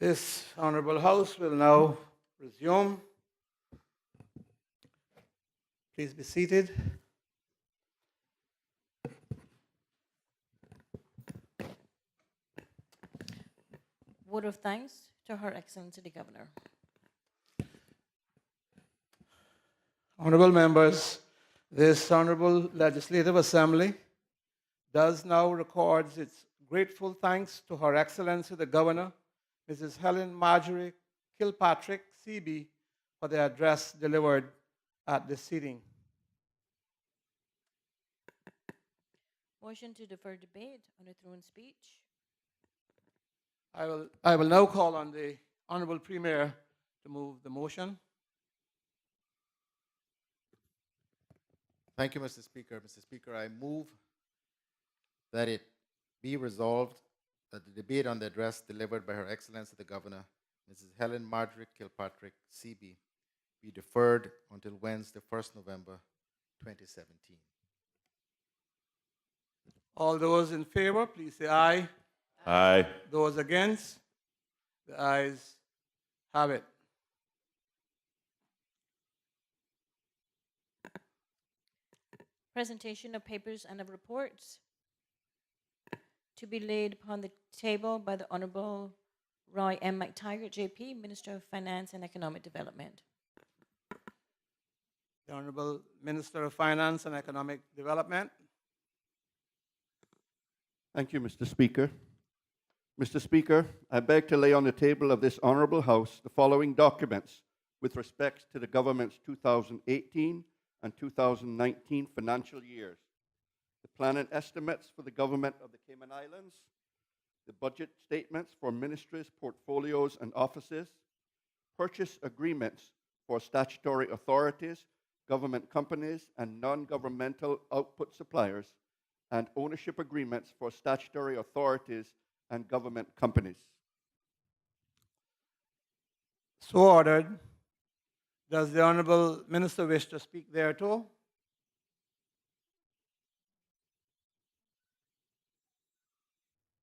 This Honorable House will now resume. Please be seated. Vote of thanks to Her Excellency the Governor. Honorable members, this Honorable Legislative Assembly does now record its grateful thanks to Her Excellency the Governor, Mrs. Helen Marjorie Kilpatrick, CB, for the address delivered at this sitting. Motion to defer debate on the throne speech. I will now call on the Honorable Premier to move the motion. Thank you, Mr. Speaker. Mr. Speaker, I move that it be resolved that the debate on the address delivered by Her Excellency the Governor, Mrs. Helen Marjorie Kilpatrick, CB, be deferred until Wednesday, 1st November 2017. All those in favor, please say aye. Aye. Those against? The ayes have it. Presentation of papers and of reports to be laid upon the table by the Honorable Roy M. McTaggart, JP, Minister of Finance and Economic Development. The Honorable Minister of Finance and Economic Development. Thank you, Mr. Speaker. Mr. Speaker, I beg to lay on the table of this Honourable House the following documents with respect to the Government's 2018 and 2019 financial years. The plan and estimates for the Government of the Cayman Islands, the budget statements for ministries, portfolios and offices, purchase agreements for statutory authorities, government companies and non-governmental output suppliers, and ownership agreements for statutory authorities and government companies. So ordered. Does the Honorable Minister wish to speak thereto?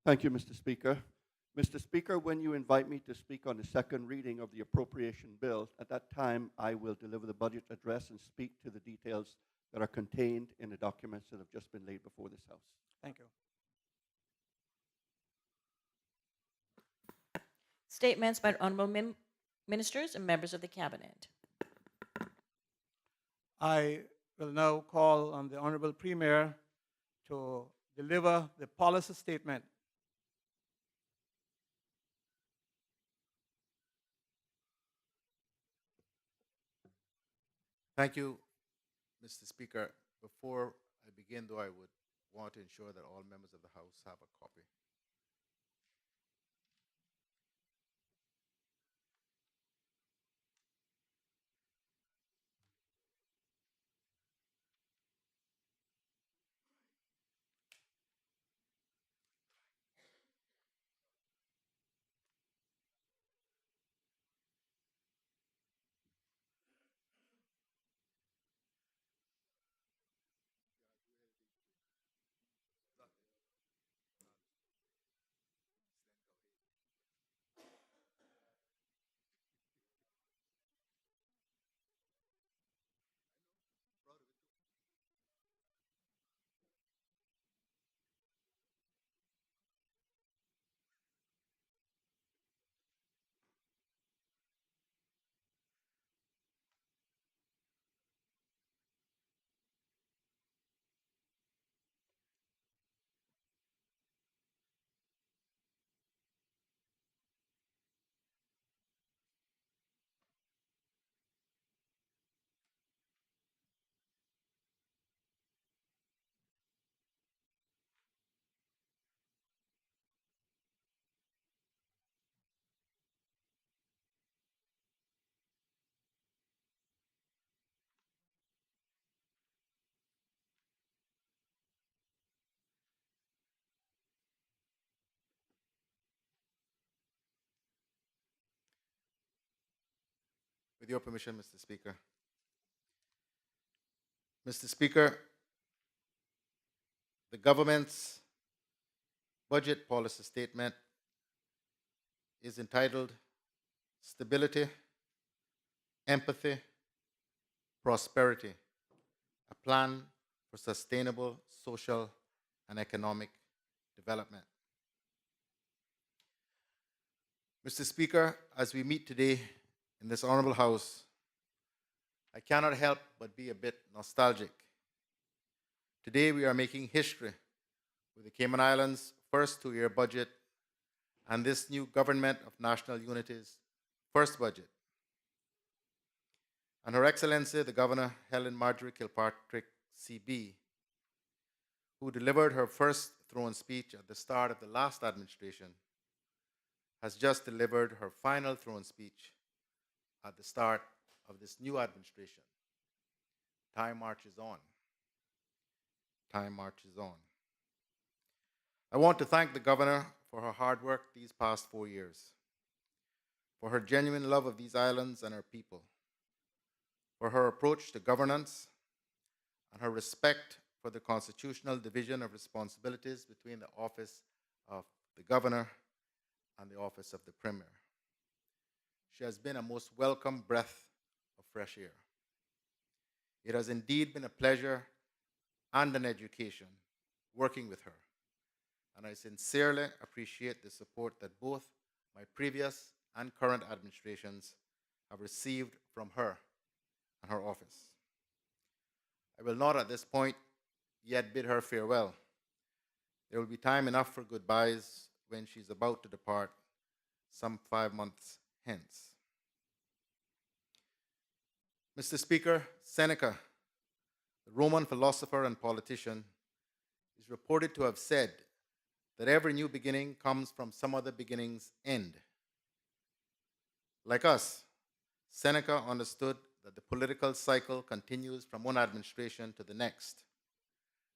Thank you, Mr. Speaker. Mr. Speaker, when you invite me to speak on the second reading of the appropriation bill, at that time I will deliver the budget address and speak to the details that are contained in the documents that have just been laid before this House. Thank you. Statements by Honorable Ministers and members of the Cabinet. I will now call on the Honorable Premier to deliver the policy statement. Thank you, Mr. Speaker. Before I begin, though, I would want to ensure that all members of the House have a copy. With your permission, Mr. Speaker. Mr. Speaker, the government's budget policy statement is entitled Stability, Empathy, Prosperity, a Plan for Sustainable Social and Economic Development. Mr. Speaker, as we meet today in this Honorable House, I cannot help but be a bit nostalgic. Today we are making history with the Cayman Islands' first two-year budget and this new Government of National Unity's first budget. And Her Excellency, the Governor, Helen Marjorie Kilpatrick, CB, who delivered her first throne speech at the start of the last administration, has just delivered her final throne speech at the start of this new administration. Time marches on. Time marches on. I want to thank the Governor for her hard work these past 4 years, for her genuine love of these islands and her people, for her approach to governance, and her respect for the constitutional division of responsibilities between the office of the Governor and the office of the Premier. She has been a most welcome breath of fresh air. It has indeed been a pleasure and an education working with her, and I sincerely appreciate the support that both my previous and current administrations have received from her and her office. I will not at this point yet bid her farewell. There will be time enough for goodbyes when she's about to depart some 5 months hence. Mr. Speaker, Seneca, the Roman philosopher and politician, is reported to have said that every new beginning comes from some other beginning's end. Like us, Seneca understood that the political cycle continues from one administration to the next.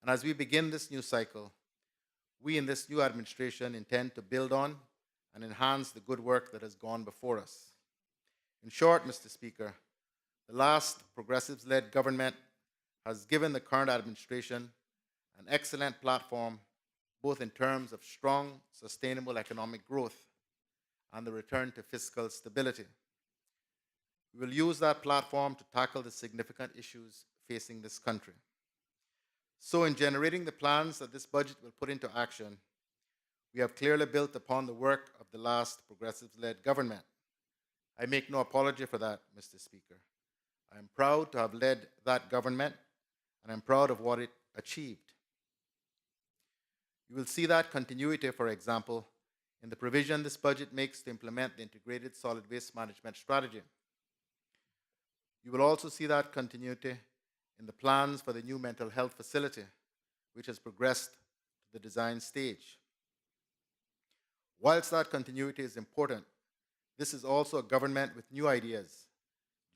And as we begin this new cycle, we in this new administration intend to build on and enhance the good work that has gone before us. In short, Mr. Speaker, the last Progressives-led government has given the current administration an excellent platform, both in terms of strong, sustainable economic growth and the return to fiscal stability. We will use that platform to tackle the significant issues facing this country. So, in generating the plans that this budget will put into action, we have clearly built upon the work of the last Progressives-led government. I make no apology for that, Mr. Speaker. I am proud to have led that government, and I'm proud of what it achieved. You will see that continuity, for example, in the provision this budget makes to implement the integrated solid waste management strategy. You will also see that continuity in the plans for the new mental health facility, which has progressed to the design stage. Whilst that continuity is important, this is also a government with new ideas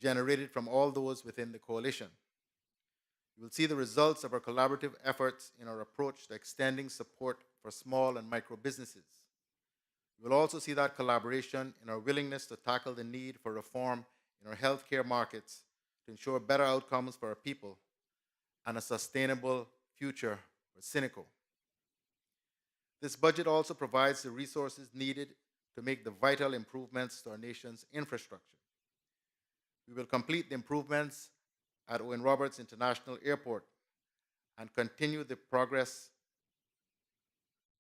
generated from all those within the coalition. You will see the results of our collaborative efforts in our approach to extending support for small and micro businesses. You will also see that collaboration in our willingness to tackle the need for reform in our healthcare markets to ensure better outcomes for our people and a sustainable future for Seneca. This budget also provides the resources needed to make the vital improvements to our nation's infrastructure. We will complete the improvements at Owen Roberts International Airport and continue the progress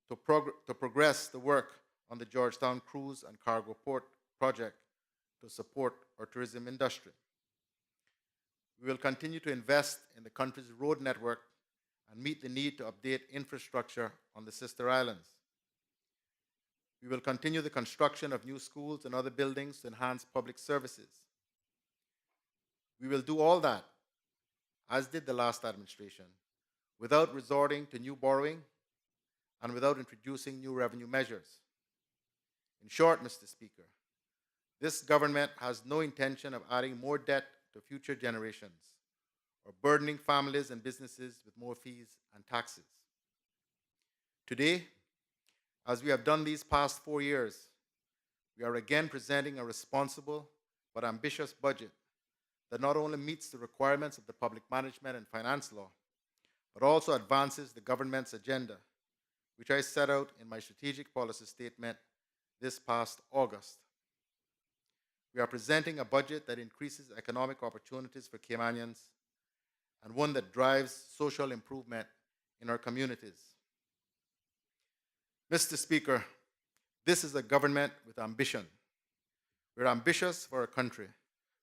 the work on the Georgetown Cruise and Cargo Port project to support our tourism industry. We will continue to invest in the country's road network and meet the need to update infrastructure on the sister islands. We will continue the construction of new schools and other buildings to enhance public services. We will do all that, as did the last administration, without resorting to new borrowing and without introducing new revenue measures. In short, Mr. Speaker, this government has no intention of adding more debt to future generations or burdening families and businesses with more fees and taxes. Today, as we have done these past 4 years, we are again presenting a responsible but ambitious budget that not only meets the requirements of the Public Management and Finance Law, but also advances the government's agenda, which I set out in my strategic policy statement this past August. We are presenting a budget that increases economic opportunities for Caymanians and one that drives social improvement in our communities. Mr. Speaker, this is a government with ambition. We're ambitious for our country.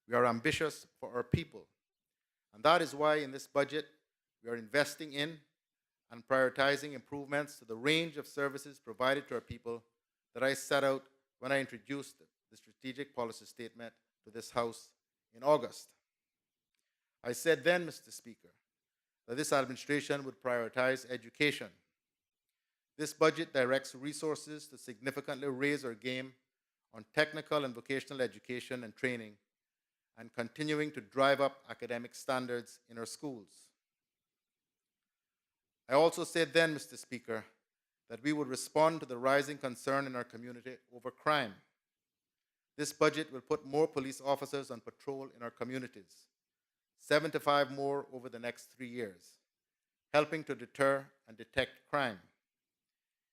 We are ambitious for our people. And that is why in this budget, we are investing in and prioritizing improvements to the range of services provided to our people that I set out when I introduced the strategic policy statement to this House in August. I said then, Mr. Speaker, that this administration would prioritize education. This budget directs resources to significantly raise our game on technical and vocational education and training, and continuing to drive up academic standards in our schools. I also said then, Mr. Speaker, that we would respond to the rising concern in our community over crime. This budget will put more police officers on patrol in our communities, 75 more over the next 3 years, helping to deter and detect crime.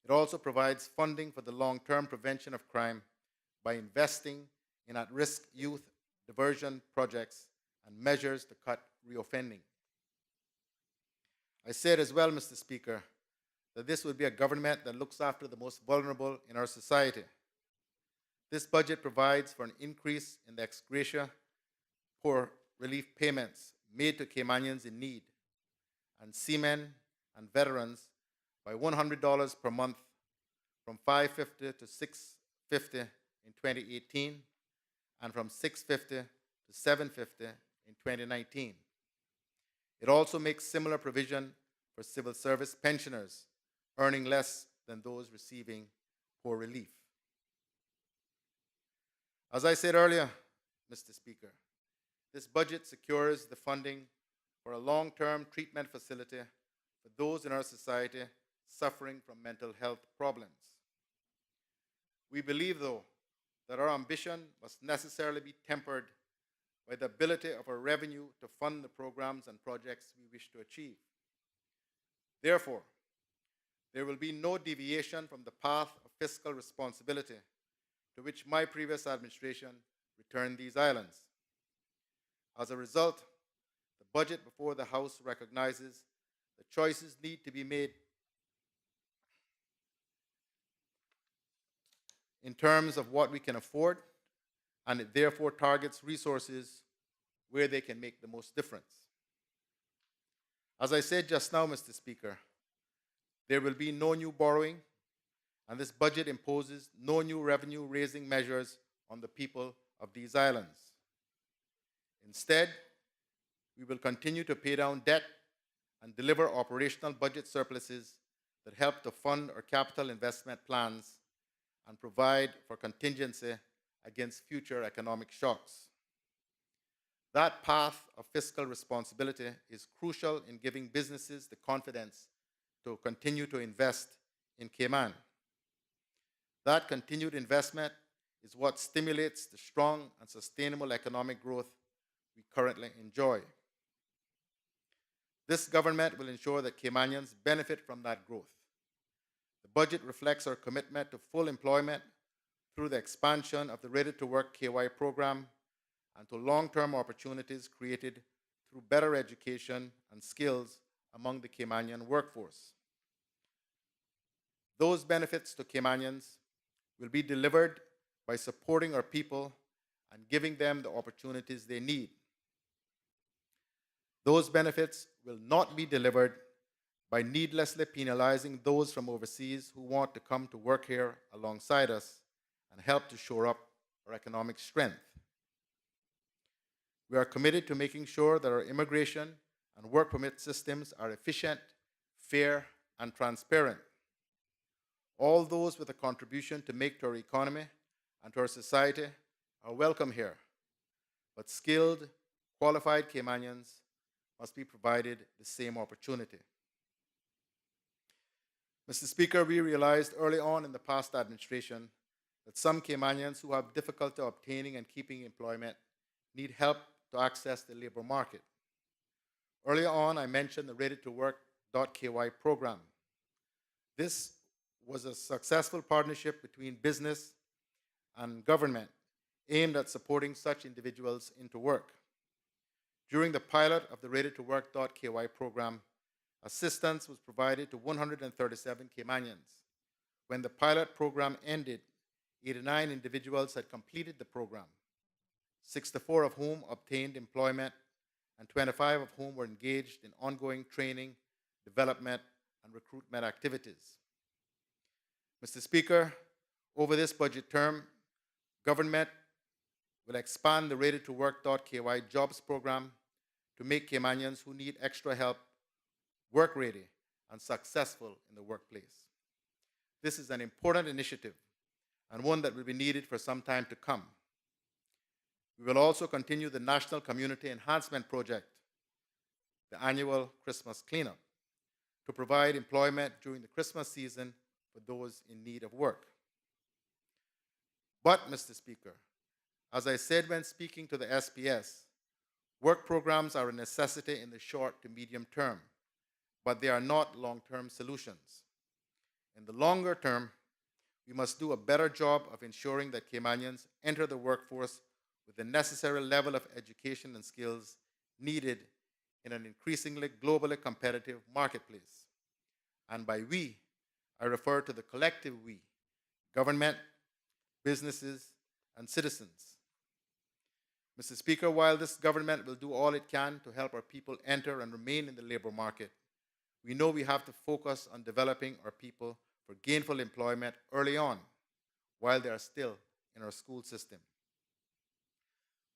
It also provides funding for the long-term prevention of crime by investing in at-risk youth diversion projects and measures to cut reoffending. I said as well, Mr. Speaker, that this would be a government that looks after the most vulnerable in our society. This budget provides for an increase in the ex gratia poor relief payments made to Caymanians in need and seamen and veterans by $100 per month from $550 to $650 in 2018 and from $650 to $750 in 2019. It also makes similar provision for civil service pensioners earning less than those receiving poor relief. As I said earlier, Mr. Speaker, this budget secures the funding for a long-term treatment facility for those in our society suffering from mental health problems. We believe, though, that our ambition must necessarily be tempered by the ability of our revenue to fund the programs and projects we wish to achieve. Therefore, there will be no deviation from the path of fiscal responsibility to which my previous administration returned these islands. As a result, the budget before the House recognizes that choices need to be made in terms of what we can afford, and it therefore targets resources where they can make the most difference. As I said just now, Mr. Speaker, there will be no new borrowing, and this budget imposes no new revenue-raising measures on the people of these islands. Instead, we will continue to pay down debt and deliver operational budget surpluses that help to fund our capital investment plans and provide for contingency against future economic shocks. That path of fiscal responsibility is crucial in giving businesses the confidence to continue to invest in Cayman. That continued investment is what stimulates the strong and sustainable economic growth we currently enjoy. This government will ensure that Caymanians benefit from that growth. The budget reflects our commitment to full employment through the expansion of the Ready to Work KY program and to long-term opportunities created through better education and skills among the Caymanian workforce. Those benefits to Caymanians will be delivered by supporting our people and giving them the opportunities they need. Those benefits will not be delivered by needlessly penalizing those from overseas who want to come to work here alongside us and help to shore up our economic strength. We are committed to making sure that our immigration and work permit systems are efficient, fair, and transparent. All those with a contribution to make to our economy and to our society are welcome here, but skilled, qualified Caymanians must be provided the same opportunity. Mr. Speaker, we realized early on in the past administration that some Caymanians who have difficulty obtaining and keeping employment need help to access the labor market. Earlier on, I mentioned the readytowork.ky program. This was a successful partnership between business and government aimed at supporting such individuals into work. During the pilot of the readytowork.ky program, assistance was provided to 137 Caymanians. When the pilot program ended, 89 individuals had completed the program, 64 of whom obtained employment, and 25 of whom were engaged in ongoing training, development, and recruitment activities. Mr. Speaker, over this budget term, government will expand the readytowork.ky jobs program to make Caymanians who need extra help work ready and successful in the workplace. This is an important initiative and one that will be needed for some time to come. We will also continue the National Community Enhancement Project, the annual Christmas cleanup, to provide employment during the Christmas season for those in need of work. But, Mr. Speaker, as I said when speaking to the SPS, work programs are a necessity in the short to medium term, but they are not long-term solutions. In the longer term, we must do a better job of ensuring that Caymanians enter the workforce with the necessary level of education and skills needed in an increasingly globally competitive marketplace. And by we, I refer to the collective we, government, businesses, and citizens. Mr. Speaker, while this government will do all it can to help our people enter and remain in the labor market, we know we have to focus on developing our people for gainful employment early on, while they are still in our school system.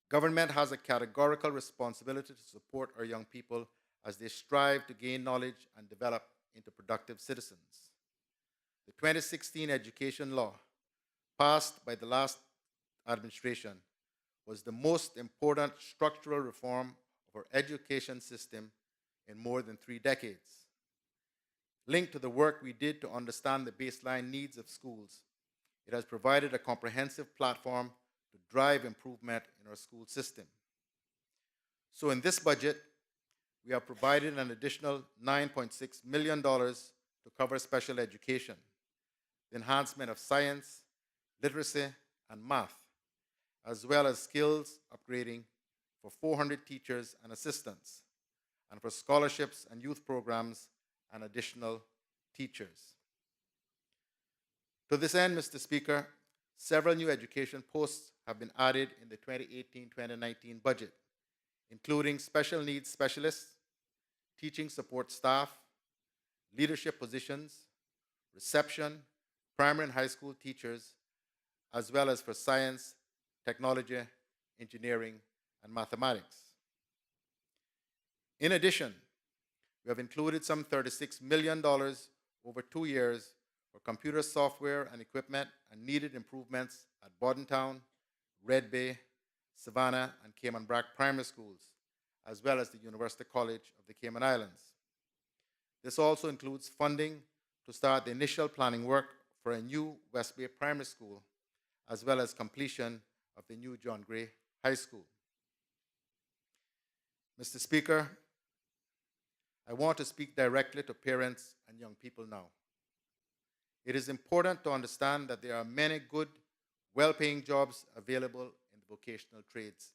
Government has a categorical responsibility to support our young people as they strive to gain knowledge and develop into productive citizens. The 2016 education law, passed by the last administration, was the most important structural reform of our education system in more than 3 decades. Linked to the work we did to understand the baseline needs of schools, it has provided a comprehensive platform to drive improvement in our school system. So in this budget, we have provided an additional $9.6 million to cover special education, the enhancement of science, literacy, and math, as well as skills upgrading for 400 teachers and assistants, and for scholarships and youth programs and additional teachers. To this end, Mr. Speaker, several new education posts have been added in the 2018-2019 budget, including special needs specialists, teaching support staff, leadership positions, reception, primary and high school teachers, as well as for science, technology, engineering, and mathematics. In addition, we have included some $36 million over 2 years for computer software and equipment and needed improvements at Bordentown, Red Bay, Savannah, and Cayman Brac primary schools, as well as the University College of the Cayman Islands. This also includes funding to start the initial planning work for a new West Bay primary school, as well as completion of the new John Gray High School. Mr. Speaker, I want to speak directly to parents and young people now. It is important to understand that there are many good, well-paying jobs available in the vocational trades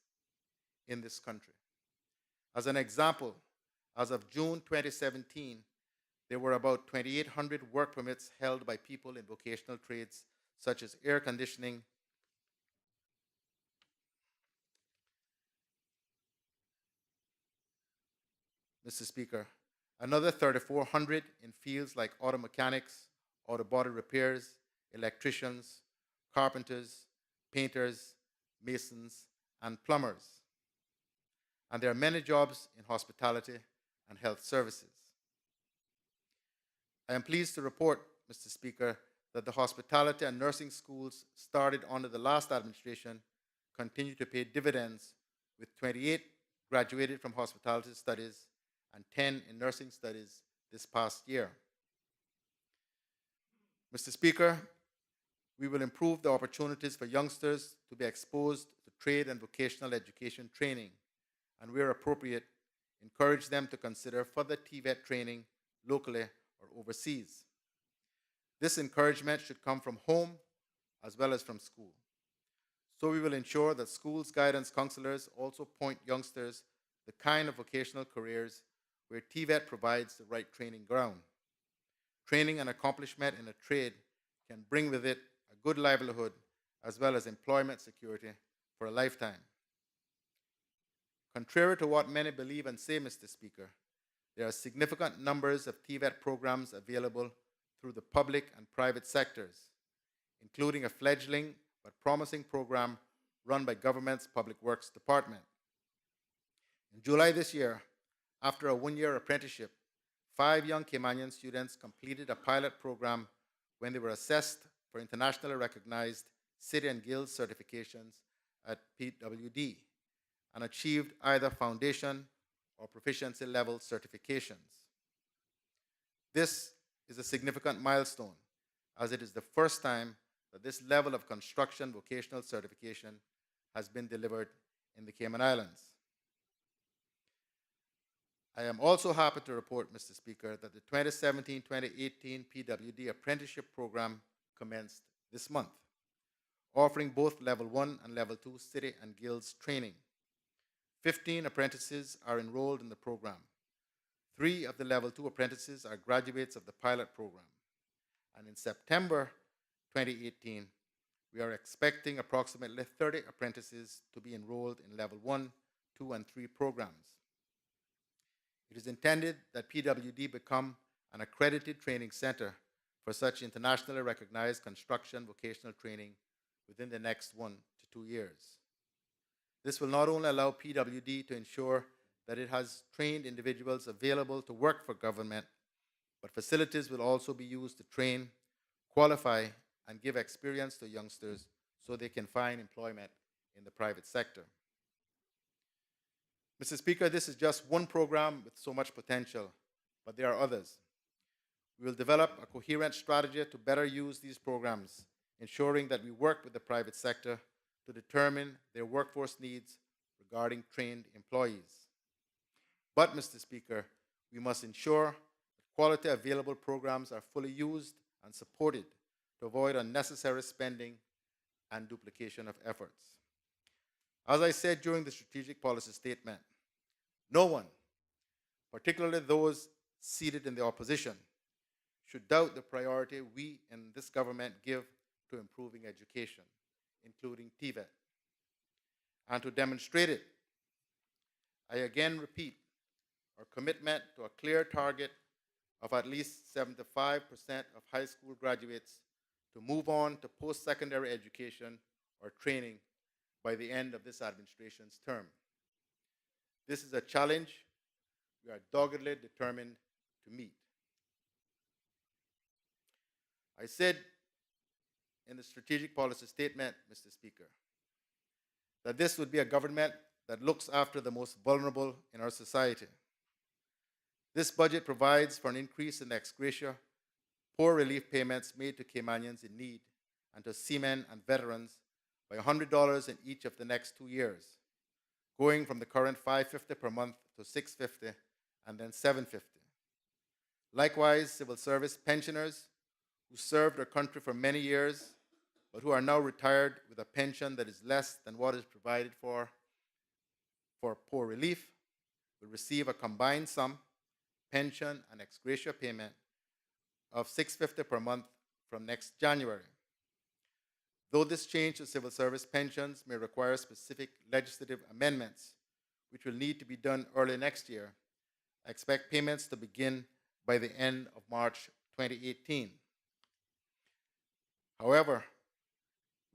in this country. As an example, as of June 2017, there were about 2,800 work permits held by people in vocational trades such as air conditioning, Mr. Speaker, another 3,400 in fields like auto mechanics, auto body repairs, electricians, carpenters, painters, masons, and plumbers. And there are many jobs in hospitality and health services. I am pleased to report, Mr. Speaker, that the hospitality and nursing schools started under the last administration continue to pay dividends, with 28 graduated from hospitality studies and 10 in nursing studies this past year. Mr. Speaker, we will improve the opportunities for youngsters to be exposed to trade and vocational education training, and where appropriate, encourage them to consider further TVET training locally or overseas. This encouragement should come from home as well as from school. So we will ensure that schools' guidance counselors also point youngsters the kind of vocational careers where TVET provides the right training ground. Training and accomplishment in a trade can bring with it a good livelihood as well as employment security for a lifetime. Contrary to what many believe and say, Mr. Speaker, there are significant numbers of TVET programs available through the public and private sectors, including a fledgling but promising program run by government's Public Works Department. In July this year, after a one-year apprenticeship, 5 young Caymanian students completed a pilot program when they were assessed for internationally recognized city and guild certifications at PWD and achieved either foundation or proficiency level certifications. This is a significant milestone, as it is the first time that this level of construction vocational certification has been delivered in the Cayman Islands. I am also happy to report, Mr. Speaker, that the 2017-2018 PWD apprenticeship program commenced this month, offering both Level 1 and Level 2 city and guilds training. 15 apprentices are enrolled in the program. 3 of the Level 2 apprentices are graduates of the pilot program. And in September 2018, we are expecting approximately 30 apprentices to be enrolled in Level 1, 2, and 3 programs. It is intended that PWD become an accredited training center for such internationally recognized construction vocational training within the next 1 to 2 years. This will not only allow PWD to ensure that it has trained individuals available to work for government, but facilities will also be used to train, qualify, and give experience to youngsters so they can find employment in the private sector. Mr. Speaker, this is just one program with so much potential, but there are others. We will develop a coherent strategy to better use these programs, ensuring that we work with the private sector to determine their workforce needs regarding trained employees. But, Mr. Speaker, we must ensure that quality available programs are fully used and supported to avoid unnecessary spending and duplication of efforts. As I said during the strategic policy statement, no one, particularly those seated in the opposition, should doubt the priority we in this government give to improving education, including TVET. And to demonstrate it, I again repeat our commitment to a clear target of at least 75% of high school graduates to move on to post-secondary education or training by the end of this administration's term. This is a challenge we are doggedly determined to meet. I said in the strategic policy statement, Mr. Speaker, that this would be a government that looks after the most vulnerable in our society. This budget provides for an increase in ex gratia, poor relief payments made to Caymanians in need and to seamen and veterans by $100 in each of the next 2 years, going from the current $550 per month to $650 and then $750. Likewise, civil service pensioners who served our country for many years but who are now retired with a pension that is less than what is provided for poor relief will receive a combined sum, pension and ex gratia payment of $650 per month from next January. Though this change to civil service pensions may require specific legislative amendments, which will need to be done early next year, I expect payments to begin by the end of March 2018. However,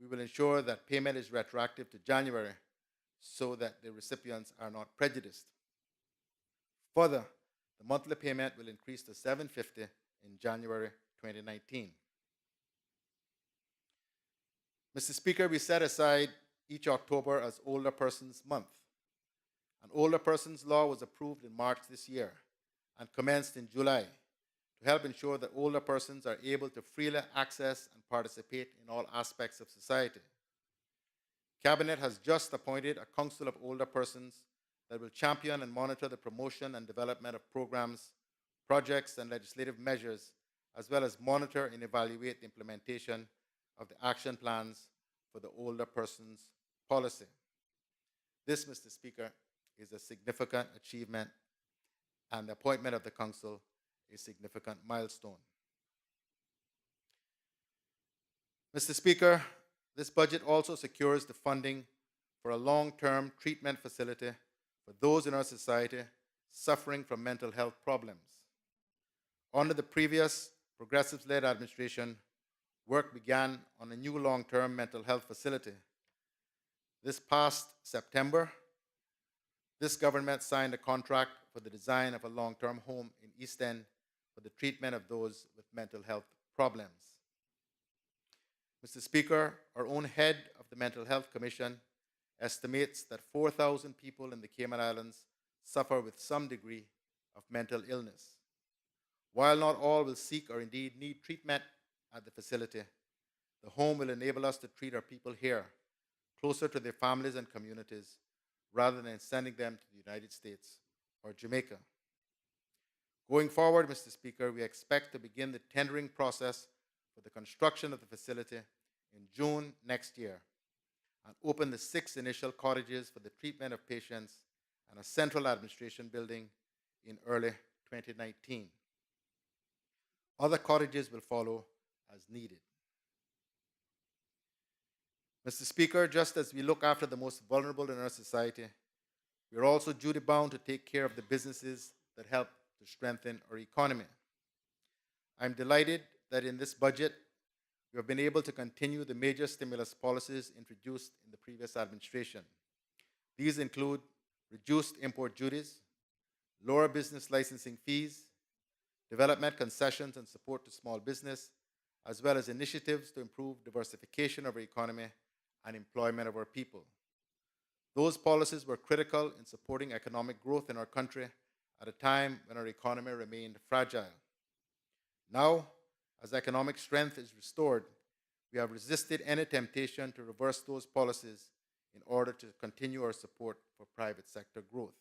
we will ensure that payment is retroactive to January so that the recipients are not prejudiced. Further, the monthly payment will increase to $750 in January 2019. Mr. Speaker, we set aside each October as Older Persons Month. An Older Persons Law was approved in March this year and commenced in July to help ensure that older persons are able to freely access and participate in all aspects of society. Cabinet has just appointed a Council of Older Persons that will champion and monitor the promotion and development of programs, projects, and legislative measures, as well as monitor and evaluate the implementation of the action plans for the older persons policy. This, Mr. Speaker, is a significant achievement, and the appointment of the council a significant milestone. Mr. Speaker, this budget also secures the funding for a long-term treatment facility for those in our society suffering from mental health problems. Under the previous Progressives-led administration, work began on a new long-term mental health facility. This past September, this government signed a contract for the design of a long-term home in East End for the treatment of those with mental health problems. Mr. Speaker, our own head of the Mental Health Commission estimates that 4,000 people in the Cayman Islands suffer with some degree of mental illness. While not all will seek or indeed need treatment at the facility, the home will enable us to treat our people here, closer to their families and communities, rather than sending them to the United States or Jamaica. Going forward, Mr. Speaker, we expect to begin the tendering process for the construction of the facility in June next year and open the 6 initial cottages for the treatment of patients and a central administration building in early 2019. Other cottages will follow as needed. Mr. Speaker, just as we look after the most vulnerable in our society, we are also duty-bound to take care of the businesses that help to strengthen our economy. I'm delighted that in this budget, we have been able to continue the major stimulus policies introduced in the previous administration. These include reduced import duties, lower business licensing fees, development concessions and support to small business, as well as initiatives to improve diversification of our economy and employment of our people. Those policies were critical in supporting economic growth in our country at a time when our economy remained fragile. Now, as economic strength is restored, we have resisted any temptation to reverse those policies in order to continue our support for private sector growth.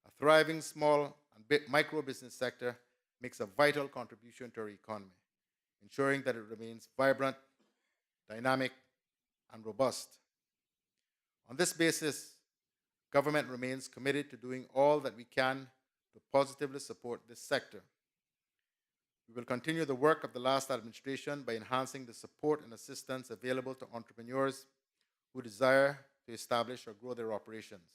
A thriving small and micro business sector makes a vital contribution to our economy, ensuring that it remains vibrant, dynamic, and robust. On this basis, government remains committed to doing all that we can to positively support this sector. We will continue the work of the last administration by enhancing the support and assistance available to entrepreneurs who desire to establish or grow their operations.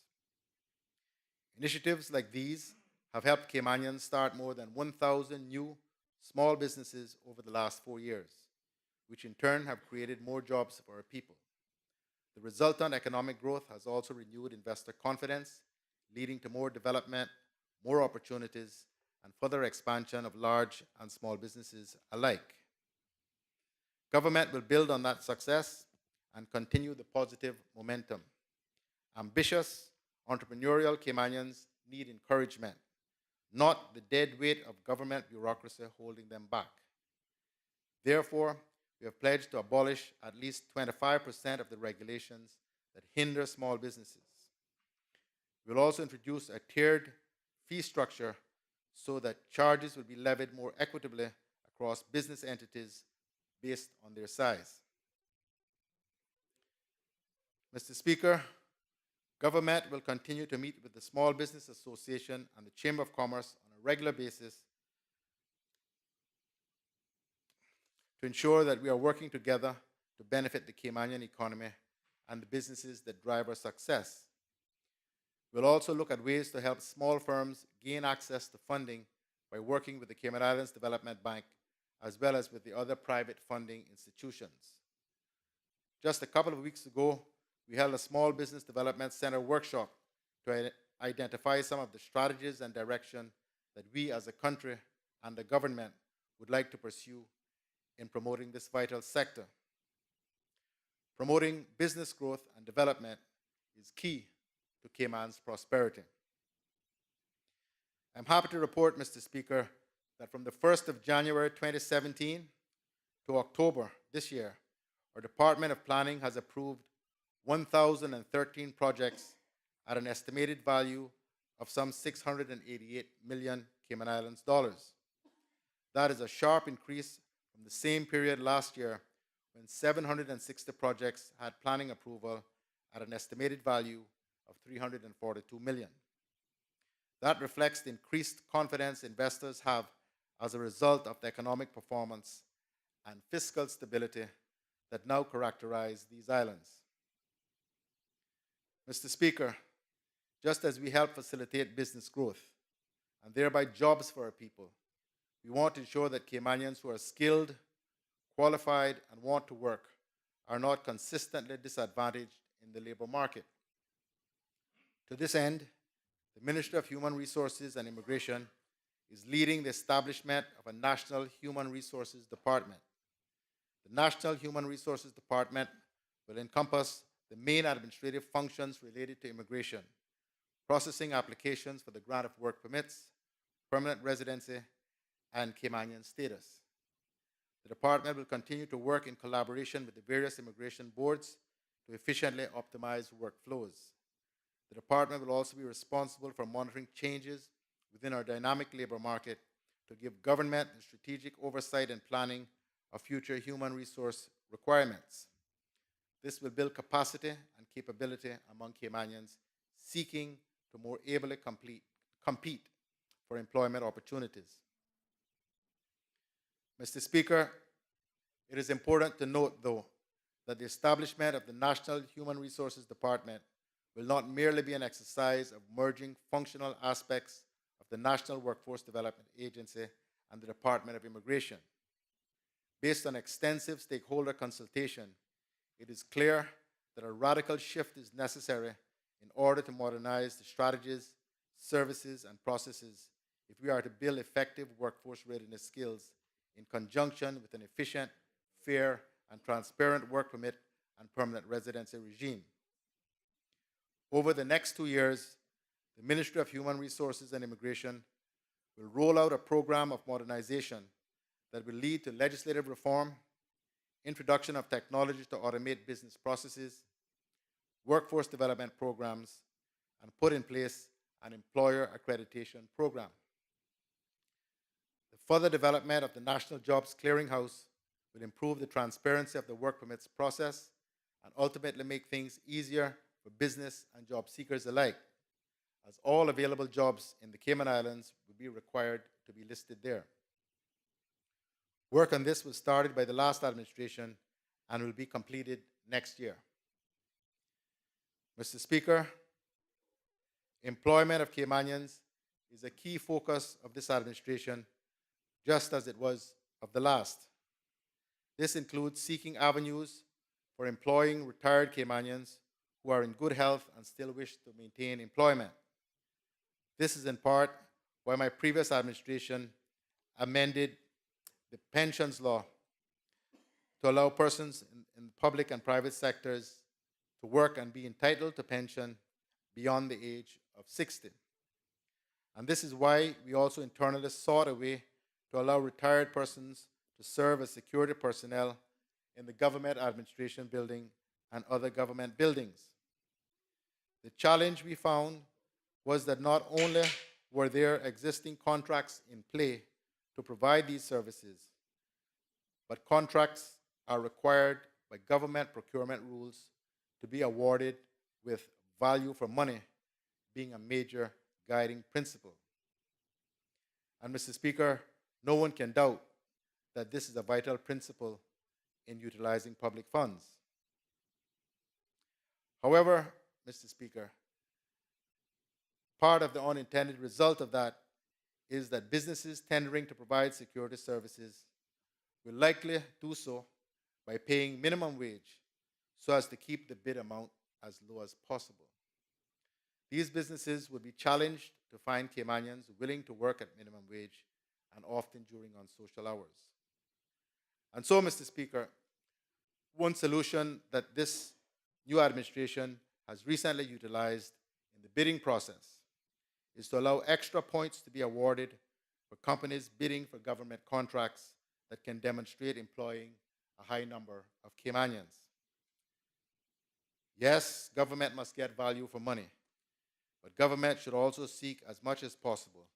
Initiatives like these have helped Caymanians start more than 1,000 new small businesses over the last 4 years, which in turn have created more jobs for our people. The resultant economic growth has also renewed investor confidence, leading to more development, more opportunities, and further expansion of large and small businesses alike. Government will build on that success and continue the positive momentum. Ambitious, entrepreneurial Caymanians need encouragement, not the dead weight of government bureaucracy holding them back. Therefore, we have pledged to abolish at least 25% of the regulations that hinder small businesses. We will also introduce a tiered fee structure so that charges will be levied more equitably across business entities based on their size. Mr. Speaker, government will continue to meet with the Small Business Association and the Chamber of Commerce on a regular basis to ensure that we are working together to benefit the Caymanian economy and the businesses that drive our success. We'll also look at ways to help small firms gain access to funding by working with the Cayman Islands Development Bank as well as with the other private funding institutions. Just a couple of weeks ago, we held a Small Business Development Center workshop to identify some of the strategies and direction that we as a country and the government would like to pursue in promoting this vital sector. Promoting business growth and development is key to Cayman's prosperity. I'm happy to report, Mr. Speaker, that from the 1st of January 2017 to October this year, our Department of Planning has approved 1,013 projects at an estimated value of some 688 million Cayman Islands dollars. That is a sharp increase from the same period last year when 760 projects had planning approval at an estimated value of $342 million. That reflects the increased confidence investors have as a result of the economic performance and fiscal stability that now characterize these islands. Mr. Speaker, just as we help facilitate business growth and thereby jobs for our people, we want to ensure that Caymanians who are skilled, qualified, and want to work are not consistently disadvantaged in the labor market. To this end, the Ministry of Human Resources and Immigration is leading the establishment of a National Human Resources Department. The National Human Resources Department will encompass the main administrative functions related to immigration, processing applications for the grant of work permits, permanent residency, and Caymanian status. The department will continue to work in collaboration with the various immigration boards to efficiently optimize workflows. The department will also be responsible for monitoring changes within our dynamic labor market to give government the strategic oversight and planning of future human resource requirements. This will build capacity and capability among Caymanians seeking to more ably compete for employment opportunities. Mr. Speaker, it is important to note, though, that the establishment of the National Human Resources Department will not merely be an exercise of merging functional aspects of the National Workforce Development Agency and the Department of Immigration. Based on extensive stakeholder consultation, it is clear that a radical shift is necessary in order to modernize the strategies, services, and processes if we are to build effective workforce readiness skills in conjunction with an efficient, fair, and transparent work permit and permanent residency regime. Over the next 2 years, the Ministry of Human Resources and Immigration will roll out a program of modernization that will lead to legislative reform, introduction of technology to automate business processes, workforce development programs, and put in place an employer accreditation program. The further development of the National Jobs Clearinghouse will improve the transparency of the work permits process and ultimately make things easier for business and job seekers alike, as all available jobs in the Cayman Islands will be required to be listed there. Work on this was started by the last administration and will be completed next year. Mr. Speaker, employment of Caymanians is a key focus of this administration, just as it was of the last. This includes seeking avenues for employing retired Caymanians who are in good health and still wish to maintain employment. This is in part why my previous administration amended the pensions law to allow persons in the public and private sectors to work and be entitled to pension beyond the age of 60. And this is why we also internally sought a way to allow retired persons to serve as security personnel in the government administration building and other government buildings. The challenge we found was that not only were there existing contracts in play to provide these services, but contracts are required by government procurement rules to be awarded with value for money being a major guiding principle. And Mr. Speaker, no one can doubt that this is a vital principle in utilizing public funds. However, Mr. Speaker, part of the unintended result of that is that businesses tendering to provide security services will likely do so by paying minimum wage so as to keep the bid amount as low as possible. These businesses will be challenged to find Caymanians willing to work at minimum wage and often during unsocial hours. And so, Mr. Speaker, one solution that this new administration has recently utilized in the bidding process is to allow extra points to be awarded for companies bidding for government contracts that can demonstrate employing a high number of Caymanians. Yes, government must get value for money, but government should also seek as much as possible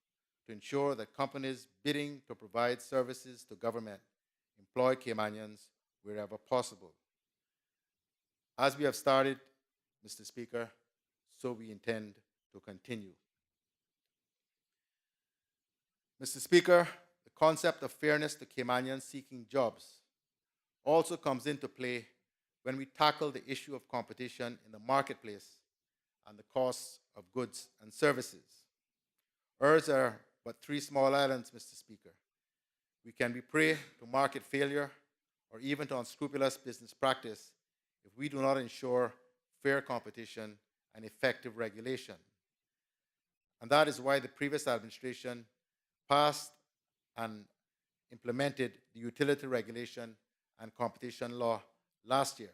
to ensure that companies bidding to provide services to government employ Caymanians wherever possible. As we have started, Mr. Speaker, so we intend to continue. Mr. Speaker, the concept of fairness to Caymanians seeking jobs also comes into play when we tackle the issue of competition in the marketplace and the costs of goods and services. Ours are but three small islands, Mr. Speaker. We can be prey to market failure or even to unscrupulous business practice if we do not ensure fair competition and effective regulation. And that is why the previous administration passed and implemented the Utility Regulation and Competition Law last year,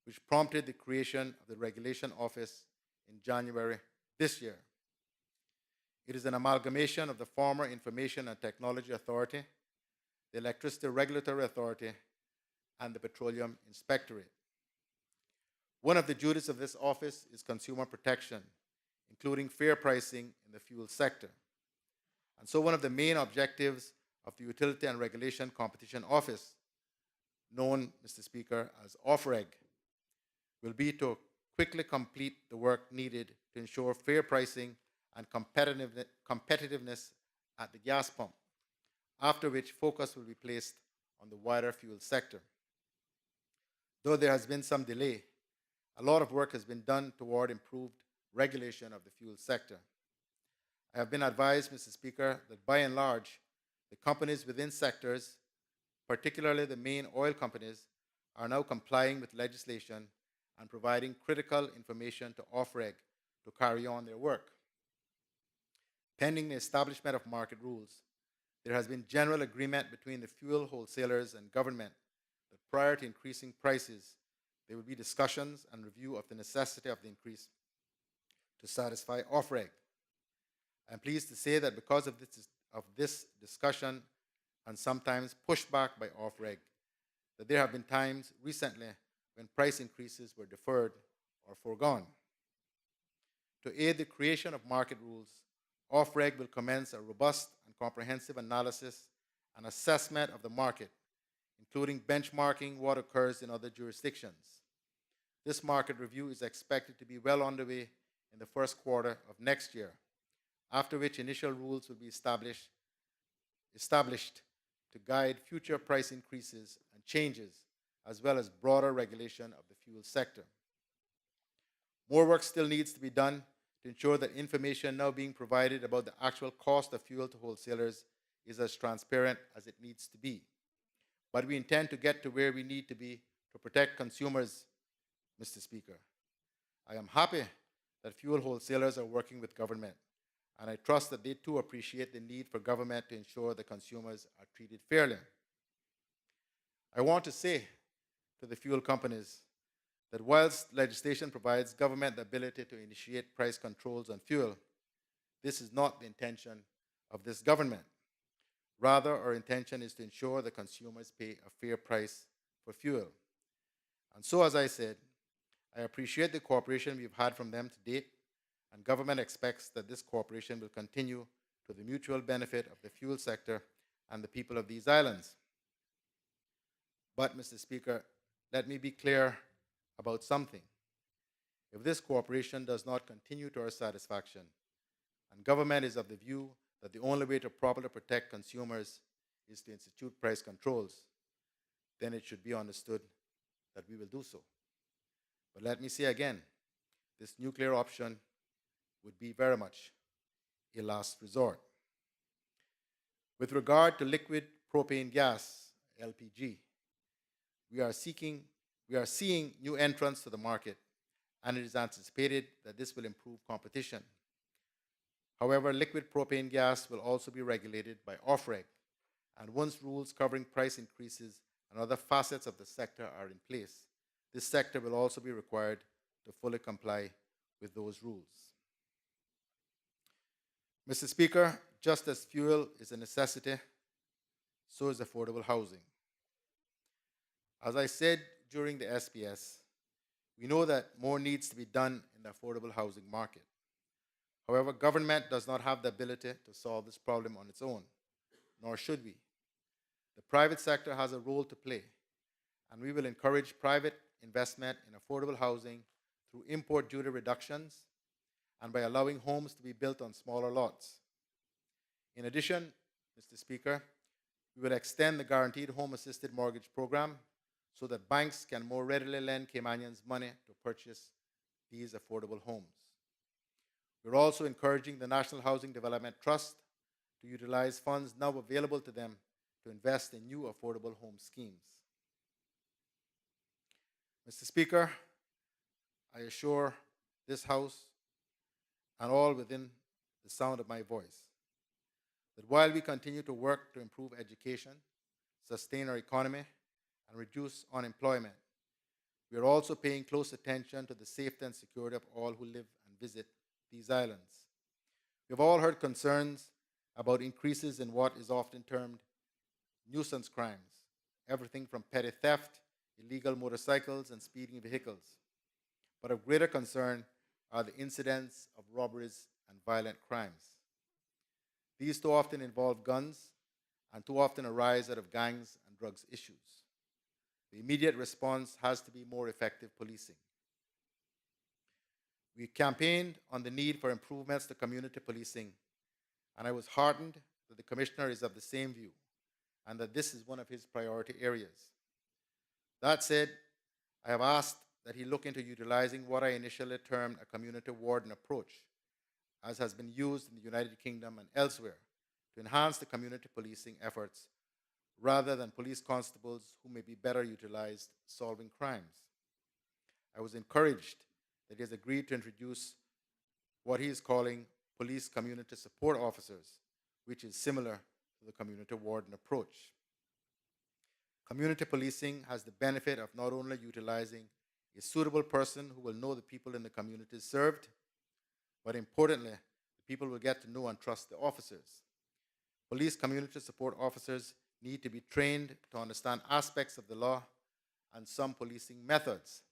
which prompted the creation of the Regulation Office in January this year. It is an amalgamation of the former Information and Technology Authority, the Electricity Regulatory Authority, and the Petroleum Inspectorate. One of the duties of this office is consumer protection, including fair pricing in the fuel sector. And so one of the main objectives of the Utility and Regulation Competition Office, known, Mr. Speaker, as OFREG, will be to quickly complete the work needed to ensure fair pricing and competitiveness at the gas pump, after which focus will be placed on the wider fuel sector. Though there has been some delay, a lot of work has been done toward improved regulation of the fuel sector. I have been advised, Mr. Speaker, that by and large, the companies within sectors, particularly the main oil companies, are now complying with legislation and providing critical information to OFREG to carry on their work. Pending the establishment of market rules, there has been general agreement between the fuel wholesalers and government that prior to increasing prices, there will be discussions and review of the necessity of the increase to satisfy OFREG. I am pleased to say that because of this discussion and sometimes pushback by OFREG, that there have been times recently when price increases were deferred or foregone. To aid the creation of market rules, OFREG will commence a robust and comprehensive analysis and assessment of the market, including benchmarking what occurs in other jurisdictions. This market review is expected to be well underway in the first quarter of next year, after which initial rules will be established to guide future price increases and changes, as well as broader regulation of the fuel sector. More work still needs to be done to ensure that information now being provided about the actual cost of fuel to wholesalers is as transparent as it needs to be. But we intend to get to where we need to be to protect consumers, Mr. Speaker. I am happy that fuel wholesalers are working with government, and I trust that they too appreciate the need for government to ensure that consumers are treated fairly. I want to say to the fuel companies that whilst legislation provides government the ability to initiate price controls on fuel, this is not the intention of this government. Rather, our intention is to ensure that consumers pay a fair price for fuel. And so, as I said, I appreciate the cooperation we've had from them to date, and government expects that this cooperation will continue to the mutual benefit of the fuel sector and the people of these islands. But, Mr. Speaker, let me be clear about something. If this cooperation does not continue to our satisfaction, and government is of the view that the only way to properly protect consumers is to institute price controls, then it should be understood that we will do so. But let me say again, this nuclear option would be very much a last resort. With regard to liquid propane gas, LPG, we are seeing new entrants to the market, and it is anticipated that this will improve competition. However, liquid propane gas will also be regulated by OFREG, and once rules covering price increases and other facets of the sector are in place, this sector will also be required to fully comply with those rules. Mr. Speaker, just as fuel is a necessity, so is affordable housing. As I said during the SPS, we know that more needs to be done in the affordable housing market. However, government does not have the ability to solve this problem on its own, nor should we. The private sector has a role to play, and we will encourage private investment in affordable housing through import duty reductions and by allowing homes to be built on smaller lots. In addition, Mr. Speaker, we will extend the Guaranteed Home Assisted Mortgage Program so that banks can more readily lend Caymanians money to purchase these affordable homes. We're also encouraging the National Housing Development Trust to utilize funds now available to them to invest in new affordable home schemes. Mr. Speaker, I assure this House and all within the sound of my voice that while we continue to work to improve education, sustain our economy, and reduce unemployment, we are also paying close attention to the safety and security of all who live and visit these islands. We have all heard concerns about increases in what is often termed nuisance crimes, everything from petty theft, illegal motorcycles, and speeding vehicles. But of greater concern are the incidents of robberies and violent crimes. These too often involve guns and too often arise out of gangs and drugs issues. The immediate response has to be more effective policing. We campaigned on the need for improvements to community policing, and I was heartened that the Commissioner is of the same view and that this is one of his priority areas. That said, I have asked that he look into utilizing what I initially termed a community warden approach, as has been used in the United Kingdom and elsewhere, to enhance the community policing efforts rather than police constables who may be better utilized solving crimes. I was encouraged that he has agreed to introduce what he is calling police community support officers, which is similar to the community warden approach. Community policing has the benefit of not only utilizing a suitable person who will know the people in the communities served, but importantly, the people will get to know and trust the officers. Police community support officers need to be trained to understand aspects of the law and some policing methods,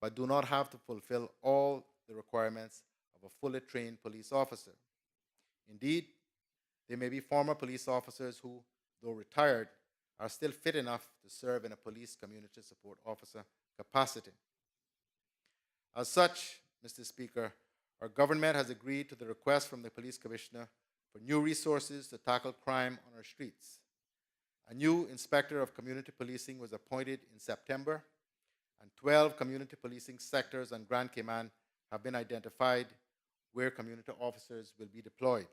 but do not have to fulfill all the requirements of a fully trained police officer. Indeed, there may be former police officers who, though retired, are still fit enough to serve in a police community support officer capacity. As such, Mr. Speaker, our government has agreed to the request from the Police Commissioner for new resources to tackle crime on our streets. A new Inspector of Community Policing was appointed in September, and 12 community policing sectors on Grand Cayman have been identified where community officers will be deployed.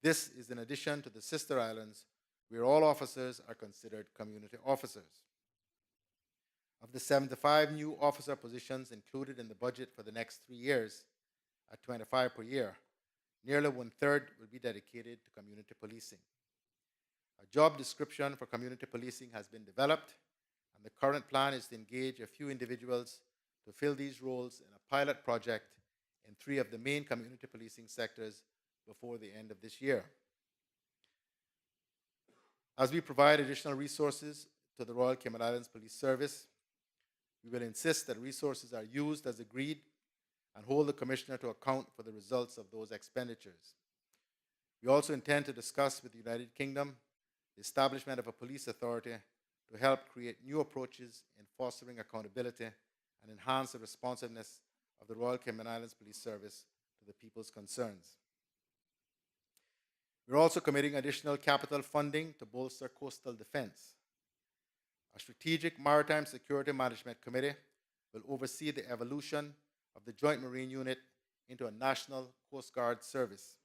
This is in addition to the sister islands where all officers are considered community officers. Of the 75 new officer positions included in the budget for the next 3 years, at 25 per year, nearly 1/3 will be dedicated to community policing. A job description for community policing has been developed, and the current plan is to engage a few individuals to fill these roles in a pilot project in 3 of the main community policing sectors before the end of this year. As we provide additional resources to the Royal Cayman Islands Police Service, we will insist that resources are used as agreed and hold the Commissioner to account for the results of those expenditures. We also intend to discuss with the United Kingdom the establishment of a police authority to help create new approaches in fostering accountability and enhance the responsiveness of the Royal Cayman Islands Police Service to the people's concerns. We're also committing additional capital funding to bolster coastal defense. A strategic maritime security management committee will oversee the evolution of the Joint Marine Unit into a national Coast Guard service.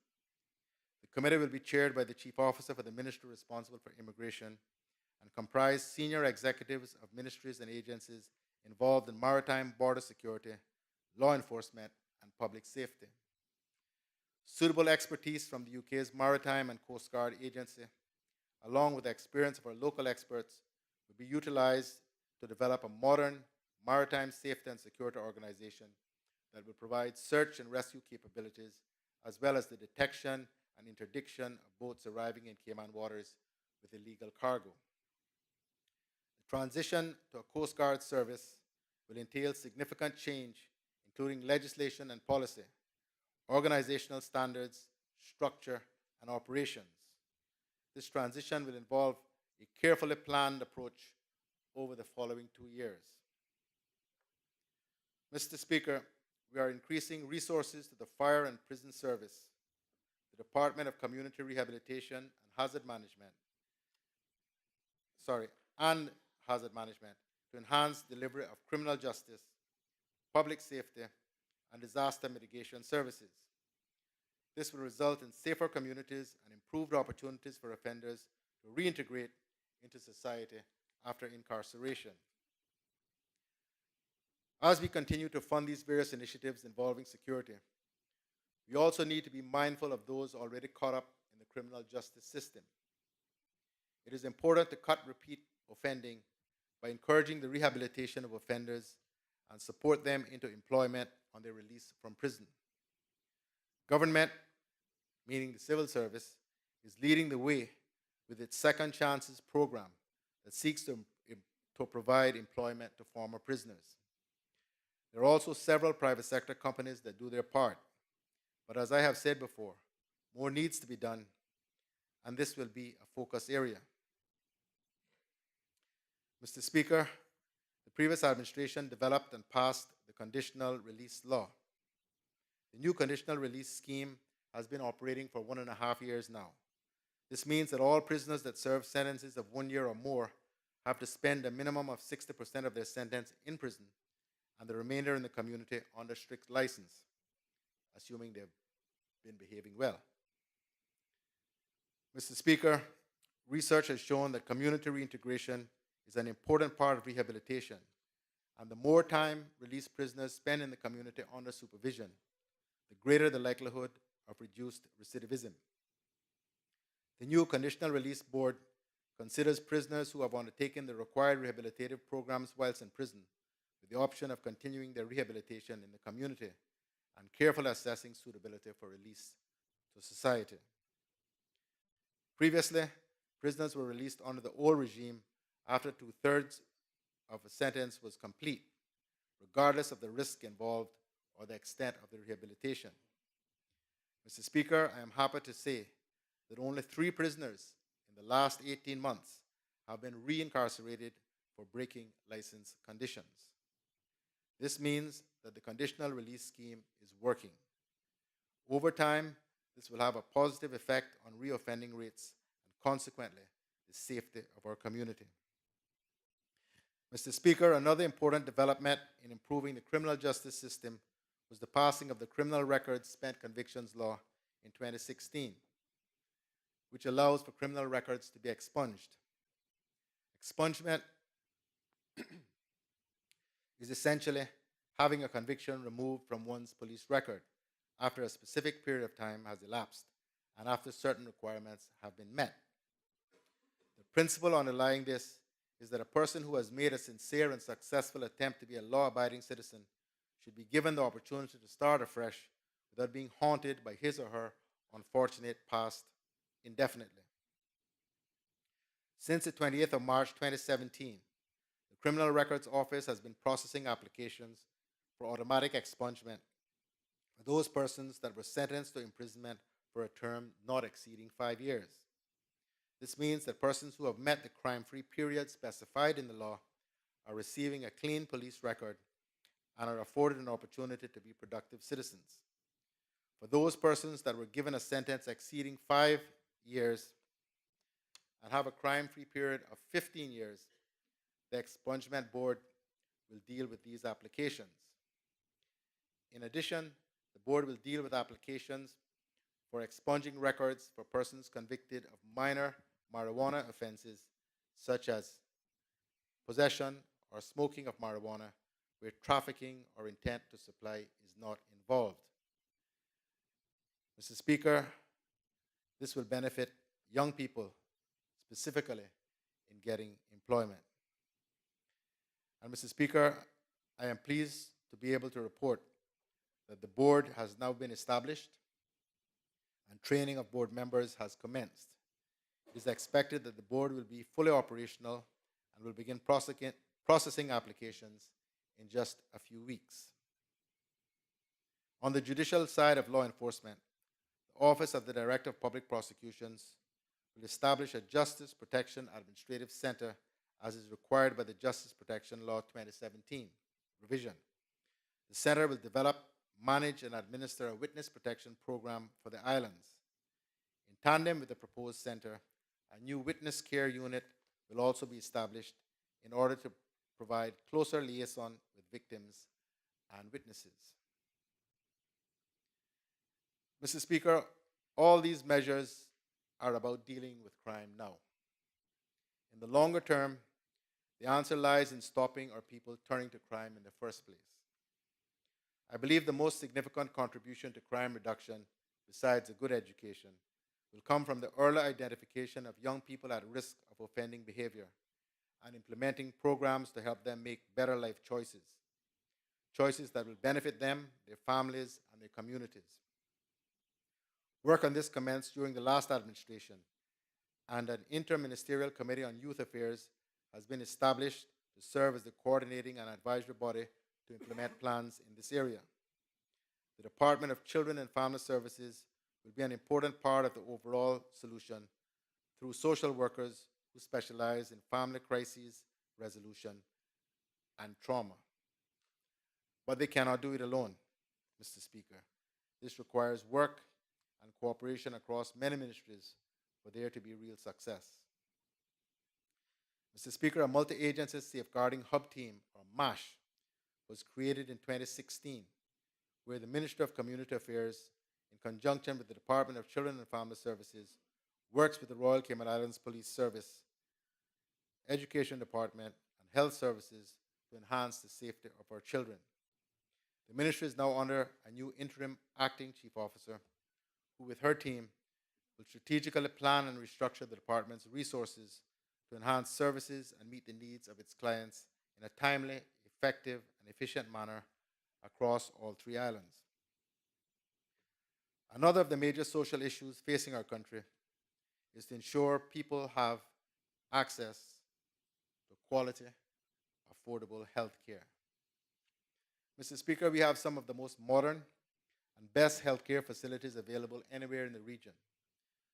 The committee will be chaired by the Chief Officer for the Ministry responsible for immigration and comprise senior executives of ministries and agencies involved in maritime border security, law enforcement, and public safety. Suitable expertise from the UK's Maritime and Coast Guard Agency, along with the experience of our local experts, will be utilized to develop a modern maritime safety and security organization that will provide search and rescue capabilities, as well as the detection and interdiction of boats arriving in Cayman waters with illegal cargo. The transition to a Coast Guard service will entail significant change, including legislation and policy, organizational standards, structure, and operations. This transition will involve a carefully planned approach over the following 2 years. Mr. Speaker, we are increasing resources to the Fire and Prison Service, the Department of Community Rehabilitation and Hazard Management, and Hazard Management to enhance delivery of criminal justice, public safety, and disaster mitigation services. This will result in safer communities and improved opportunities for offenders to reintegrate into society after incarceration. As we continue to fund these various initiatives involving security, we also need to be mindful of those already caught up in the criminal justice system. It is important to cut repeat offending by encouraging the rehabilitation of offenders and support them into employment on their release from prison. Government, meaning the civil service, is leading the way with its Second Chances program that seeks to provide employment to former prisoners. There are also several private sector companies that do their part. But as I have said before, more needs to be done, and this will be a focus area. Mr. Speaker, the previous administration developed and passed the conditional release law. The new conditional release scheme has been operating for 1.5 years now. This means that all prisoners that serve sentences of 1 year or more have to spend a minimum of 60% of their sentence in prison and the remainder in the community under strict license, assuming they've been behaving well. Mr. Speaker, research has shown that community reintegration is an important part of rehabilitation, and the more time released prisoners spend in the community under supervision, the greater the likelihood of reduced recidivism. The new Conditional Release Board considers prisoners who have undertaken the required rehabilitative programs whilst in prison with the option of continuing their rehabilitation in the community and carefully assessing suitability for release to society. Previously, prisoners were released under the old regime after 2/3 of a sentence was complete, regardless of the risk involved or the extent of the rehabilitation. Mr. Speaker, I am happy to say that only 3 prisoners in the last 18 months have been reincarcerated for breaking license conditions. This means that the conditional release scheme is working. Over time, this will have a positive effect on reoffending rates and consequently the safety of our community. Mr. Speaker, another important development in improving the criminal justice system was the passing of the Criminal Records Spent Convictions Law in 2016, which allows for criminal records to be expunged. Expungement is essentially having a conviction removed from one's police record after a specific period of time has elapsed and after certain requirements have been met. The principle underlying this is that a person who has made a sincere and successful attempt to be a law-abiding citizen should be given the opportunity to start afresh without being haunted by his or her unfortunate past indefinitely. Since the 28th of March 2017, the Criminal Records Office has been processing applications for automatic expungement for those persons that were sentenced to imprisonment for a term not exceeding 5 years. This means that persons who have met the crime-free period specified in the law are receiving a clean police record and are afforded an opportunity to be productive citizens. For those persons that were given a sentence exceeding 5 years and have a crime-free period of 15 years, the Expungement Board will deal with these applications. In addition, the Board will deal with applications for expunging records for persons convicted of minor marijuana offenses such as possession or smoking of marijuana where trafficking or intent to supply is not involved. Mr. Speaker, this will benefit young people specifically in getting employment. And Mr. Speaker, I am pleased to be able to report that the board has now been established and training of board members has commenced. It is expected that the board will be fully operational and will begin processing applications in just a few weeks. On the judicial side of law enforcement, the Office of the Director of Public Prosecutions will establish a Justice Protection Administrative Center as is required by the Justice Protection Law 2017 revision. The center will develop, manage, and administer a witness protection program for the islands. In tandem with the proposed center, a new witness care unit will also be established in order to provide closer liaison with victims and witnesses. Mr. Speaker, all these measures are about dealing with crime now. In the longer term, the answer lies in stopping our people turning to crime in the first place. I believe the most significant contribution to crime reduction, besides a good education, will come from the early identification of young people at risk of offending behavior and implementing programs to help them make better life choices, choices that will benefit them, their families, and their communities. Work on this commenced during the last administration, and an interministerial committee on youth affairs has been established to serve as the coordinating and advisory body to implement plans in this area. The Department of Children and Family Services will be an important part of the overall solution through social workers who specialize in family crises resolution and trauma. But they cannot do it alone, Mr. Speaker. This requires work and cooperation across many ministries for there to be real success. Mr. Speaker, a multi-agency safeguarding hub team, or MASH, was created in 2016, where the Ministry of Community Affairs, in conjunction with the Department of Children and Family Services, works with the Royal Cayman Islands Police Service, Education Department, and Health Services to enhance the safety of our children. The ministry is now under a new interim acting chief officer who, with her team, will strategically plan and restructure the department's resources to enhance services and meet the needs of its clients in a timely, effective, and efficient manner across all three islands. Another of the major social issues facing our country is to ensure people have access to quality, affordable health care. Mr. Speaker, we have some of the most modern and best healthcare facilities available anywhere in the region.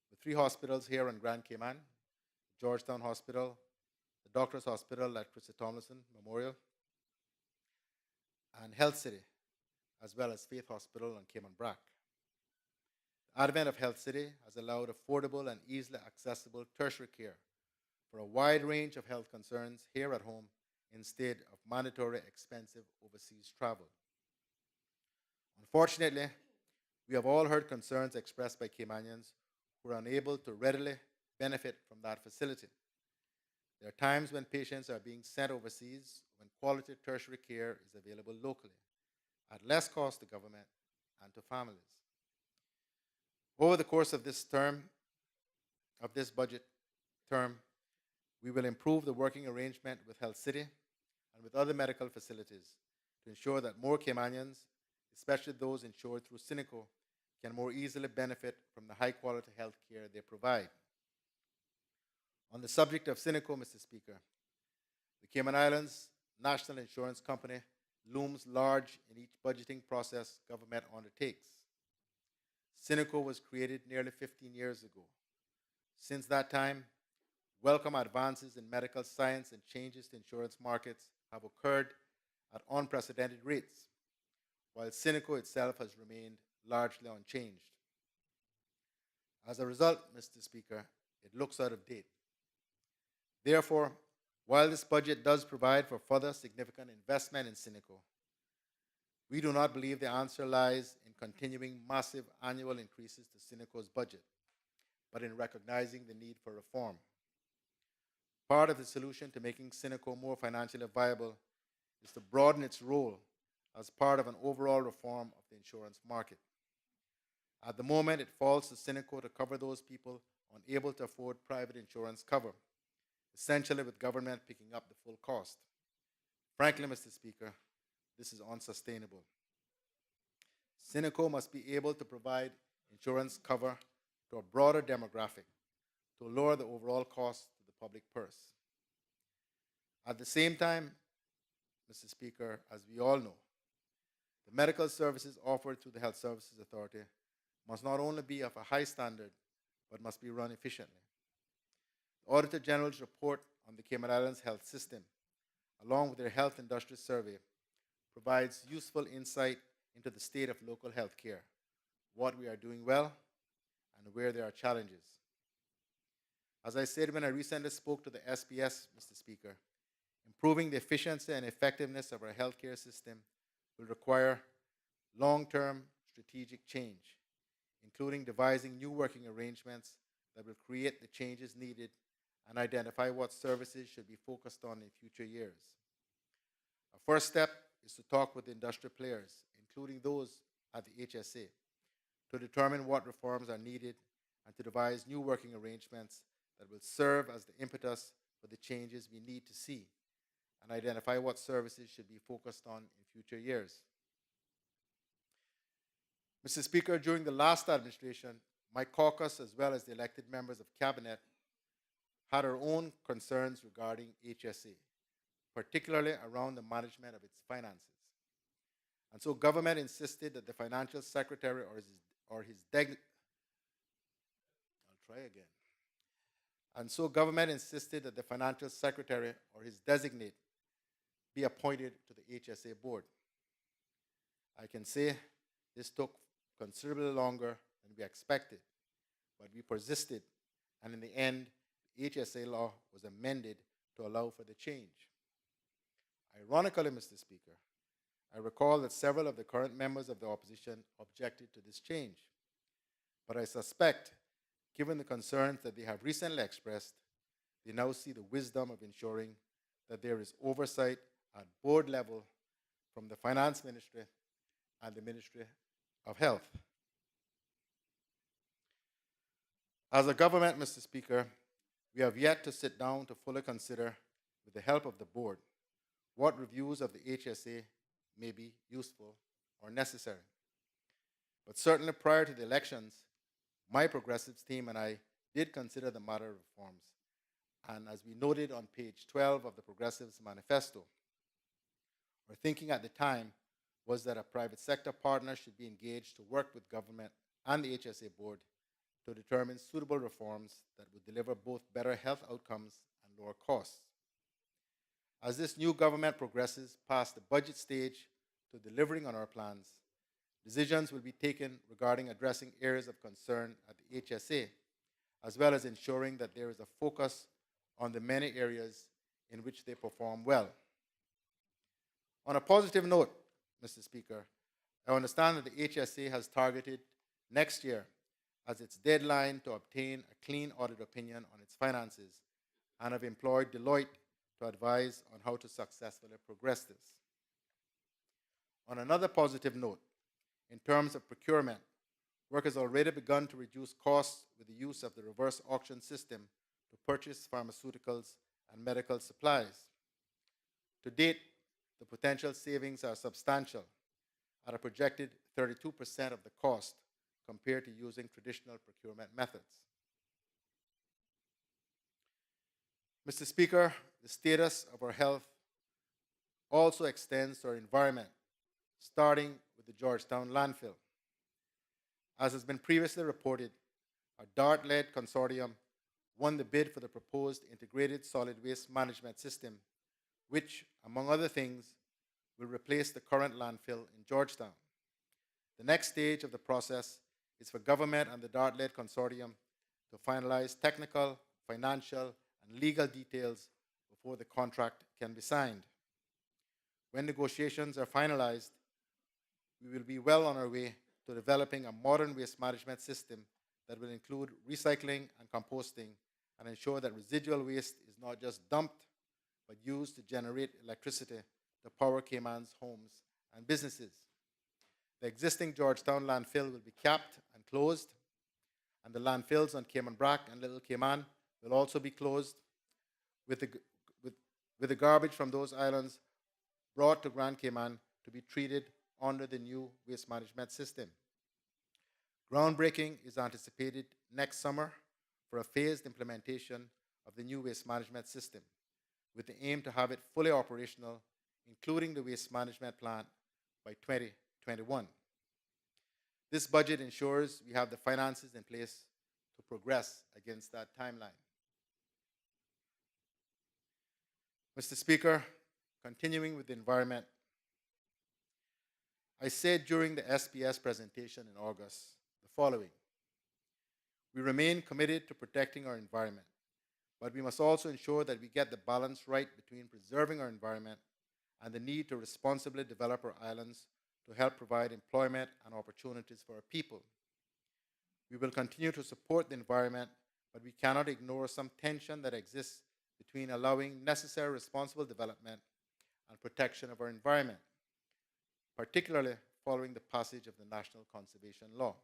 The 3 hospitals here on Grand Cayman, the Georgetown Hospital, the Doctors Hospital at Christy Tomlinson Memorial, and Health City, as well as Faith Hospital on Cayman Brac. The advent of Health City has allowed affordable and easily accessible tertiary care for a wide range of health concerns here at home instead of mandatory expensive overseas travel. Unfortunately, we have all heard concerns expressed by Caymanians who are unable to readily benefit from that facility. There are times when patients are being sent overseas when quality tertiary care is available locally, at less cost to government and to families. Over the course of this budget term, we will improve the working arrangement with Health City and with other medical facilities to ensure that more Caymanians, especially those insured through Cineco, can more easily benefit from the high-quality health care they provide. On the subject of Cineco, Mr. Speaker, the Cayman Islands National Insurance Company looms large in each budgeting process government undertakes. Cineco was created nearly 15 years ago. Since that time, welcome advances in medical science and changes to insurance markets have occurred at unprecedented rates, while Cineco itself has remained largely unchanged. As a result, Mr. Speaker, it looks out of date. Therefore, while this budget does provide for further significant investment in Cineco, we do not believe the answer lies in continuing massive annual increases to Cineco's budget, but in recognizing the need for reform. Part of the solution to making Cineco more financially viable is to broaden its role as part of an overall reform of the insurance market. At the moment, it falls to Cineco to cover those people unable to afford private insurance cover, essentially with government picking up the full cost. Frankly, Mr. Speaker, this is unsustainable. Cineco must be able to provide insurance cover to a broader demographic to lower the overall cost to the public purse. At the same time, Mr. Speaker, as we all know, the medical services offered through the Health Services Authority must not only be of a high standard, but must be run efficiently. The Auditor General's report on the Cayman Islands health system, along with their health industry survey, provides useful insight into the state of local health care, what we are doing well, and where there are challenges. As I said when I recently spoke to the SPS, Mr. Speaker, improving the efficiency and effectiveness of our healthcare system will require long-term strategic change, including devising new working arrangements that will create the changes needed and identify what services should be focused on in future years. Our first step is to talk with industry players, including those at the HSA, to determine what reforms are needed and to devise new working arrangements that will serve as the impetus for the changes we need to see and identify what services should be focused on in future years. Mr. Speaker, during the last administration, my caucus, as well as the elected members of cabinet, had our own concerns regarding HSA, particularly around the management of its finances. And so government insisted that the financial secretary or his I'll try again. And so government insisted that the financial secretary or his designate be appointed to the HSA board. I can say this took considerably longer than we expected, but we persisted, and in the end, the HSA law was amended to allow for the change. Ironically, Mr. Speaker, I recall that several of the current members of the opposition objected to this change, but I suspect, given the concerns that they have recently expressed, they now see the wisdom of ensuring that there is oversight at board level from the Finance Ministry and the Ministry of Health. As a government, Mr. Speaker, we have yet to sit down to fully consider, with the help of the board, what reviews of the HSA may be useful or necessary. But certainly prior to the elections, my Progressives team and I did consider the matter of reforms. And as we noted on page 12 of the Progressives Manifesto, our thinking at the time was that a private sector partner should be engaged to work with government and the HSA board to determine suitable reforms that would deliver both better health outcomes and lower costs. As this new government progresses past the budget stage to delivering on our plans, decisions will be taken regarding addressing areas of concern at the HSA, as well as ensuring that there is a focus on the many areas in which they perform well. On a positive note, Mr. Speaker, I understand that the HSA has targeted next year as its deadline to obtain a clean audit opinion on its finances and have employed Deloitte to advise on how to successfully progress this. On another positive note, in terms of procurement, work has already begun to reduce costs with the use of the reverse auction system to purchase pharmaceuticals and medical supplies. To date, the potential savings are substantial, at a projected 32% of the cost compared to using traditional procurement methods. Mr. Speaker, the status of our health also extends to our environment, starting with the Georgetown landfill. As has been previously reported, a DART-led consortium won the bid for the proposed integrated solid waste management system, which, among other things, will replace the current landfill in Georgetown. The next stage of the process is for government and the DART-led consortium to finalize technical, financial, and legal details before the contract can be signed. When negotiations are finalized, we will be well on our way to developing a modern waste management system that will include recycling and composting and ensure that residual waste is not just dumped, but used to generate electricity to power Cayman's homes and businesses. The existing Georgetown landfill will be capped and closed, and the landfills on Cayman Brac and Little Cayman will also be closed, with the garbage from those islands brought to Grand Cayman to be treated under the new waste management system. Groundbreaking is anticipated next summer for a phased implementation of the new waste management system, with the aim to have it fully operational, including the waste management plant, by 2021. This budget ensures we have the finances in place to progress against that timeline. Mr. Speaker, continuing with the environment, I said during the SPS presentation in August the following: we remain committed to protecting our environment, but we must also ensure that we get the balance right between preserving our environment and the need to responsibly develop our islands to help provide employment and opportunities for our people. We will continue to support the environment, but we cannot ignore some tension that exists between allowing necessary responsible development and protection of our environment, particularly following the passage of the National Conservation Law.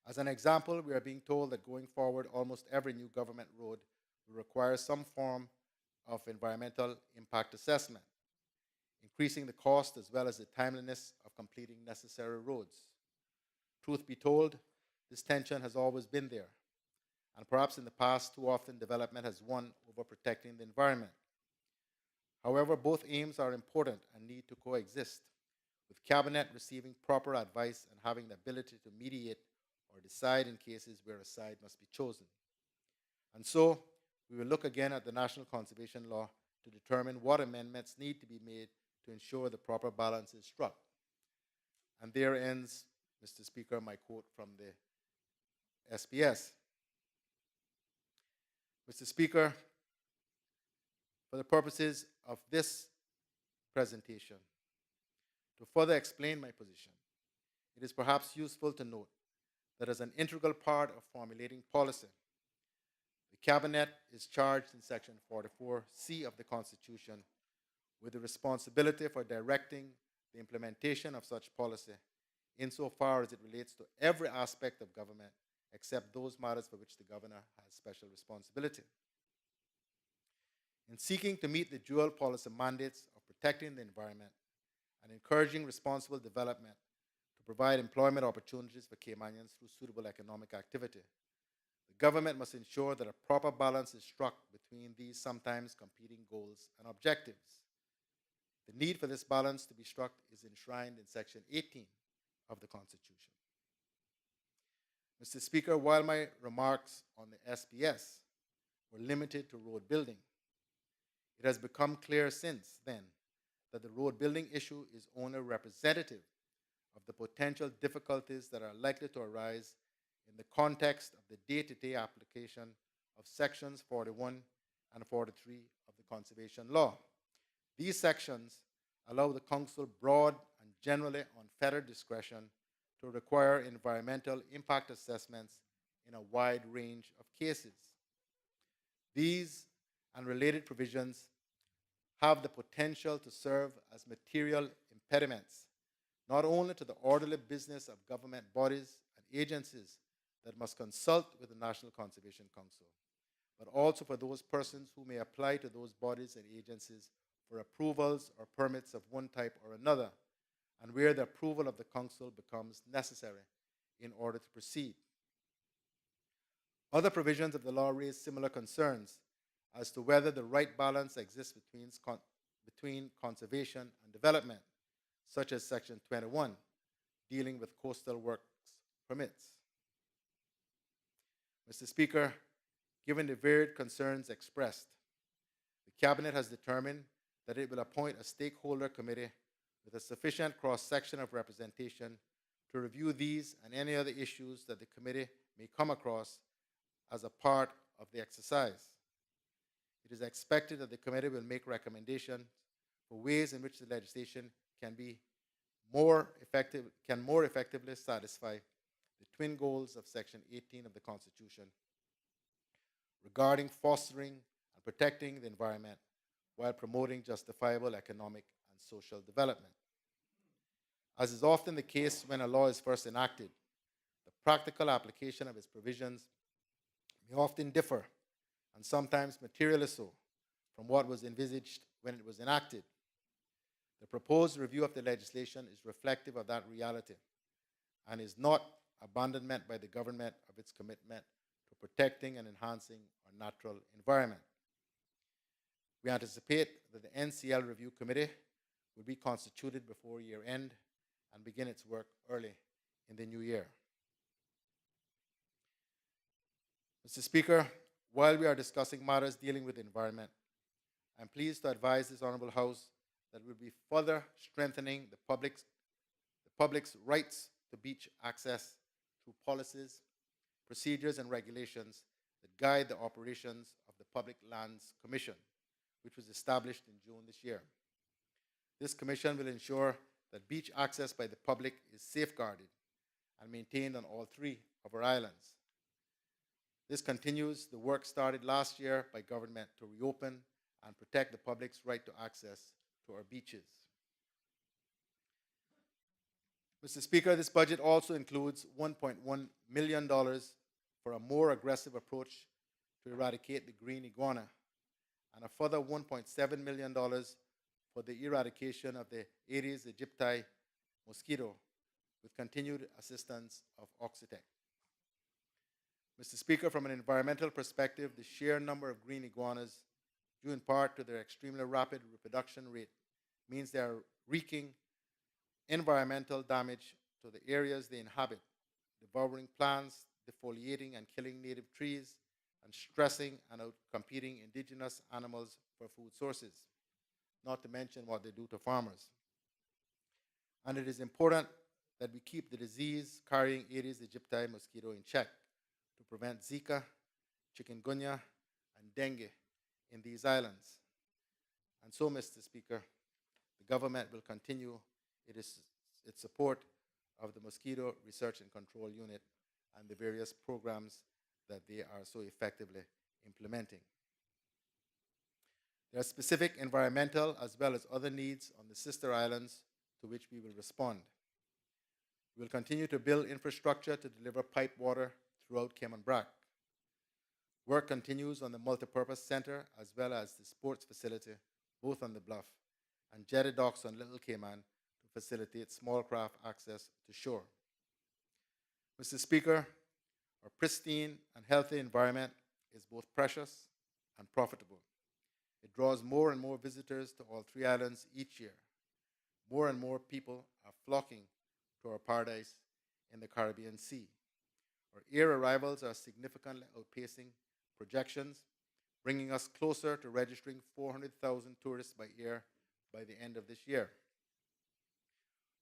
As an example, we are being told that going forward, almost every new government road will require some form of environmental impact assessment, increasing the cost as well as the timeliness of completing necessary roads. Truth be told, this tension has always been there, and perhaps in the past, too often development has won over protecting the environment. However, both aims are important and need to coexist, with Cabinet receiving proper advice and having the ability to mediate or decide in cases where a side must be chosen. And so, we will look again at the National Conservation Law to determine what amendments need to be made to ensure the proper balance is struck. And there ends, Mr. Speaker, my quote from the SPS. Mr. Speaker, for the purposes of this presentation, to further explain my position, it is perhaps useful to note that as an integral part of formulating policy, the Cabinet is charged in Section 44C of the Constitution with the responsibility for directing the implementation of such policy insofar as it relates to every aspect of government except those matters for which the Governor has special responsibility. In seeking to meet the dual policy mandates of protecting the environment and encouraging responsible development to provide employment opportunities for Caymanians through suitable economic activity, the government must ensure that a proper balance is struck between these sometimes competing goals and objectives. The need for this balance to be struck is enshrined in Section 18 of the Constitution. Mr. Speaker, while my remarks on the SPS were limited to road building, it has become clear since then that the road building issue is only representative of the potential difficulties that are likely to arise in the context of the day-to-day application of Sections 41 and 43 of the Conservation Law. These sections allow the Council broad and generally unfettered discretion to require environmental impact assessments in a wide range of cases. These and related provisions have the potential to serve as material impediments, not only to the orderly business of government bodies and agencies that must consult with the National Conservation Council, but also for those persons who may apply to those bodies and agencies for approvals or permits of one type or another, and where the approval of the Council becomes necessary in order to proceed. Other provisions of the law raise similar concerns as to whether the right balance exists between conservation and development, such as Section 21, dealing with coastal works permits. Mr. Speaker, given the varied concerns expressed, the Cabinet has determined that it will appoint a stakeholder committee with a sufficient cross-section of representation to review these and any other issues that the committee may come across as a part of the exercise. It is expected that the committee will make recommendations for ways in which the legislation can more effectively satisfy the twin goals of Section 18 of the Constitution regarding fostering and protecting the environment while promoting justifiable economic and social development. As is often the case when a law is first enacted, the practical application of its provisions may often differ, and sometimes materially so, from what was envisaged when it was enacted. The proposed review of the legislation is reflective of that reality and is not abandonment by the government of its commitment to protecting and enhancing our natural environment. We anticipate that the NCL Review Committee will be constituted before year end and begin its work early in the new year. Mr. Speaker, while we are discussing matters dealing with the environment, I'm pleased to advise this Honorable House that will be further strengthening the public's rights to beach access through policies, procedures, and regulations that guide the operations of the Public Lands Commission, which was established in June this year. This commission will ensure that beach access by the public is safeguarded and maintained on all three of our islands. This continues the work started last year by government to reopen and protect the public's right to access to our beaches. Mr. Speaker, this budget also includes $1.1 million for a more aggressive approach to eradicate the green iguana and a further $1.7 million for the eradication of the Aedes aegypti mosquito with continued assistance of Oxitec. Mr. Speaker, from an environmental perspective, the sheer number of green iguanas, due in part to their extremely rapid reproduction rate, means they are wreaking environmental damage to the areas they inhabit, devouring plants, defoliating and killing native trees, and stressing and outcompeting indigenous animals for food sources, not to mention what they do to farmers. And it is important that we keep the disease-carrying Aedes aegypti mosquito in check to prevent Zika, chikungunya, and dengue in these islands. And so, Mr. Speaker, the government will continue its support of the Mosquito Research and Control Unit and the various programs that they are so effectively implementing. There are specific environmental as well as other needs on the sister islands to which we will respond. We will continue to build infrastructure to deliver pipe water throughout Cayman Brac. Work continues on the multipurpose center as well as the sports facility, both on the bluff, and jetty docks on Little Cayman to facilitate small craft access to shore. Mr. Speaker, our pristine and healthy environment is both precious and profitable. It draws more and more visitors to all three islands each year. More and more people are flocking to our paradise in the Caribbean Sea. Our air arrivals are significantly outpacing projections, bringing us closer to registering 400,000 tourists by air by the end of this year.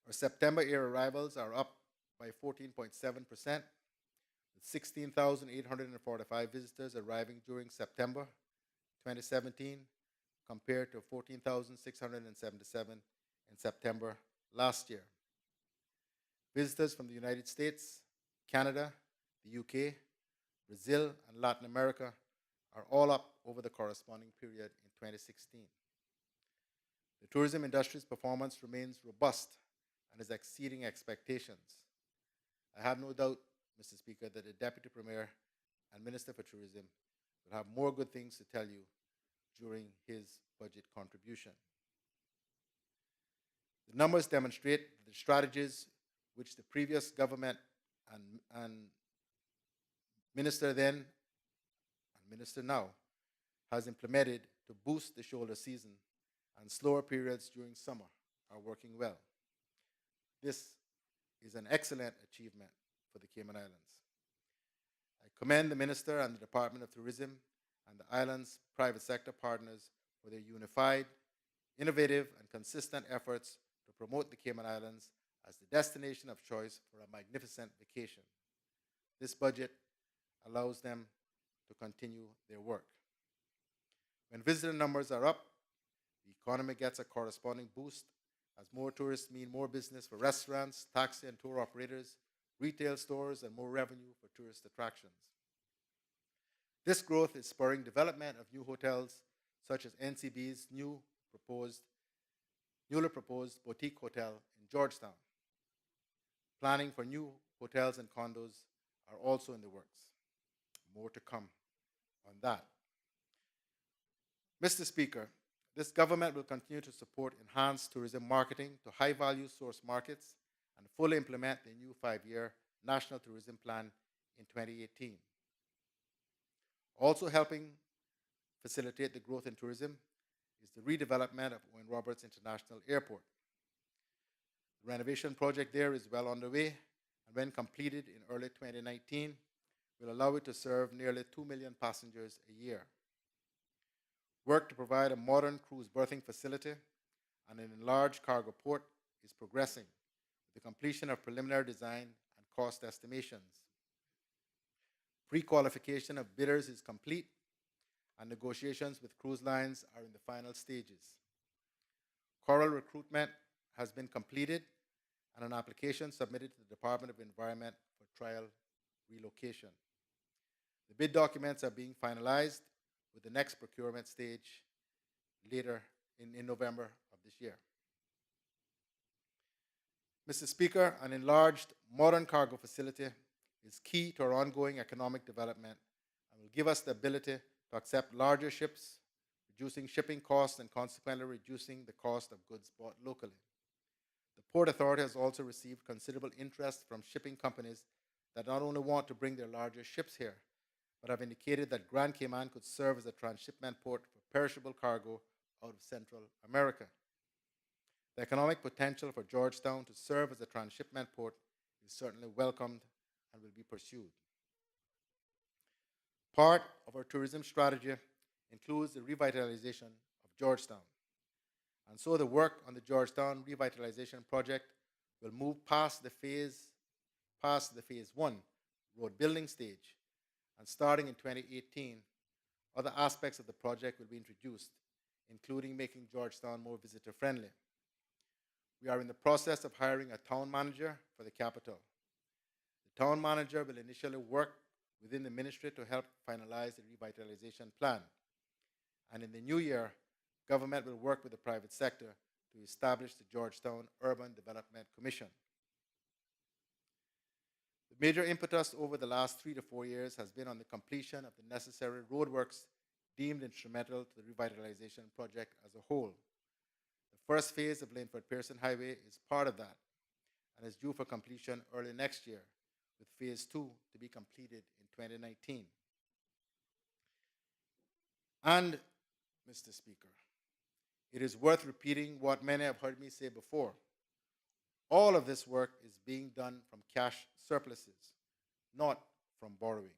Our September air arrivals are up by 14.7%, with 16,845 visitors arriving during September 2017 compared to 14,677 in September last year. Visitors from the United States, Canada, the UK, Brazil, and Latin America are all up over the corresponding period in 2016. The tourism industry's performance remains robust and is exceeding expectations. I have no doubt, Mr. Speaker, that the Deputy Premier and Minister for Tourism will have more good things to tell you during his budget contribution. The numbers demonstrate the strategies which the previous government and minister then and minister now has implemented to boost the shoulder season, and slower periods during summer are working well. This is an excellent achievement for the Cayman Islands. I commend the Minister and the Department of Tourism and the island's private sector partners for their unified, innovative, and consistent efforts to promote the Cayman Islands as the destination of choice for a magnificent vacation. This budget allows them to continue their work. When visitor numbers are up, the economy gets a corresponding boost, as more tourists mean more business for restaurants, taxi and tour operators, retail stores, and more revenue for tourist attractions. This growth is spurring development of new hotels, such as NCB's newly proposed boutique hotel in Georgetown. Planning for new hotels and condos are also in the works. More to come on that. Mr. Speaker, this government will continue to support enhanced tourism marketing to high-value source markets and fully implement the new 5-year National Tourism Plan in 2018. Also helping facilitate the growth in tourism is the redevelopment of Owen Roberts International Airport. The renovation project there is well underway, and when completed in early 2019, will allow it to serve nearly 2 million passengers a year. Work to provide a modern cruise berthing facility and an enlarged cargo port is progressing with the completion of preliminary design and cost estimations. Pre-qualification of bidders is complete, and negotiations with cruise lines are in the final stages. Coral recruitment has been completed, and an application submitted to the Department of Environment for trial relocation. The bid documents are being finalized with the next procurement stage later in November of this year. Mr. Speaker, an enlarged modern cargo facility is key to our ongoing economic development and will give us the ability to accept larger ships, reducing shipping costs and consequently reducing the cost of goods bought locally. The Port Authority has also received considerable interest from shipping companies that not only want to bring their larger ships here, but have indicated that Grand Cayman could serve as a transshipment port for perishable cargo out of Central America. The economic potential for Georgetown to serve as a transshipment port is certainly welcomed and will be pursued. Part of our tourism strategy includes the revitalization of Georgetown. And so the work on the Georgetown revitalization project will move past the phase 1 road building stage, and starting in 2018, other aspects of the project will be introduced, including making Georgetown more visitor friendly. We are in the process of hiring a town manager for the capital. The town manager will initially work within the ministry to help finalize the revitalization plan. And in the new year, government will work with the private sector to establish the Georgetown Urban Development Commission. The major impetus over the last 3 to 4 years has been on the completion of the necessary roadworks deemed instrumental to the revitalization project as a whole. The first phase of Langford-Pearson Highway is part of that and is due for completion early next year, with phase 2 to be completed in 2019. And, Mr. Speaker, it is worth repeating what many have heard me say before. All of this work is being done from cash surpluses, not from borrowing.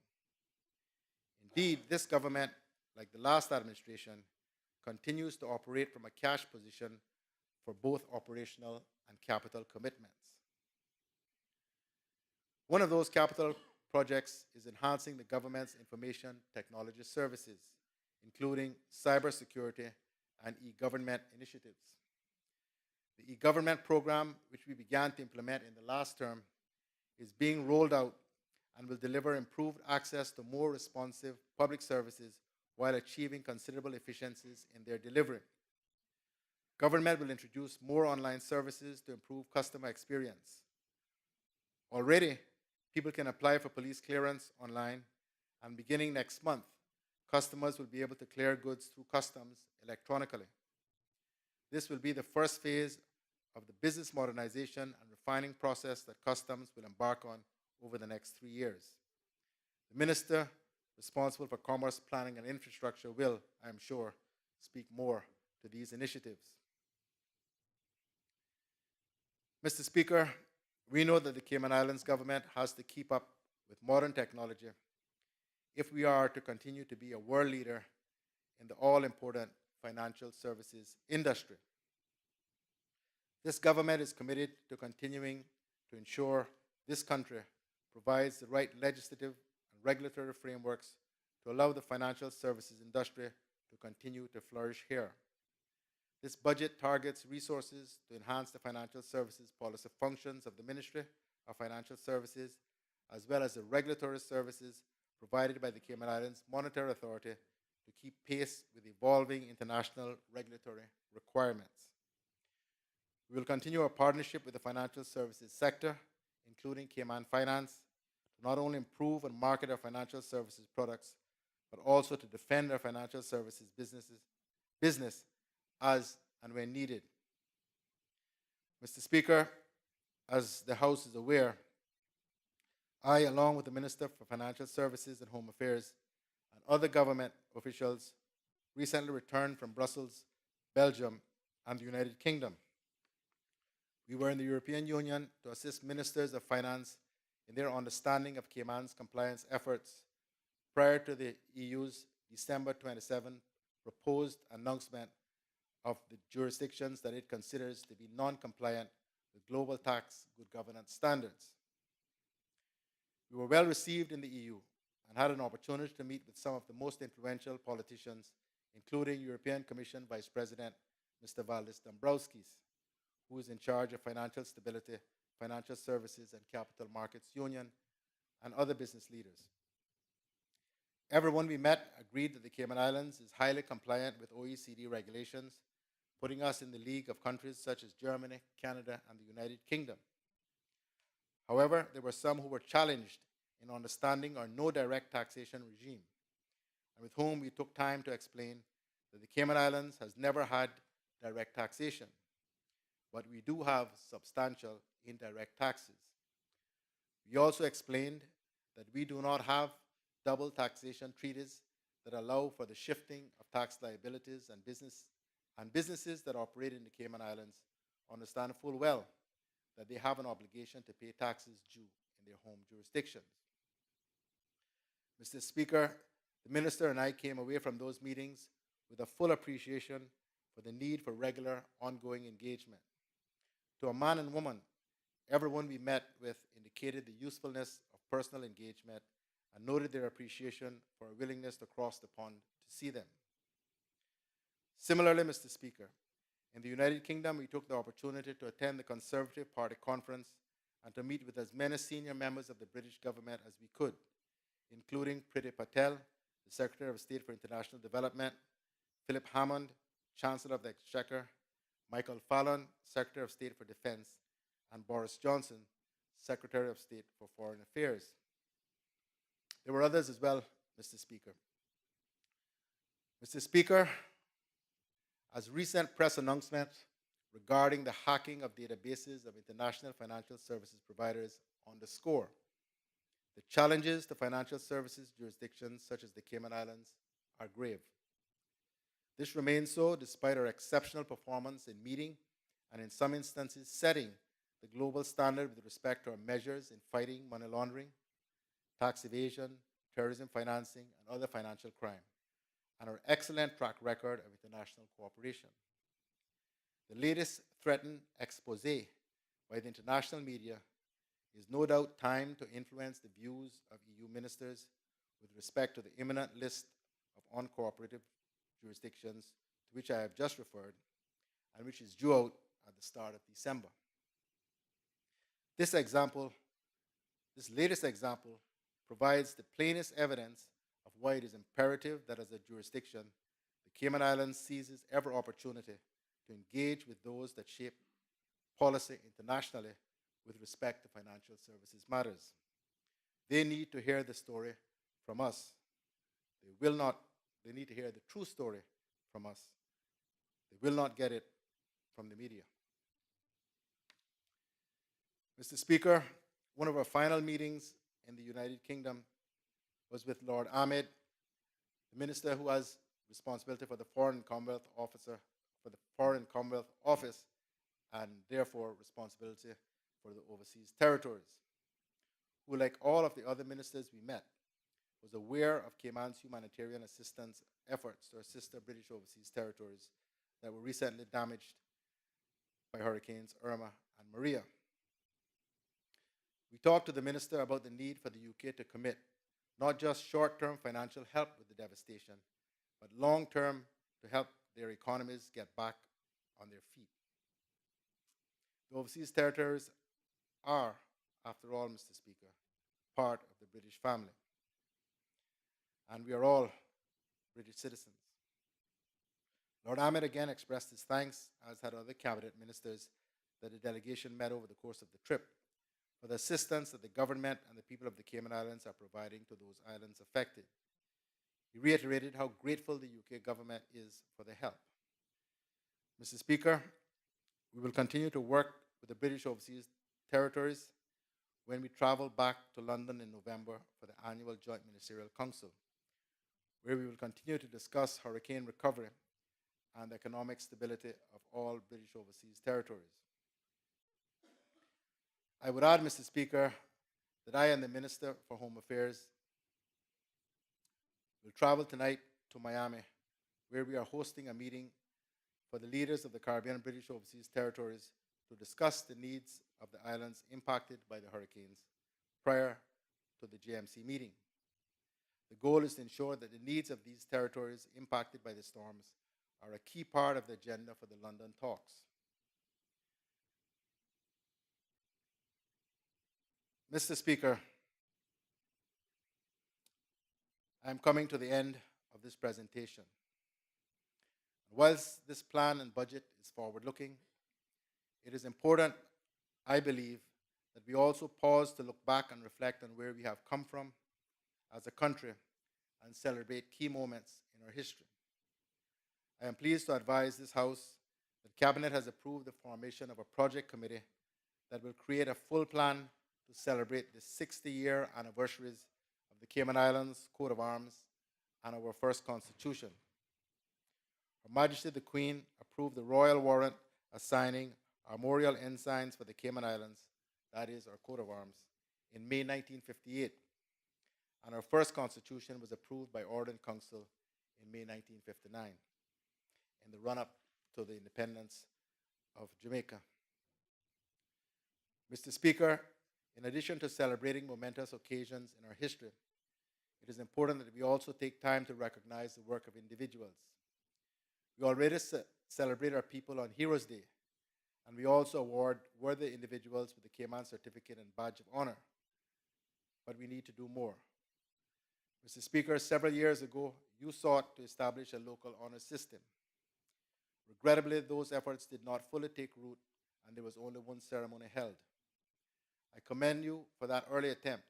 Indeed, this government, like the last administration, continues to operate from a cash position for both operational and capital commitments. One of those capital projects is enhancing the government's information technology services, including cybersecurity and e-government initiatives. The e-government program, which we began to implement in the last term, is being rolled out and will deliver improved access to more responsive public services while achieving considerable efficiencies in their delivery. Government will introduce more online services to improve customer experience. Already, people can apply for police clearance online, and beginning next month, customers will be able to clear goods through customs electronically. This will be the first phase of the business modernization and refining process that customs will embark on over the next 3 years. The minister responsible for commerce, planning, and infrastructure will, I am sure, speak more to these initiatives. Mr. Speaker, we know that the Cayman Islands government has to keep up with modern technology if we are to continue to be a world leader in the all-important financial services industry. This government is committed to continuing to ensure this country provides the right legislative and regulatory frameworks to allow the financial services industry to continue to flourish here. This budget targets resources to enhance the financial services policy functions of the Ministry of Financial Services, as well as the regulatory services provided by the Cayman Islands Monetary Authority to keep pace with evolving international regulatory requirements. We will continue our partnership with the financial services sector, including Cayman Finance, to not only improve and market our financial services products, but also to defend our financial services business as and when needed. Mr. Speaker, as the House is aware, I, along with the Minister for Financial Services and Home Affairs and other government officials, recently returned from Brussels, Belgium, and the United Kingdom. We were in the European Union to assist ministers of finance in their understanding of Cayman's compliance efforts prior to the EU's December 27 proposed announcement of the jurisdictions that it considers to be non-compliant with global tax good governance standards. We were well received in the EU and had an opportunity to meet with some of the most influential politicians, including European Commission Vice President Mr. Valdis Dombrovskis, who is in charge of financial stability, financial services, and capital markets union, and other business leaders. Everyone we met agreed that the Cayman Islands is highly compliant with OECD regulations, putting us in the league of countries such as Germany, Canada, and the United Kingdom. However, there were some who were challenged in understanding our no direct taxation regime, and with whom we took time to explain that the Cayman Islands has never had direct taxation, but we do have substantial indirect taxes. We also explained that we do not have double taxation treaties that allow for the shifting of tax liabilities, and businesses that operate in the Cayman Islands understand full well that they have an obligation to pay taxes due in their home jurisdictions. Mr. Speaker, the Minister and I came away from those meetings with a full appreciation for the need for regular, ongoing engagement. To a man and woman, everyone we met with indicated the usefulness of personal engagement and noted their appreciation for our willingness to cross the pond to see them. Similarly, Mr. Speaker, in the United Kingdom, we took the opportunity to attend the Conservative Party conference and to meet with as many senior members of the British government as we could, including Priti Patel, the Secretary of State for International Development, Philip Hammond, Chancellor of the Exchequer, Michael Fallon, Secretary of State for Defense, and Boris Johnson, Secretary of State for Foreign Affairs. There were others as well, Mr. Speaker. Mr. Speaker, as recent press announcements regarding the hacking of databases of international financial services providers underscore, the challenges to financial services jurisdictions such as the Cayman Islands are grave. This remains so despite our exceptional performance in meeting and in some instances setting the global standard with respect to our measures in fighting money laundering, tax evasion, terrorism financing, and other financial crime, and our excellent track record of international cooperation. The latest threatened expose by the international media is no doubt timed to influence the views of EU ministers with respect to the imminent list of uncooperative jurisdictions to which I have just referred, and which is due out at the start of December. This latest example, provides the plainest evidence of why it is imperative that as a jurisdiction, the Cayman Islands seizes every opportunity to engage with those that shape policy internationally with respect to financial services matters. They need to hear the story from us. They need to hear the true story from us. They will not get it from the media. Mr. Speaker, one of our final meetings in the United Kingdom was with Lord Ahmed, the minister who has responsibility for the Foreign Commonwealth Office, and therefore responsibility for the overseas territories, who, like all of the other ministers we met, was aware of Cayman's humanitarian assistance efforts to assist the British overseas territories that were recently damaged by Hurricanes Irma and Maria. We talked to the minister about the need for the UK to commit not just short-term financial help with the devastation, but long-term to help their economies get back on their feet. The overseas territories are, after all, Mr. Speaker, part of the British family. And we are all British citizens. Lord Ahmed again expressed his thanks, as had other cabinet ministers that the delegation met over the course of the trip, for the assistance that the government and the people of the Cayman Islands are providing to those islands affected. He reiterated how grateful the UK government is for the help. Mr. Speaker, we will continue to work with the British overseas territories when we travel back to London in November for the annual Joint Ministerial Council, where we will continue to discuss hurricane recovery and the economic stability of all British overseas territories. I would add, Mr. Speaker, that I and the Minister for Home Affairs will travel tonight to Miami, where we are hosting a meeting for the leaders of the Caribbean and British Overseas Territories to discuss the needs of the islands impacted by the hurricanes prior to the JMC meeting. The goal is to ensure that the needs of these territories impacted by the storms are a key part of the agenda for the London talks. Mr. Speaker, I am coming to the end of this presentation. Whilst this plan and budget is forward-looking, it is important, I believe, that we also pause to look back and reflect on where we have come from as a country and celebrate key moments in our history. I am pleased to advise this House that Cabinet has approved the formation of a project committee that will create a full plan to celebrate the 60-year anniversaries of the Cayman Islands coat of arms and our first constitution. Her Majesty the Queen approved the royal warrant assigning armorial ensigns for the Cayman Islands, that is, our coat of arms, in May 1958, and our first constitution was approved by Order in Council in May 1959, in the run-up to the independence of Jamaica. Mr. Speaker, in addition to celebrating momentous occasions in our history, it is important that we also take time to recognize the work of individuals. We already celebrate our people on Heroes Day, and we also award worthy individuals with the Cayman Certificate and Badge of Honor. But we need to do more. Mr. Speaker, several years ago, you sought to establish a local honor system. Regrettably, those efforts did not fully take root, and there was only one ceremony held. I commend you for that early attempt,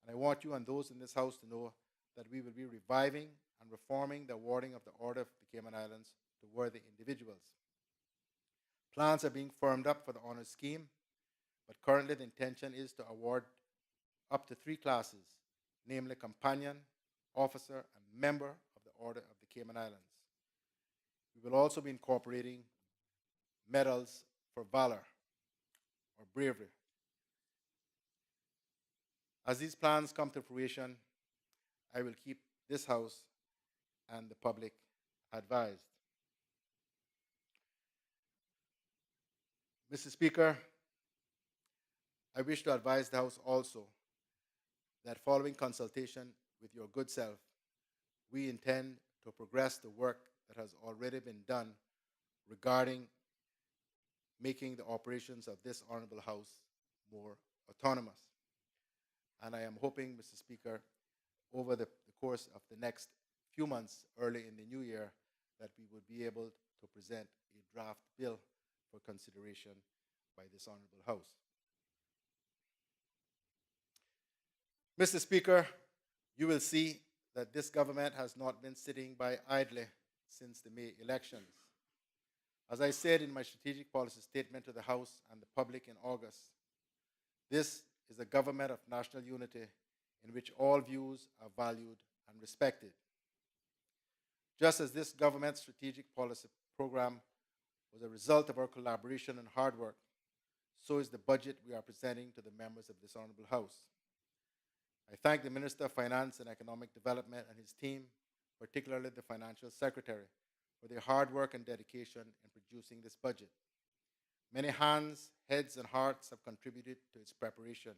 and I want you and those in this House to know that we will be reviving and reforming the awarding of the Order of the Cayman Islands to worthy individuals. Plans are being firmed up for the honor scheme, but currently the intention is to award up to 3 classes, namely companion, officer, and member of the Order of the Cayman Islands. We will also be incorporating medals for valor or bravery. As these plans come to fruition, I will keep this House and the public advised. Mr. Speaker, I wish to advise the House also that following consultation with your good self, we intend to progress the work that has already been done regarding making the operations of this Honorable House more autonomous. And I am hoping, Mr. Speaker, over the course of the next few months, early in the new year, that we would be able to present a draft bill for consideration by this Honorable House. Mr. Speaker, you will see that this government has not been sitting by idly since the May elections. As I said in my strategic policy statement to the House and the public in August, this is a government of national unity in which all views are valued and respected. Just as this government's strategic policy program was a result of our collaboration and hard work, so is the budget we are presenting to the members of this Honorable House. I thank the Minister of Finance and Economic Development and his team, particularly the Financial Secretary, for their hard work and dedication in producing this budget. Many hands, heads, and hearts have contributed to its preparation,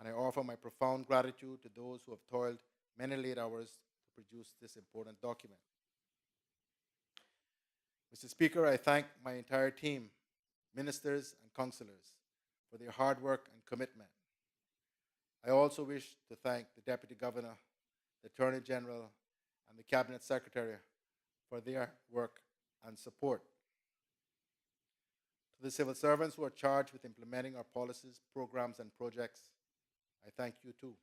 and I offer my profound gratitude to those who have toiled many late hours to produce this important document. Mr. Speaker, I thank my entire team, ministers and councillors, for their hard work and commitment. I also wish to thank the Deputy Governor, the Attorney General, and the Cabinet Secretary for their work and support. To the civil servants who are charged with implementing our policies, programs, and projects, I thank you too.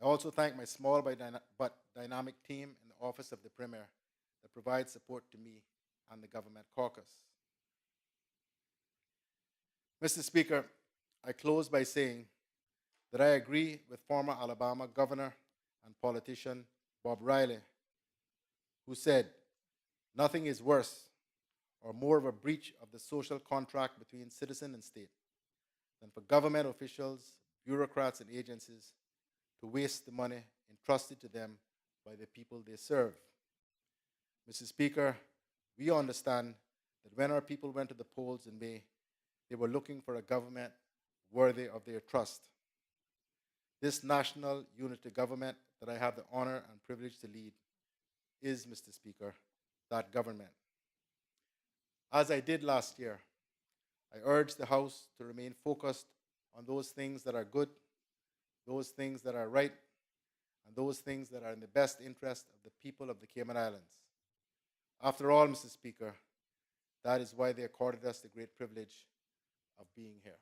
I also thank my small but dynamic team in the Office of the Premier that provides support to me and the Government Caucus. Mr. Speaker, I close by saying that I agree with former Alabama Governor and politician Bob Riley, who said, "Nothing is worse or more of a breach of the social contract between citizen and state than for government officials, bureaucrats, and agencies to waste the money entrusted to them by the people they serve." Mr. Speaker, We understand that when our people went to the polls in May, they were looking for a government worthy of their trust. This national unity government that I have the honor and privilege to lead is, Mr. Speaker, that government. As I did last year, I urge the House to remain focused on those things that are good, those things that are right, and those things that are in the best interest of the people of the Cayman Islands. After all, Mr. Speaker, that is why they accorded us the great privilege of being here.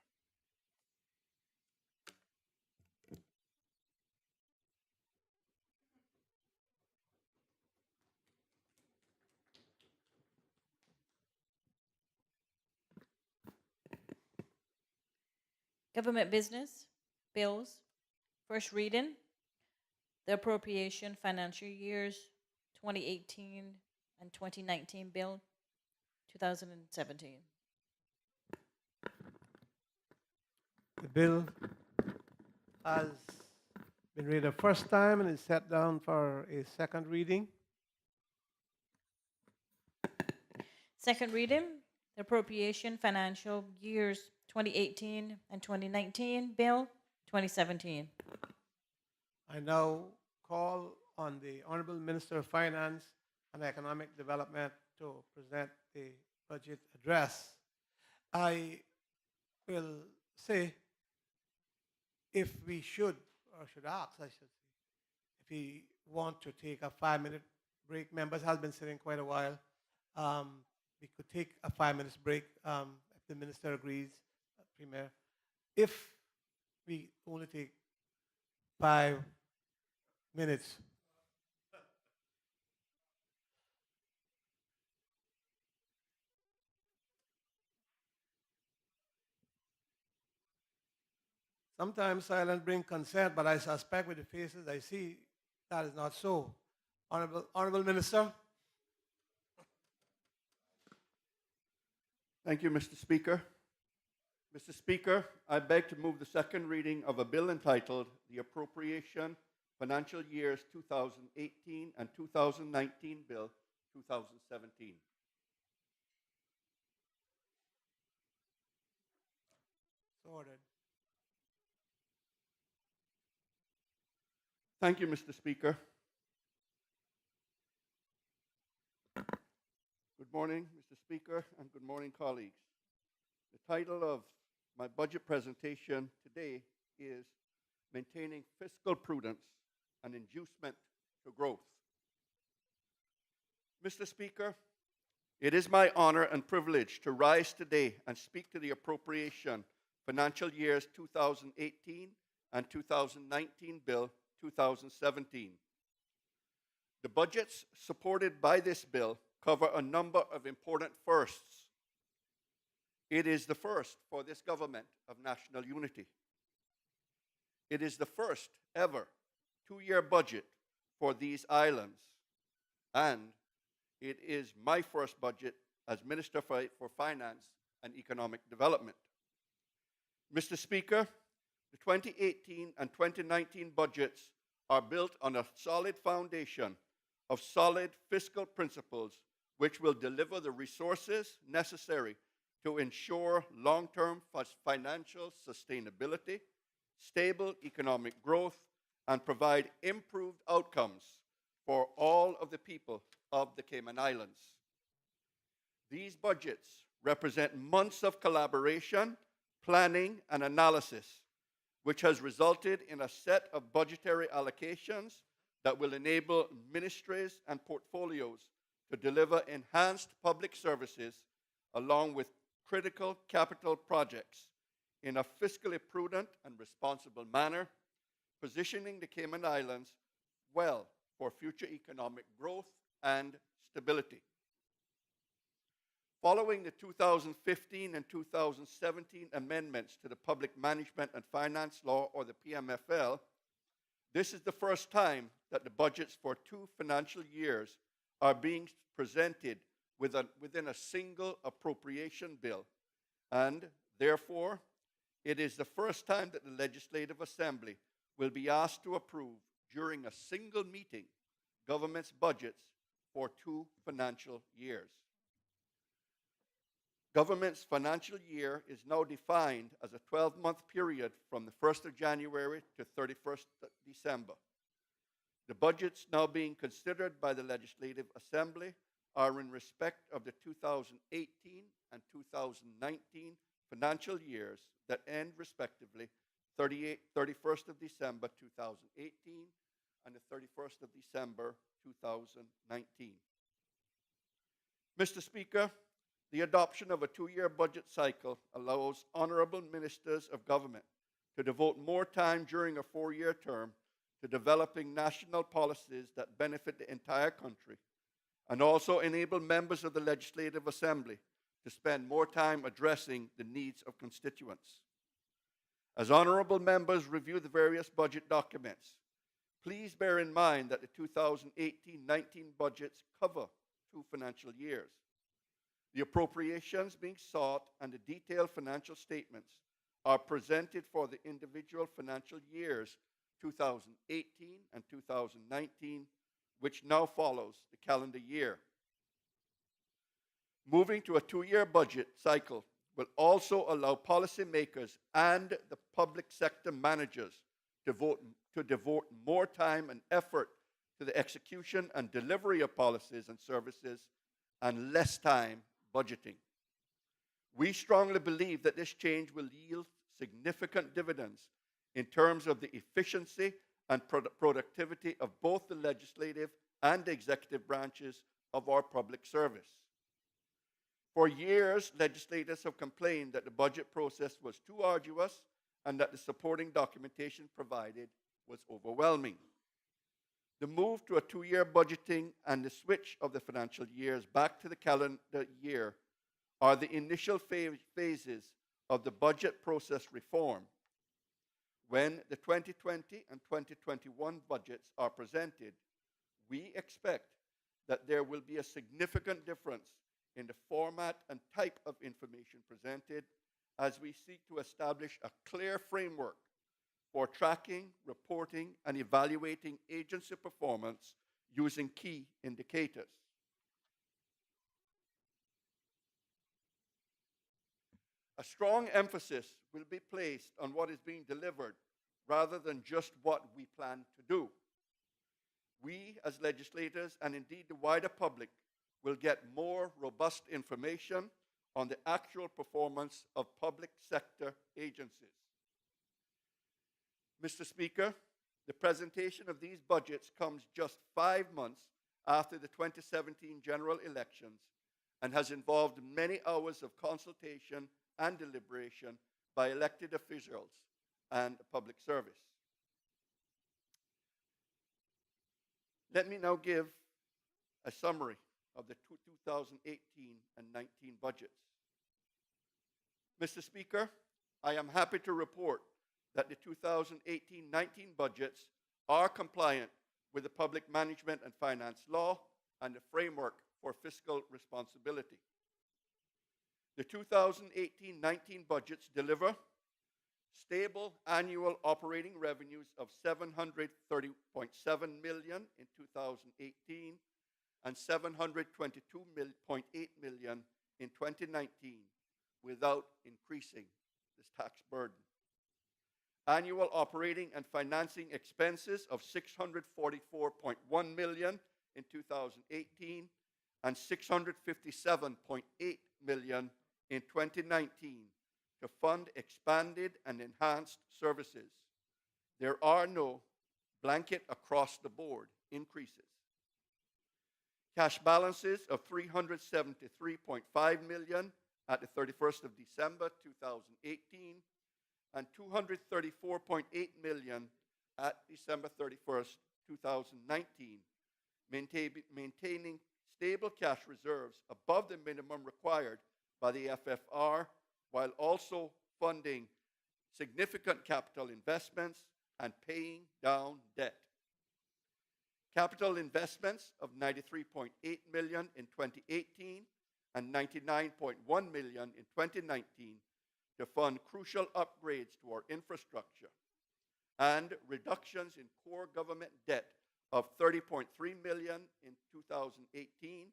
Government business, bills, first reading, the appropriation financial years 2018 and 2019 bill 2017. The bill has been read the first time and is set down for a second reading. Second reading, the appropriation financial years 2018 and 2019 bill 2017. I now call on the Honorable Minister of Finance and Economic Development to present the budget address. I will say if we should, or should ask, I should say, if we want to take a 5-minute break. Members has been sitting quite a while. We could take a 5 minutes break if the minister agrees, Premier. If we only take 5 minutes. Sometimes silence brings consent, but I suspect with the faces I see that is not so. Honorable Minister. Thank you, Mr. Speaker. Mr. Speaker, I beg to move the second reading of a bill entitled the Appropriation Financial Years 2018 and 2019 Bill 2017. So ordered. Thank you, Mr. Speaker. Good morning, Mr. Speaker, and good morning, colleagues. The title of my budget presentation today is Maintaining Fiscal Prudence and Inducement to Growth. Mr. Speaker, it is my honor and privilege to rise today and speak to the appropriation financial years 2018 and 2019 Bill 2017. The budgets supported by this bill cover a number of important firsts. It is the first for this government of national unity. It is the first ever 2-year budget for these islands, and it is my first budget as Minister for Finance and Economic Development. Mr. Speaker, the 2018 and 2019 budgets are built on a solid foundation of solid fiscal principles which will deliver the resources necessary to ensure long-term financial sustainability, stable economic growth, and provide improved outcomes for all of the people of the Cayman Islands. These budgets represent months of collaboration, planning, and analysis, which has resulted in a set of budgetary allocations that will enable ministries and portfolios to deliver enhanced public services along with critical capital projects in a fiscally prudent and responsible manner, positioning the Cayman Islands well for future economic growth and stability. Following the 2015 and 2017 amendments to the Public Management and Finance Law, or the PMFL, this is the first time that the budgets for 2 financial years are being presented within a single appropriation bill, and therefore, it is the first time that the Legislative Assembly will be asked to approve during a single meeting government's budgets for 2 financial years. Government's financial year is now defined as a 12-month period from the 1st of January to 31st of December. The budgets now being considered by the Legislative Assembly are in respect of the 2018 and 2019 financial years that end respectively 31st of December 2018 and the 31st of December 2019. Mr. Speaker, the adoption of a two-year budget cycle allows honorable ministers of government to devote more time during a four-year term to developing national policies that benefit the entire country, and also enable members of the Legislative Assembly to spend more time addressing the needs of constituents. As honorable members review the various budget documents, please bear in mind that the 2018-19 budgets cover 2 financial years. The appropriations being sought and the detailed financial statements are presented for the individual financial years 2018 and 2019, which now follows the calendar year. Moving to a two-year budget cycle will also allow policymakers and the public sector managers to devote more time and effort to the execution and delivery of policies and services and less time budgeting. We strongly believe that this change will yield significant dividends in terms of the efficiency and productivity of both the legislative and executive branches of our public service. For years, legislators have complained that the budget process was too arduous and that the supporting documentation provided was overwhelming. The move to a two-year budgeting and the switch of the financial years back to the calendar year are the initial phases of the budget process reform. When the 2020 and 2021 budgets are presented, we expect that there will be a significant difference in the format and type of information presented as we seek to establish a clear framework for tracking, reporting, and evaluating agency performance using key indicators. A strong emphasis will be placed on what is being delivered rather than just what we plan to do. We, as legislators, and indeed the wider public, will get more robust information on the actual performance of public sector agencies. Mr. Speaker, the presentation of these budgets comes just 5 months after the 2017 general elections and has involved many hours of consultation and deliberation by elected officials and public service. Let me now give a summary of the 2018 and 19 budgets. Mr. Speaker, I am happy to report that the 2018-19 budgets are compliant with the Public Management and Finance Law and the framework for fiscal responsibility. The 2018-19 budgets deliver stable annual operating revenues of $730.7 million in 2018 and $722.8 million in 2019 without increasing this tax burden. Annual operating and financing expenses of $644.1 million in 2018 and $657.8 million in 2019 to fund expanded and enhanced services. There are no blanket across-the-board increases. Cash balances of $373.5 million at the 31st of December 2018 and $234.8 million at December 31st, 2019, maintaining stable cash reserves above the minimum required by the FFR, while also funding significant capital investments and paying down debt. Capital investments of $93.8 million in 2018 and $99.1 million in 2019 to fund crucial upgrades to our infrastructure, and reductions in core government debt of $30.3 million in 2018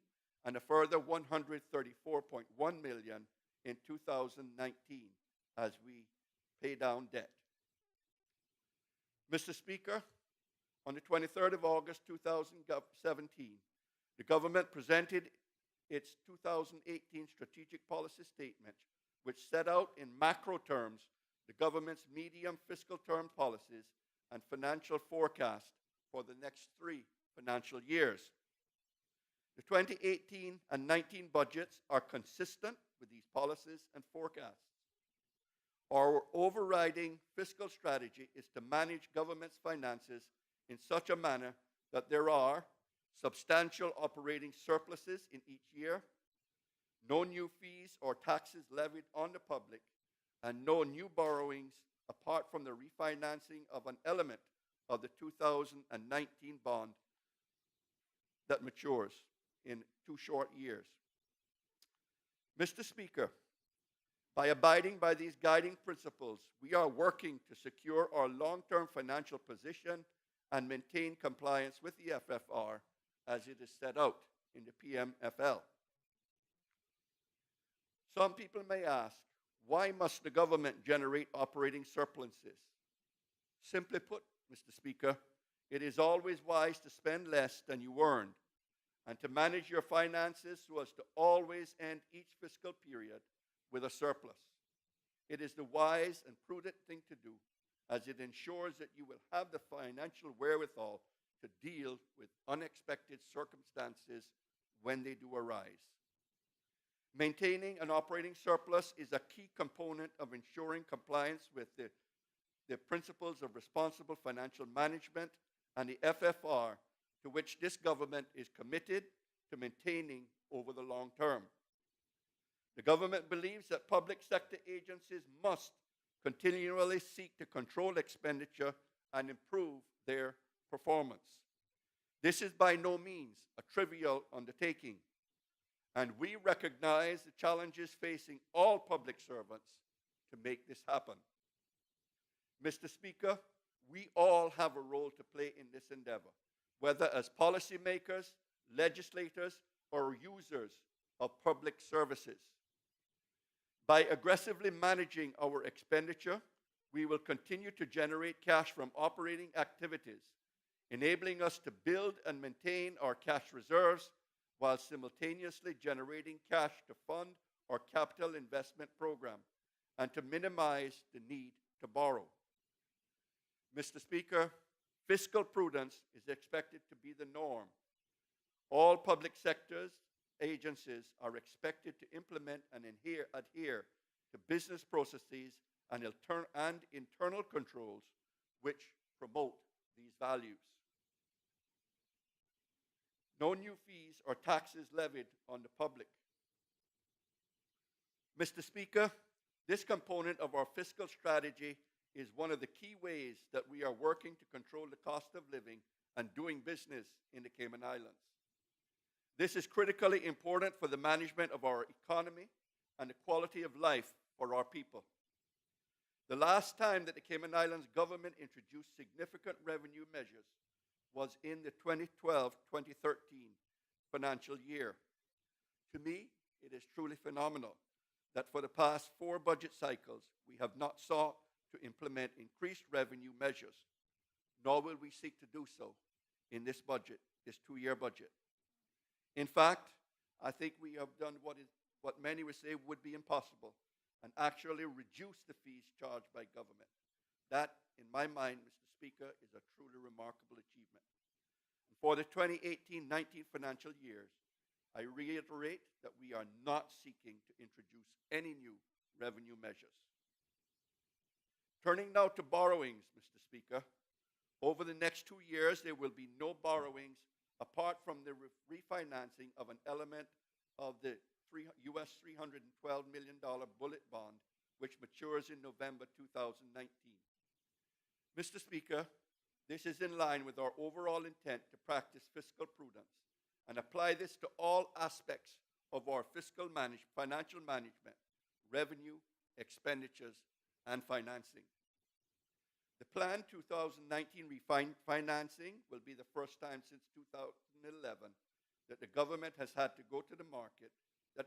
and a further $134.1 million in 2019 as we pay down debt. Mr. Speaker, on the 23rd of August 2017, the government presented its 2018 strategic policy statement, which set out in macro terms the government's medium fiscal term policies and financial forecast for the next 3 financial years. The 2018 and 19 budgets are consistent with these policies and forecasts. Our overriding fiscal strategy is to manage government's finances in such a manner that there are substantial operating surpluses in each year, no new fees or taxes levied on the public, and no new borrowings apart from the refinancing of an element of the 2019 bond that matures in 2 short years. Mr. Speaker, by abiding by these guiding principles, we are working to secure our long-term financial position and maintain compliance with the FFR as it is set out in the PMFL. Some people may ask, why must the government generate operating surpluses? Simply put, Mr. Speaker, it is always wise to spend less than you earned and to manage your finances so as to always end each fiscal period with a surplus. It is the wise and prudent thing to do, as it ensures that you will have the financial wherewithal to deal with unexpected circumstances when they do arise. Maintaining an operating surplus is a key component of ensuring compliance with the principles of responsible financial management and the FFR, to which this government is committed to maintaining over the long term. The government believes that public sector agencies must continually seek to control expenditure and improve their performance. This is by no means a trivial undertaking, and we recognize the challenges facing all public servants to make this happen. Mr. Speaker, we all have a role to play in this endeavor, whether as policymakers, legislators, or users of public services. By aggressively managing our expenditure, we will continue to generate cash from operating activities, enabling us to build and maintain our cash reserves while simultaneously generating cash to fund our capital investment program and to minimize the need to borrow. Mr. Speaker, fiscal prudence is expected to be the norm. All public sectors agencies are expected to implement and adhere to business processes and internal controls which promote these values. No new fees or taxes levied on the public. Mr. Speaker, this component of our fiscal strategy is one of the key ways that we are working to control the cost of living and doing business in the Cayman Islands. This is critically important for the management of our economy and the quality of life for our people. The last time that the Cayman Islands government introduced significant revenue measures was in the 2012-2013 financial year. To me, it is truly phenomenal that for the past 4 budget cycles, we have not sought to implement increased revenue measures, nor will we seek to do so in this budget, this 2-year budget. In fact, I think we have done what many would say would be impossible, and actually reduce the fees charged by government. That, in my mind, Mr. Speaker, is a truly remarkable achievement. And for the 2018-19 financial years, I reiterate that we are not seeking to introduce any new revenue measures. Turning now to borrowings, Mr. Speaker, over the next 2 years, there will be no borrowings apart from the refinancing of an element of the US $312 million bullet bond, which matures in November 2019. Mr. Speaker, this is in line with our overall intent to practice fiscal prudence and apply this to all aspects of our financial management, revenue, expenditures, and financing. The planned 2019 refinancing will be the first time since 2011 that the government has had to go to the market, that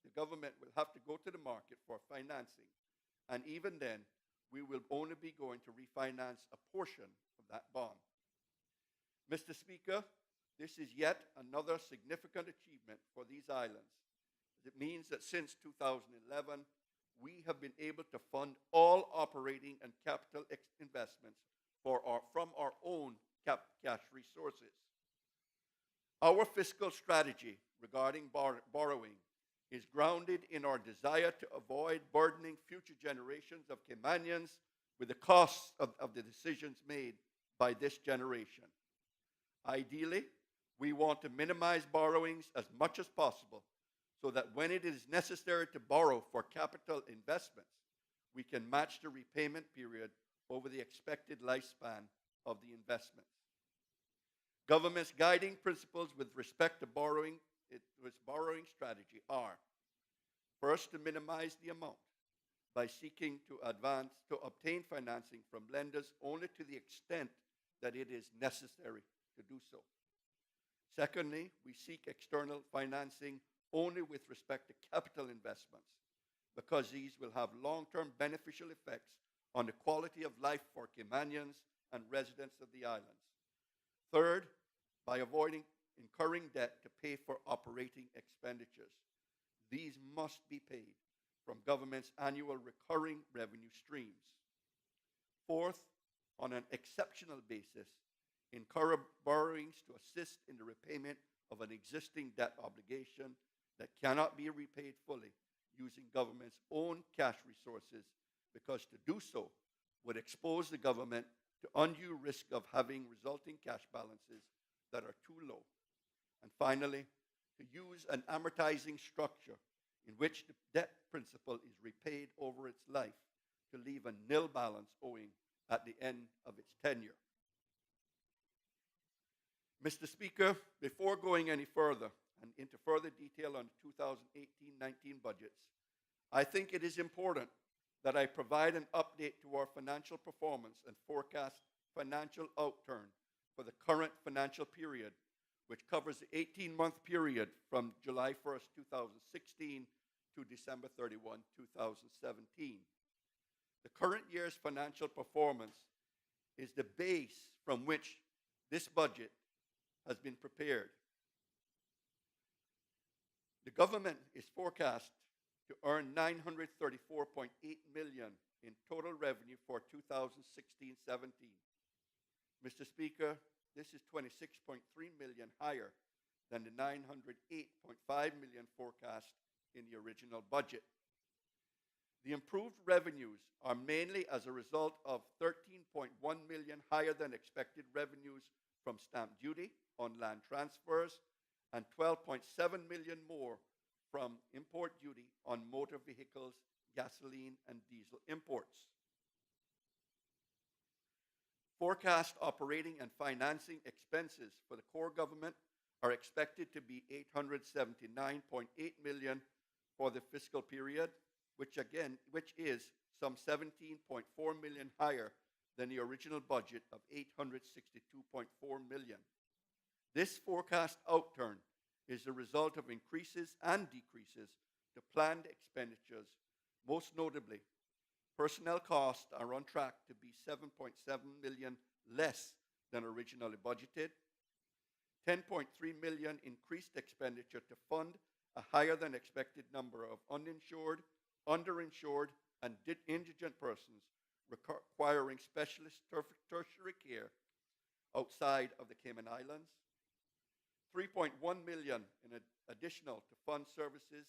the government will have to go to the market for financing, and even then, we will only be going to refinance a portion of that bond. Mr. Speaker, this is yet another significant achievement for these islands. It means that since 2011, we have been able to fund all operating and capital investments from our own cash resources. Our fiscal strategy regarding borrowing is grounded in our desire to avoid burdening future generations of Caymanians with the costs of the decisions made by this generation. Ideally, we want to minimize borrowings as much as possible so that when it is necessary to borrow for capital investments, we can match the repayment period over the expected lifespan of the investments. Government's guiding principles with respect to its borrowing strategy are: first, to minimize the amount by seeking to obtain financing from lenders only to the extent that it is necessary to do so. Secondly, we seek external financing only with respect to capital investments, because these will have long-term beneficial effects on the quality of life for Caymanians and residents of the islands. Third, by avoiding incurring debt to pay for operating expenditures. These must be paid from government's annual recurring revenue streams. Fourth, on an exceptional basis, incur borrowings to assist in the repayment of an existing debt obligation that cannot be repaid fully using government's own cash resources, because to do so would expose the government to undue risk of having resulting cash balances that are too low. And finally, to use an amortizing structure in which the debt principal is repaid over its life to leave a nil balance owing at the end of its tenure. Mr. Speaker, before going any further and into further detail on the 2018-19 budgets, I think it is important that I provide an update to our financial performance and forecast financial outturn for the current financial period, which covers the 18-month period from July 1st, 2016 to December 31, 2017. The current year's financial performance is the base from which this budget has been prepared. The government is forecast to earn $934.8 million in total revenue for 2016-17. Mr. Speaker, this is $26.3 million higher than the $908.5 million forecast in the original budget. The improved revenues are mainly as a result of $13.1 million higher than expected revenues from stamp duty on land transfers and $12.7 million more from import duty on motor vehicles, gasoline, and diesel imports. Forecast operating and financing expenses for the core government are expected to be $879.8 million for the fiscal period, which is some $17.4 million higher than the original budget of $862.4 million. This forecast outturn is the result of increases and decreases to planned expenditures. Most notably, personnel costs are on track to be $7.7 million less than originally budgeted. $10.3 million increased expenditure to fund a higher than expected number of uninsured, underinsured, and indigent persons requiring specialist tertiary care outside of the Cayman Islands. $3.1 million in additional to fund services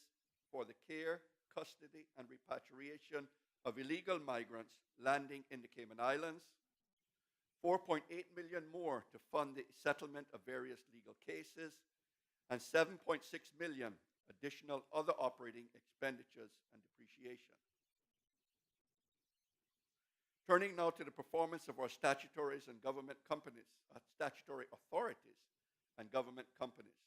for the care, custody, and repatriation of illegal migrants landing in the Cayman Islands. $4.8 million more to fund the settlement of various legal cases, and $7.6 million additional other operating expenditures and depreciation. Turning now to the performance of our statutory authorities and government companies.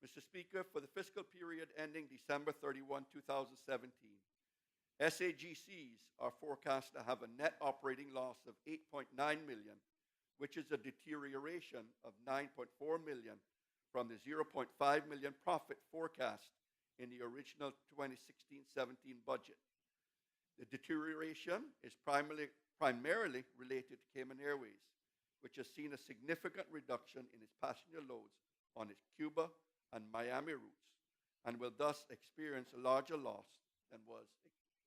Mr. Speaker, for the fiscal period ending December 31, 2017, SAGCs are forecast to have a net operating loss of $8.9 million, which is a deterioration of $9.4 million from the $0.5 million profit forecast in the original 2016-17 budget. The deterioration is primarily related to Cayman Airways, which has seen a significant reduction in its passenger loads on its Cuba and Miami routes, and will thus experience a larger loss than was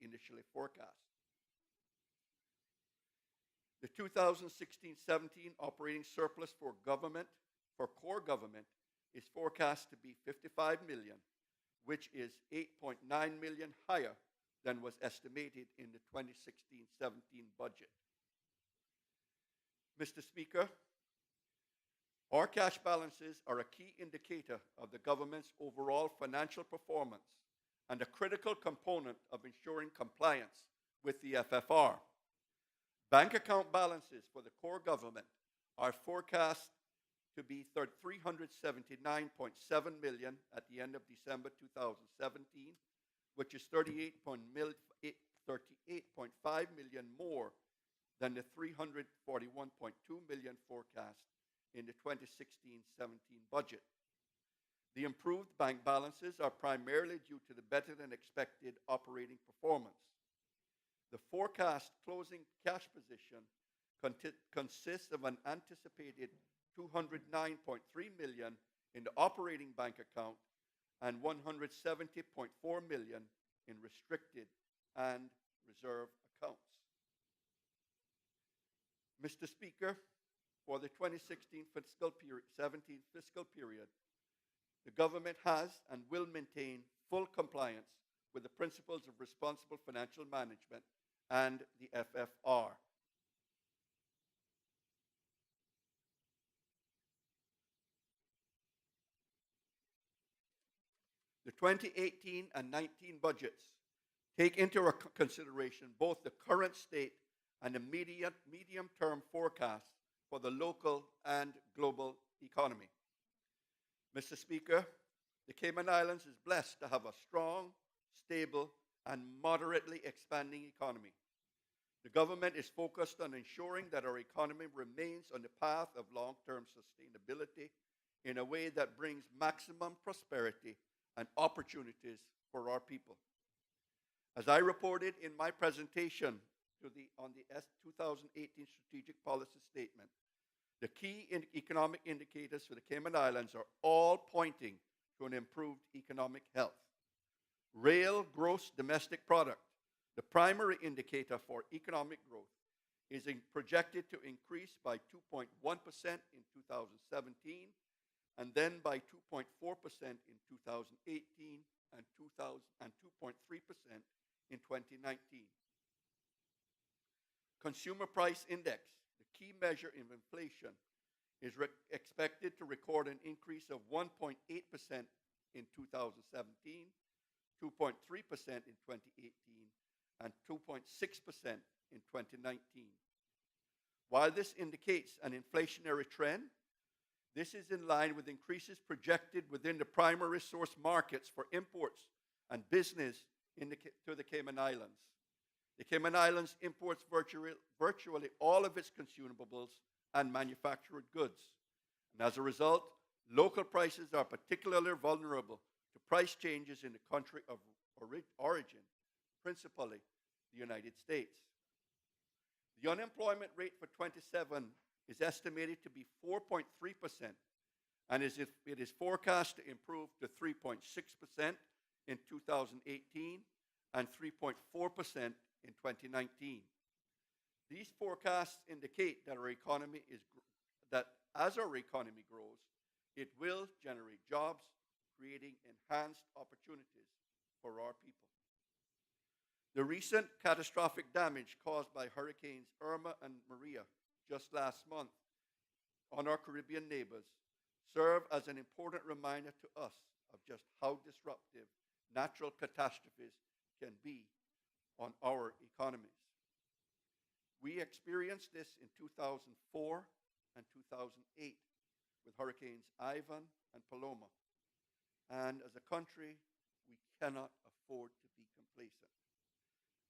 initially forecast. The 2016-17 operating surplus for core government, is forecast to be $55 million, which is $8.9 million higher than was estimated in the 2016-17 budget. Mr. Speaker, our cash balances are a key indicator of the government's overall financial performance and a critical component of ensuring compliance with the FFR. Bank account balances for the core government are forecast to be $379.7 million at the end of December 2017, which is $38.5 million more than the $341.2 million forecast in the 2016-17 budget. The improved bank balances are primarily due to the better than expected operating performance. The forecast closing cash position consists of an anticipated $209.3 million in the operating bank account and $170.4 million in restricted and reserve accounts. Mr. Speaker, for the 2016 17 fiscal period, the government has and will maintain full compliance with the principles of responsible financial management and the FFR. The 2018 and 19 budgets take into consideration both the current state and the medium-term forecast for the local and global economy. Mr. Speaker, the Cayman Islands is blessed to have a strong, stable, and moderately expanding economy. The government is focused on ensuring that our economy remains on the path of long-term sustainability in a way that brings maximum prosperity and opportunities for our people. As I reported in my presentation on the 2018 Strategic Policy Statement, the key economic indicators for the Cayman Islands are all pointing to an improved economic health. Real gross domestic product, the primary indicator for economic growth, is projected to increase by 2.1% in 2017, and then by 2.4% in 2018, and 2.3% in 2019. Consumer Price Index, the key measure of inflation, is expected to record an increase of 1.8% in 2017, 2.3% in 2018, and 2.6% in 2019. While this indicates an inflationary trend, this is in line with increases projected within the primary source markets for imports and business to the Cayman Islands. The Cayman Islands imports virtually all of its consumables and manufactured goods. And as a result, local prices are particularly vulnerable to price changes in the country of origin, principally the United States. The unemployment rate for 27 is estimated to be 4.3%, and it is forecast to improve to 3.6% in 2018 and 3.4% in 2019. These forecasts indicate that as our economy grows, it will generate jobs, creating enhanced opportunities for our people. The recent catastrophic damage caused by Hurricanes Irma and Maria just last month on our Caribbean neighbors serve as an important reminder to us of just how disruptive natural catastrophes can be on our economies. We experienced this in 2004 and 2008 with Hurricanes Ivan and Paloma. And as a country, we cannot afford to be complacent.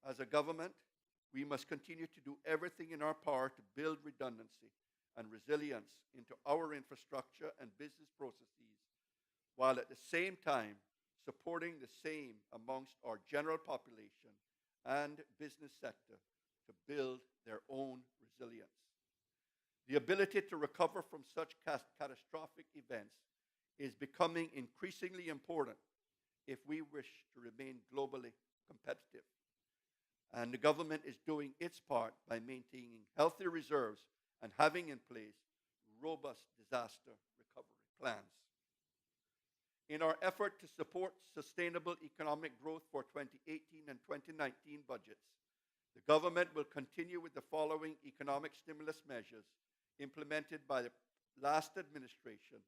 As a government, we must continue to do everything in our power to build redundancy and resilience into our infrastructure and business processes, while at the same time supporting the same amongst our general population and business sector to build their own resilience. The ability to recover from such catastrophic events is becoming increasingly important if we wish to remain globally competitive. And the government is doing its part by maintaining healthy reserves and having in place robust disaster recovery plans. In our effort to support sustainable economic growth for 2018 and 2019 budgets, the government will continue with the following economic stimulus measures implemented by the last administration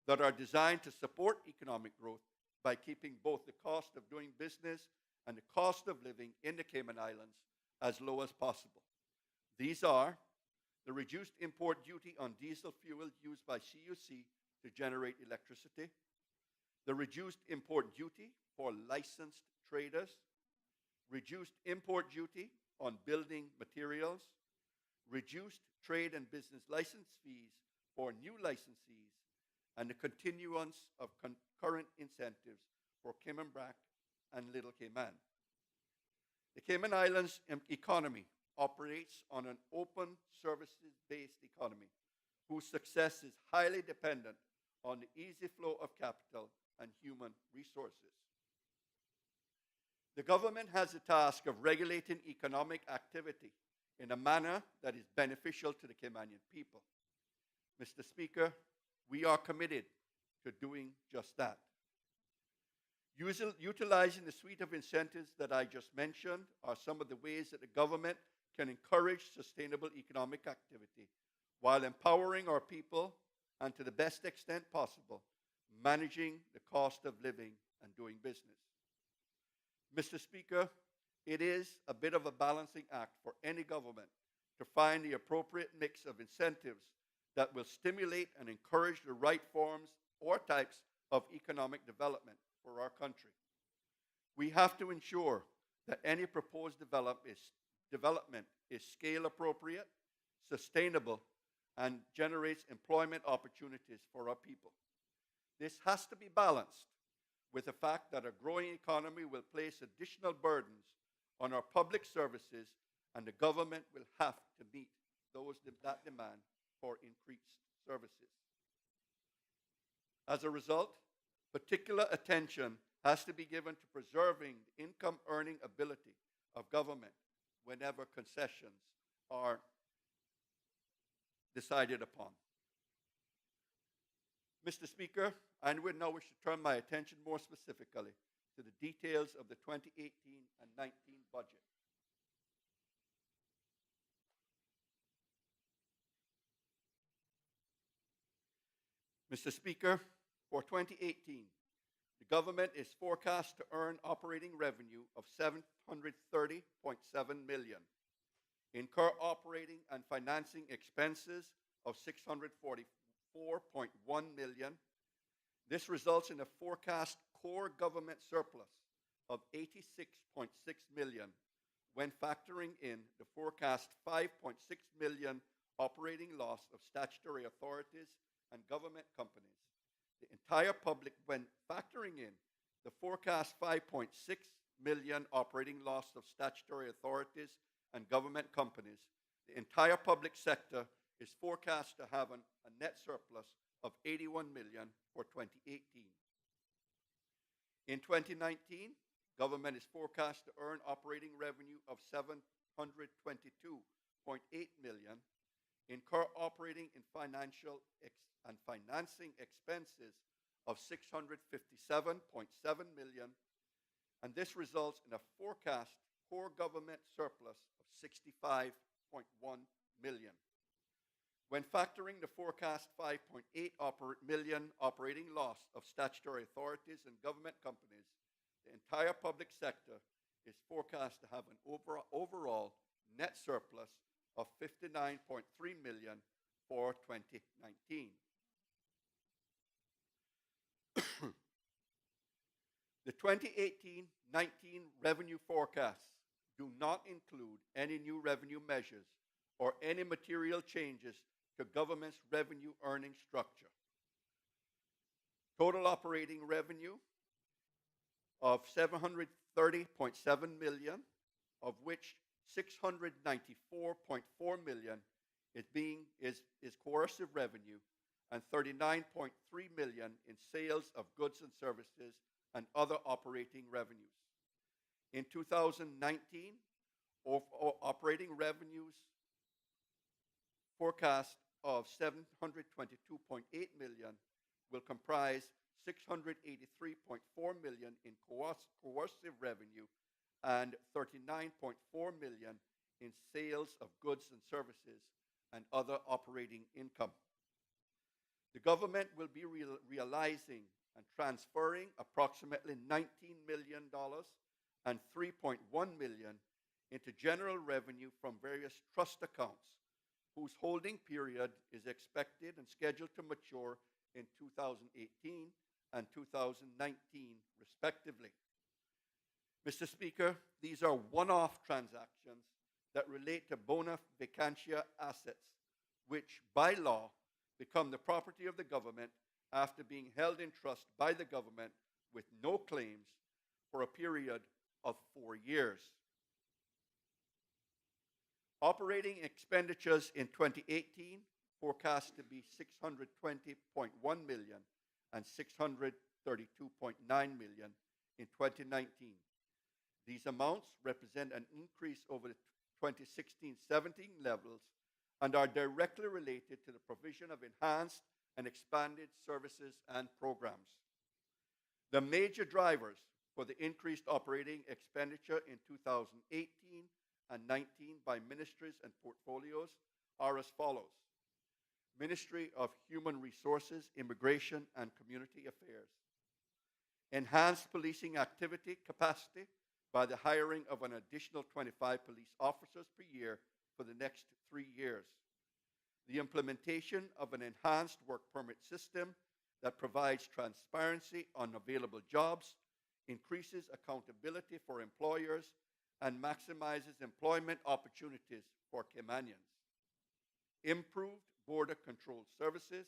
that are designed to support economic growth by keeping both the cost of doing business and the cost of living in the Cayman Islands as low as possible. These are the reduced import duty on diesel fuel used by CUC to generate electricity, the reduced import duty for licensed traders, reduced import duty on building materials, reduced trade and business license fees for new licensees, and the continuance of current incentives for Cayman Brac and Little Cayman. The Cayman Islands economy operates on an open services-based economy whose success is highly dependent on the easy flow of capital and human resources. The government has the task of regulating economic activity in a manner that is beneficial to the Caymanian people. Mr. Speaker, we are committed to doing just that. Utilizing the suite of incentives that I just mentioned are some of the ways that the government can encourage sustainable economic activity while empowering our people and, to the best extent possible, managing the cost of living and doing business. Mr. Speaker, it is a bit of a balancing act for any government to find the appropriate mix of incentives that will stimulate and encourage the right forms or types of economic development for our country. We have to ensure that any proposed development is scale appropriate, sustainable, and generates employment opportunities for our people. This has to be balanced with the fact that a growing economy will place additional burdens on our public services, and the government will have to meet that demand for increased services. As a result, particular attention has to be given to preserving the income earning ability of government whenever concessions are decided upon. Mr. Speaker, I would now wish to turn my attention more specifically to the details of the 2018 and 19 budget. Mr. Speaker, for 2018, the government is forecast to earn operating revenue of $730.7 million, incur operating and financing expenses of $644.1 million. This results in a forecast core government surplus of $86.6 million when factoring in the forecast $5.6 million operating loss of statutory authorities and government companies. The entire public, when factoring in the forecast $5.6 million operating loss of statutory authorities and government companies, the entire public sector is forecast to have a net surplus of $81 million for 2018. In 2019, government is forecast to earn operating revenue of $722.8 million, incur operating and financing expenses of $657.7 million, and this results in a forecast core government surplus of $65.1 million. When factoring the forecast $5.8 million operating loss of statutory authorities and government companies, the entire public sector is forecast to have an overall net surplus of $59.3 million for 2019. The 2018-19 revenue forecasts do not include any new revenue measures or any material changes to government's revenue earning structure. Total operating revenue of 730.7 million, of which 694.4 million is coercive revenue, and 39.3 million in sales of goods and services and other operating revenues. In 2019, operating revenues forecast of 722.8 million will comprise 683.4 million in coercive revenue and 39.4 million in sales of goods and services and other operating income. The government will be realizing and transferring approximately $19 million and $3.1 million into general revenue from various trust accounts whose holding period is expected and scheduled to mature in 2018 and 2019, respectively. Mr. Speaker, these are one-off transactions that relate to bona vacantia assets, which by law become the property of the government after being held in trust by the government with no claims for a period of 4 years. Operating expenditures in 2018 forecast to be $620.1 million and $632.9 million in 2019. These amounts represent an increase over the 2016-17 levels and are directly related to the provision of enhanced and expanded services and programs. The major drivers for the increased operating expenditure in 2018 and 19 by ministries and portfolios are as follows. Ministry of Human Resources, Immigration, and Community Affairs. Enhanced policing activity capacity by the hiring of an additional 25 police officers per year for the next 3 years. The implementation of an enhanced work permit system that provides transparency on available jobs, increases accountability for employers, and maximizes employment opportunities for Caymanians. Improved border control services,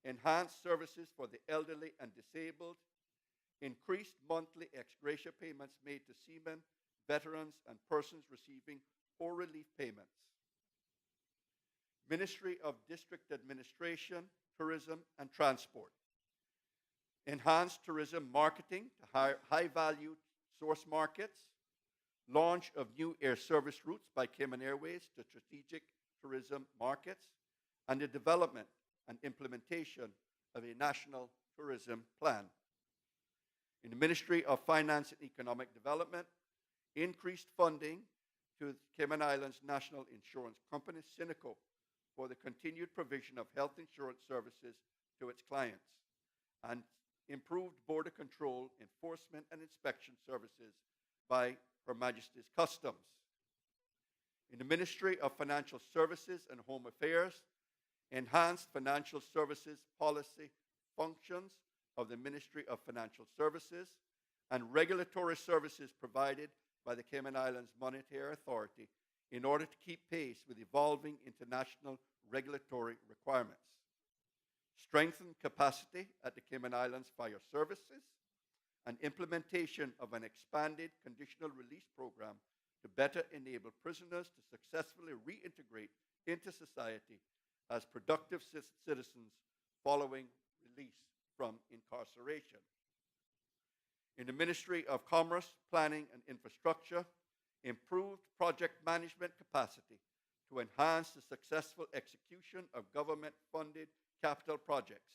enhanced services for the elderly and disabled, increased monthly ex gratia payments made to seamen, veterans, and persons receiving poor relief payments. Ministry of District Administration, Tourism, and Transport. Enhanced tourism marketing to high-value source markets. Launch of new air service routes by Cayman Airways to strategic tourism markets. And the development and implementation of a national tourism plan. In the Ministry of Finance and Economic Development, increased funding to Cayman Islands National Insurance Company, Synico, for the continued provision of health insurance services to its clients, and improved border control, enforcement, and inspection services by Her Majesty's Customs. In the Ministry of Financial Services and Home Affairs, enhanced financial services policy functions of the Ministry of Financial Services and regulatory services provided by the Cayman Islands Monetary Authority in order to keep pace with evolving international regulatory requirements. Strengthen capacity at the Cayman Islands Fire Services and implementation of an expanded conditional release program to better enable prisoners to successfully reintegrate into society as productive citizens following release from incarceration. In the Ministry of Commerce, Planning and Infrastructure, improved project management capacity to enhance the successful execution of government-funded capital projects,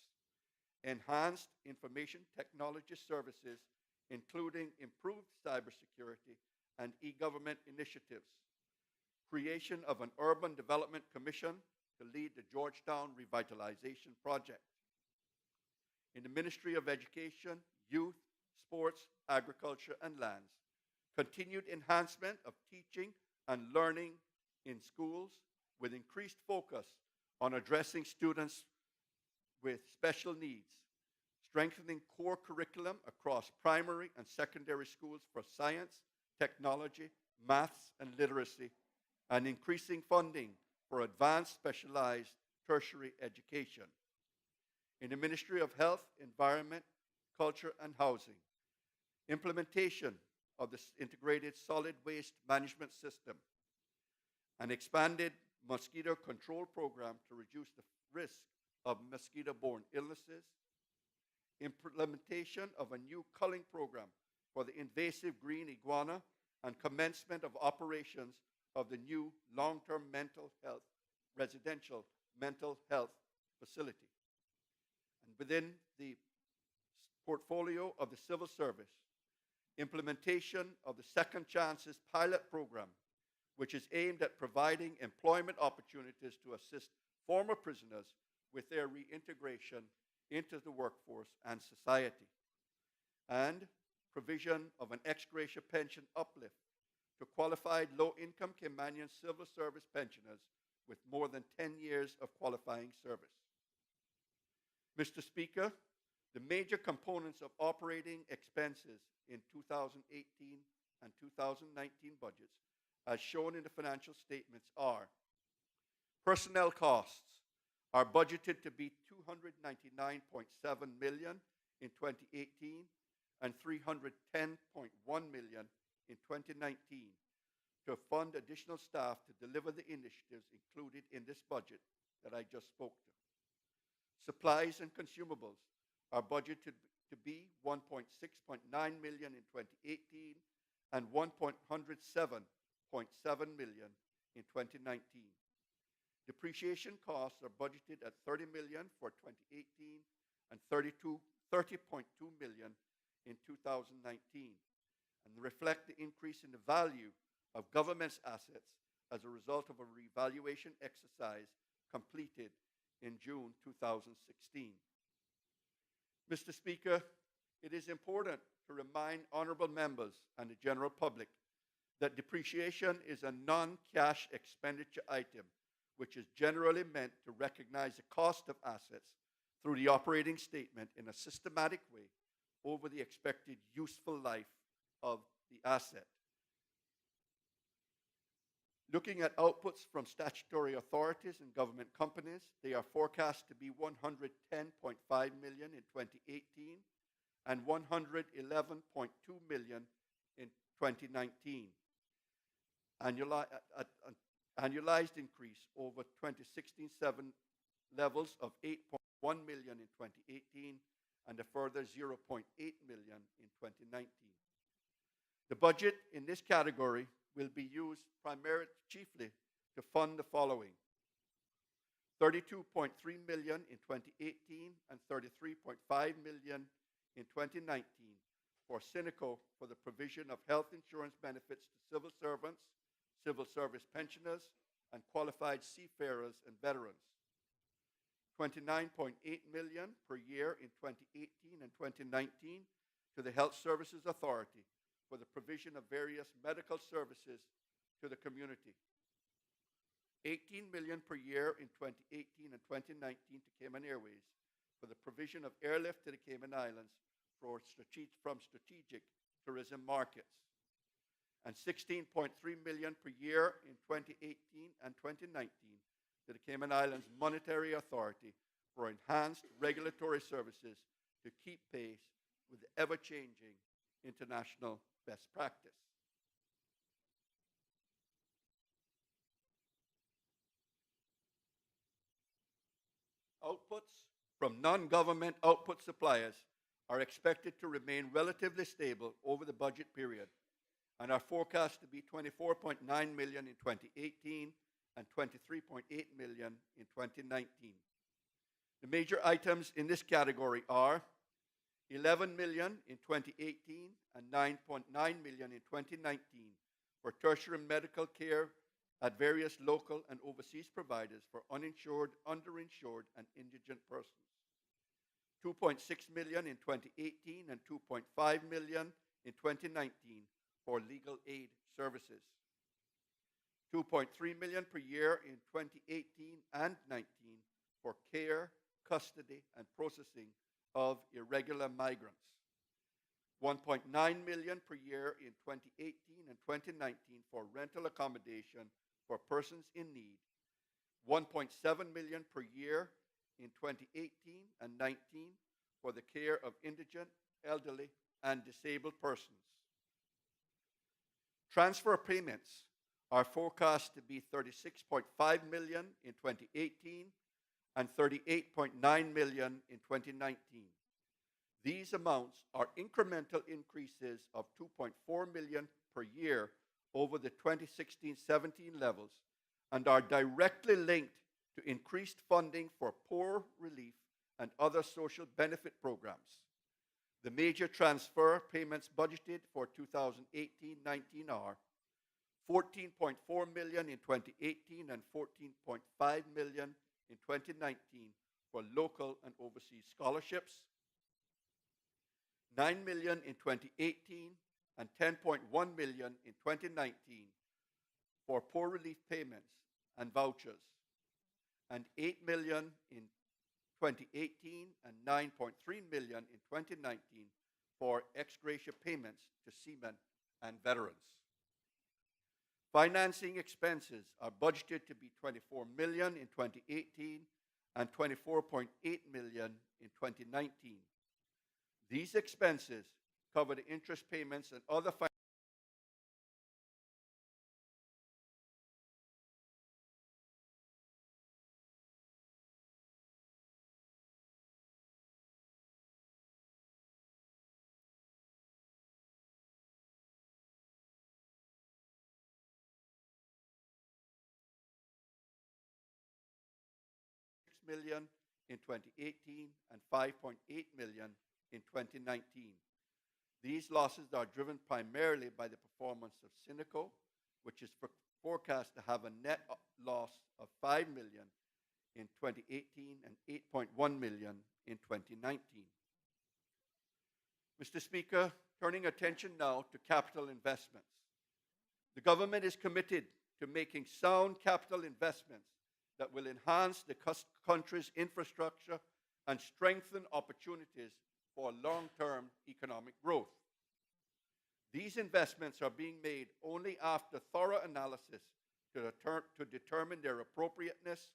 enhanced information technology services, including improved cybersecurity and e-government initiatives, creation of an urban development commission to lead the Georgetown Revitalization Project. In the Ministry of Education, Youth, Sports, Agriculture, and Lands, continued enhancement of teaching and learning in schools with increased focus on addressing students with special needs, strengthening core curriculum across primary and secondary schools for science, technology, maths, and literacy, and increasing funding for advanced specialized tertiary education. In the Ministry of Health, Environment, Culture, and Housing, implementation of the integrated solid waste management system, an expanded mosquito control program to reduce the risk of mosquito-borne illnesses, implementation of a new culling program for the invasive green iguana, and commencement of operations of the new long-term residential mental health facility. And within the portfolio of the civil service, implementation of the Second Chances pilot program, which is aimed at providing employment opportunities to assist former prisoners with their reintegration into the workforce and society, and provision of an ex gratia pension uplift to qualified low-income Caymanian civil service pensioners with more than 10 years of qualifying service. Mr. Speaker, the major components of operating expenses in 2018 and 2019 budgets, as shown in the financial statements, are: personnel costs are budgeted to be $299.7 million in 2018 and $310.1 million in 2019 to fund additional staff to deliver the initiatives included in this budget that I just spoke to. Supplies and consumables are budgeted to be $106.9 million in 2018 and $107.7 million in 2019. Depreciation costs are budgeted at $30 million for 2018 and $30.2 million in 2019, and reflect the increase in the value of government's assets as a result of a revaluation exercise completed in June 2016. Mr. Speaker, it is important to remind honorable members and the general public that depreciation is a non-cash expenditure item which is generally meant to recognize the cost of assets through the operating statement in a systematic way over the expected useful life of the asset. Looking at outputs from statutory authorities and government companies, they are forecast to be $110.5 million in 2018 and $111.2 million in 2019. Annualized increase over 2016-17 levels of $8.1 million in 2018 and a further $0.8 million in 2019. The budget in this category will be used chiefly to fund the following: $32.3 million in 2018 and $33.5 million in 2019 for Synico for the provision of health insurance benefits to civil servants, civil service pensioners, and qualified seafarers and veterans. $29.8 million per year in 2018 and 2019 to the Health Services Authority for the provision of various medical services to the community. $18 million per year in 2018 and 2019 to Cayman Airways for the provision of airlift to the Cayman Islands from strategic tourism markets. And $16.3 million per year in 2018 and 2019 to the Cayman Islands Monetary Authority for enhanced regulatory services to keep pace with the ever-changing international best practice. Outputs from non-government output suppliers are expected to remain relatively stable over the budget period and are forecast to be $24.9 million in 2018 and $23.8 million in 2019. The major items in this category are $11 million in 2018 and $9.9 million in 2019 for tertiary medical care at various local and overseas providers for uninsured, underinsured, and indigent persons. $2.6 million in 2018 and $2.5 million in 2019 for legal aid services. $2.3 million per year in 2018 and 19 for care, custody, and processing of irregular migrants. $1.9 million per year in 2018 and 2019 for rental accommodation for persons in need. $1.7 million per year in 2018 and 19 for the care of indigent, elderly, and disabled persons. Transfer payments are forecast to be $36.5 million in 2018 and $38.9 million in 2019. These amounts are incremental increases of $2.4 million per year over the 2016-17 levels and are directly linked to increased funding for poor relief and other social benefit programs. The major transfer payments budgeted for 2018-19 are $14.4 million in 2018 and $14.5 million in 2019 for local and overseas scholarships, $9 million in 2018 and $10.1 million in 2019 for poor relief payments and vouchers, and $8 million in 2018 and $9.3 million in 2019 for ex gratia payments to seamen and veterans. Financing expenses are budgeted to be $24 million in 2018 and $24.8 million in 2019. These expenses cover the interest payments and other million in 2018 and $5.8 million in 2019. These losses are driven primarily by the performance of Cineco, which is forecast to have a net loss of $5 million in 2018 and $8.1 million in 2019. Mr. Speaker, turning attention now to capital investments. The government is committed to making sound capital investments that will enhance the country's infrastructure and strengthen opportunities for long-term economic growth. These investments are being made only after thorough analysis to determine their appropriateness,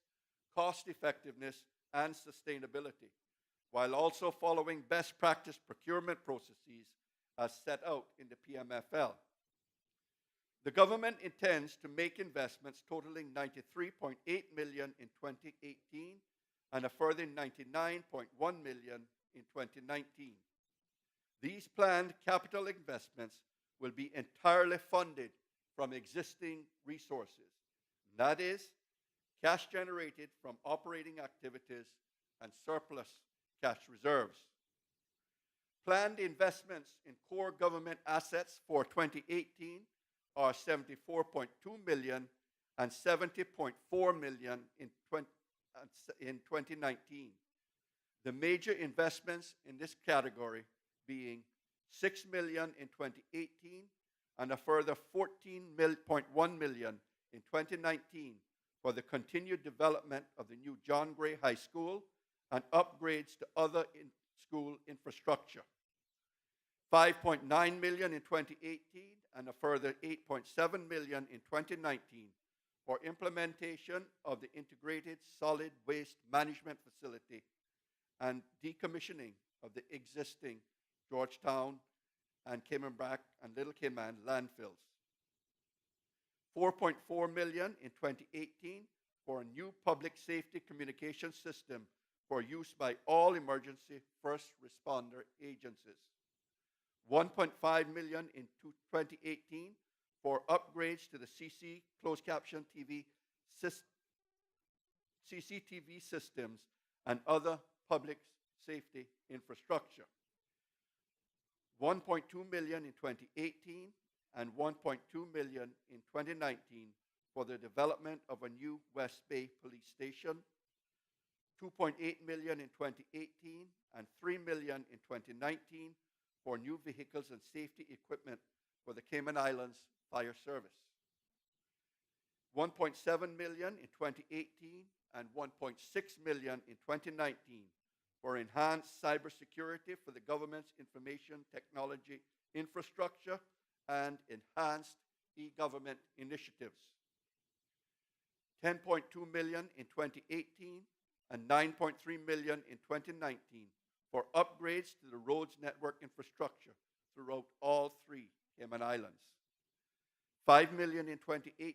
cost-effectiveness, and sustainability, while also following best practice procurement processes as set out in the PMFL. The government intends to make investments totaling $93.8 million in 2018 and a further $99.1 million in 2019. These planned capital investments will be entirely funded from existing resources, that is, cash generated from operating activities and surplus cash reserves. Planned investments in core government assets for 2018 are $74.2 million and $70.4 million in 2019. The major investments in this category being $6 million in 2018 and a further $14.1 million in 2019 for the continued development of the new John Gray High School and upgrades to other school infrastructure. $5.9 million in 2018 and a further $8.7 million in 2019 for implementation of the integrated solid waste management facility and decommissioning of the existing Georgetown and Cayman and Little Cayman landfills. $4.4 million in 2018 for a new public safety communication system for use by all emergency first responder agencies. $1.5 million in 2018 for upgrades to the closed caption CCTV systems and other public safety infrastructure. $1.2 million in 2018 and $1.2 million in 2019 for the development of a new West Bay police station. $2.8 million in 2018 and $3 million in 2019 for new vehicles and safety equipment for the Cayman Islands Fire Service. $1.7 million in 2018 and $1.6 million in 2019 for enhanced cybersecurity for the government's information technology infrastructure and enhanced e-government initiatives. $10.2 million in 2018 and $9.3 million in 2019 for upgrades to the roads network infrastructure throughout all 3 Cayman Islands. $5 million in 2018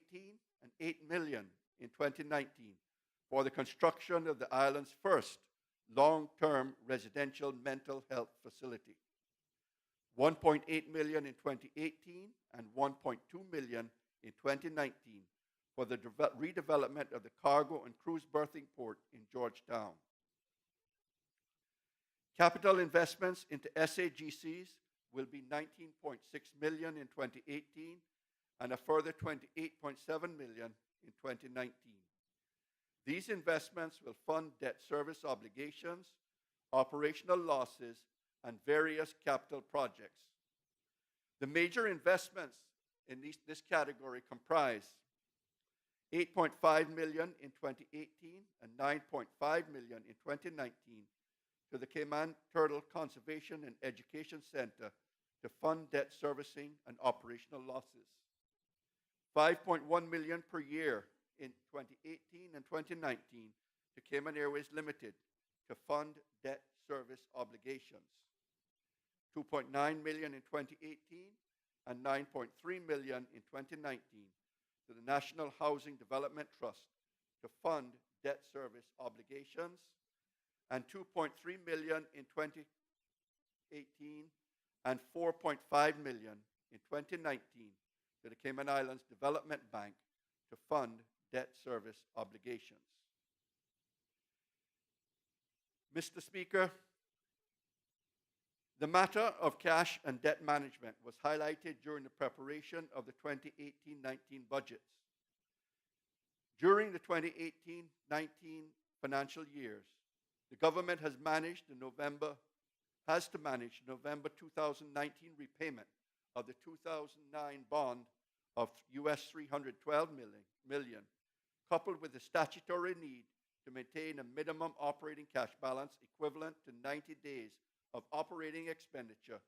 and $8 million in 2019 for the construction of the island's first long-term residential mental health facility. $1.8 million in 2018 and $1.2 million in 2019 for the redevelopment of the cargo and cruise berthing port in Georgetown. Capital investments into SAGCs will be $19.6 million in 2018 and a further $28.7 million in 2019. These investments will fund debt service obligations, operational losses, and various capital projects. The major investments in this category comprise $8.5 million in 2018 and $9.5 million in 2019 to the Cayman Turtle Conservation and Education Center to fund debt servicing and operational losses. $5.1 million per year in 2018 and 2019 to Cayman Airways Limited to fund debt service obligations. $2.9 million in 2018 and $9.3 million in 2019 to the National Housing Development Trust to fund debt service obligations, and $2.3 million in 2018 and $4.5 million in 2019 to the Cayman Islands Development Bank to fund debt service obligations. Mr. Speaker, the matter of cash and debt management was highlighted during the preparation of the 2018-19 budgets. During the 2018-19 financial years, the government has to manage November 2019 repayment of the 2009 bond of US $312 million, coupled with the statutory need to maintain a minimum operating cash balance equivalent to 90 days of operating expenditure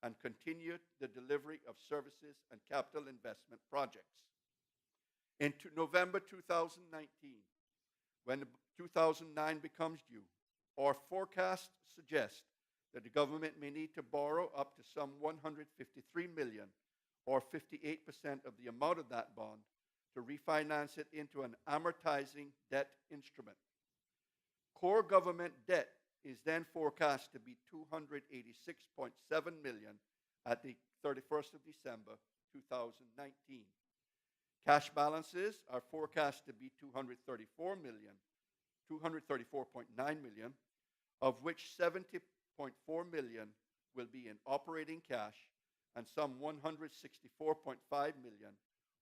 and continue the delivery of services and capital investment projects. In November 2019, when 2009 becomes due, our forecasts suggest that the government may need to borrow up to some $153 million, or 58% of the amount of that bond, to refinance it into an amortizing debt instrument. Core government debt is then forecast to be $286.7 million at the 31st of December 2019. Cash balances are forecast to be $234.9 million, of which $70.4 million will be in operating cash and some $164.5 million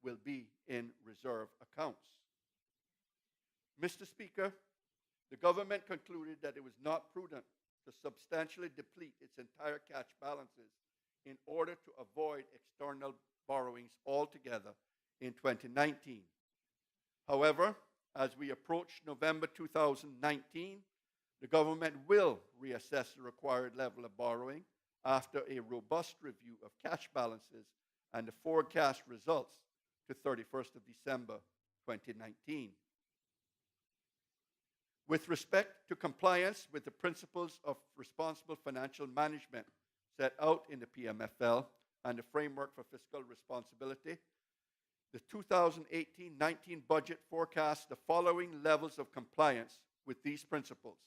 will be in reserve accounts. Mr. Speaker, the government concluded that it was not prudent to substantially deplete its entire cash balances in order to avoid external borrowings altogether in 2019. However, as we approach November 2019, the government will reassess the required level of borrowing after a robust review of cash balances and the forecast results to 31st of December 2019. With respect to compliance with the principles of responsible financial management set out in the PMFL and the framework for fiscal responsibility, the 2018-19 budget forecasts the following levels of compliance with these principles.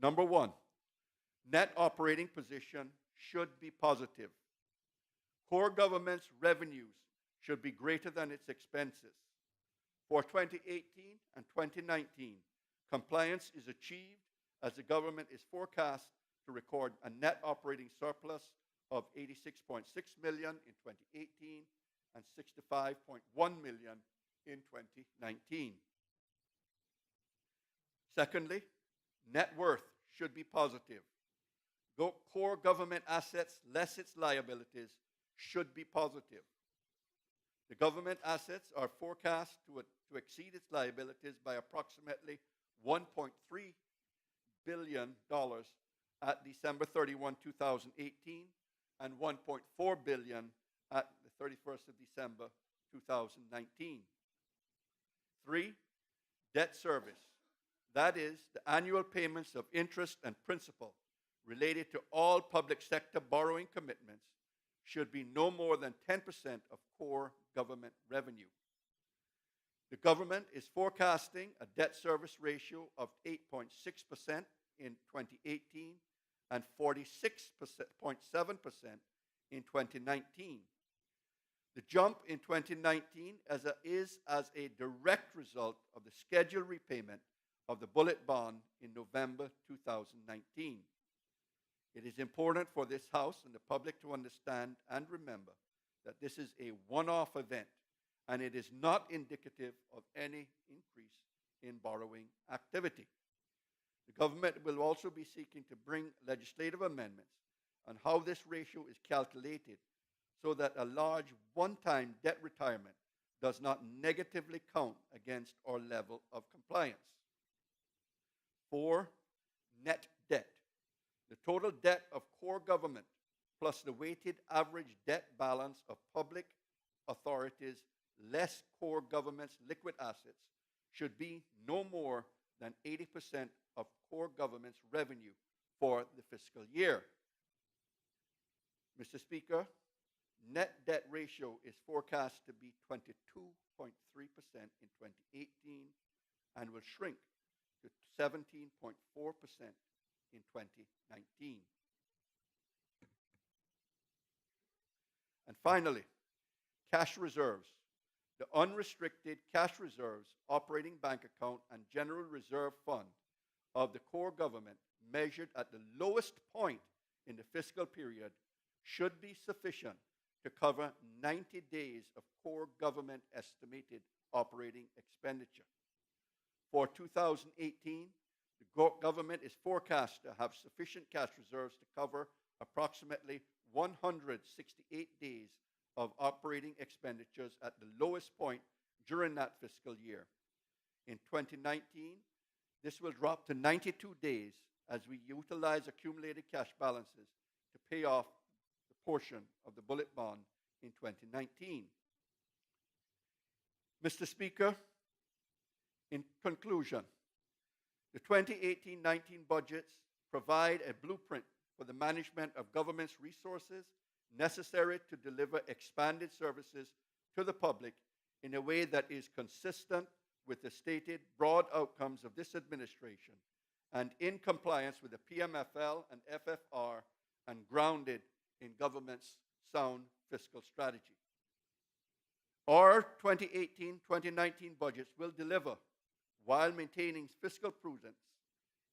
Number one, net operating position should be positive. Core government's revenues should be greater than its expenses. For 2018 and 2019, compliance is achieved as the government is forecast to record a net operating surplus of $86.6 million in 2018 and $65.1 million in 2019. Secondly, net worth should be positive. Core government assets less its liabilities should be positive. The government assets are forecast to exceed its liabilities by approximately $1.3 billion at December 31, 2018, and $1.4 billion at the 31st of December 2019. 3, debt service. That is, the annual payments of interest and principal related to all public sector borrowing commitments should be no more than 10% of core government revenue. The government is forecasting a debt service ratio of 8.6% in 2018 and 46.7% in 2019. The jump in 2019 is as a direct result of the scheduled repayment of the bullet bond in November 2019. It is important for this House and the public to understand and remember that this is a one-off event and it is not indicative of any increase in borrowing activity. The government will also be seeking to bring legislative amendments on how this ratio is calculated so that a large one-time debt retirement does not negatively count against our level of compliance. 4. Net debt. The total debt of core government plus the weighted average debt balance of public authorities less core government's liquid assets should be no more than 80% of core government's revenue for the fiscal year. Mr. Speaker, net debt ratio is forecast to be 22.3% in 2018 and will shrink to 17.4% in 2019. And finally, cash reserves. The unrestricted cash reserves, operating bank account, and general reserve fund of the core government measured at the lowest point in the fiscal period should be sufficient to cover 90 days of core government estimated operating expenditure. For 2018, the government is forecast to have sufficient cash reserves to cover approximately 168 days of operating expenditures at the lowest point during that fiscal year. In 2019, this will drop to 92 days as we utilize accumulated cash balances to pay off the portion of the bullet bond in 2019. Mr. Speaker, in conclusion, the 2018-19 budgets provide a blueprint for the management of government's resources necessary to deliver expanded services to the public in a way that is consistent with the stated broad outcomes of this administration and in compliance with the PMFL and FFR and grounded in government's sound fiscal strategy. Our 2018-2019 budgets will deliver while maintaining fiscal prudence,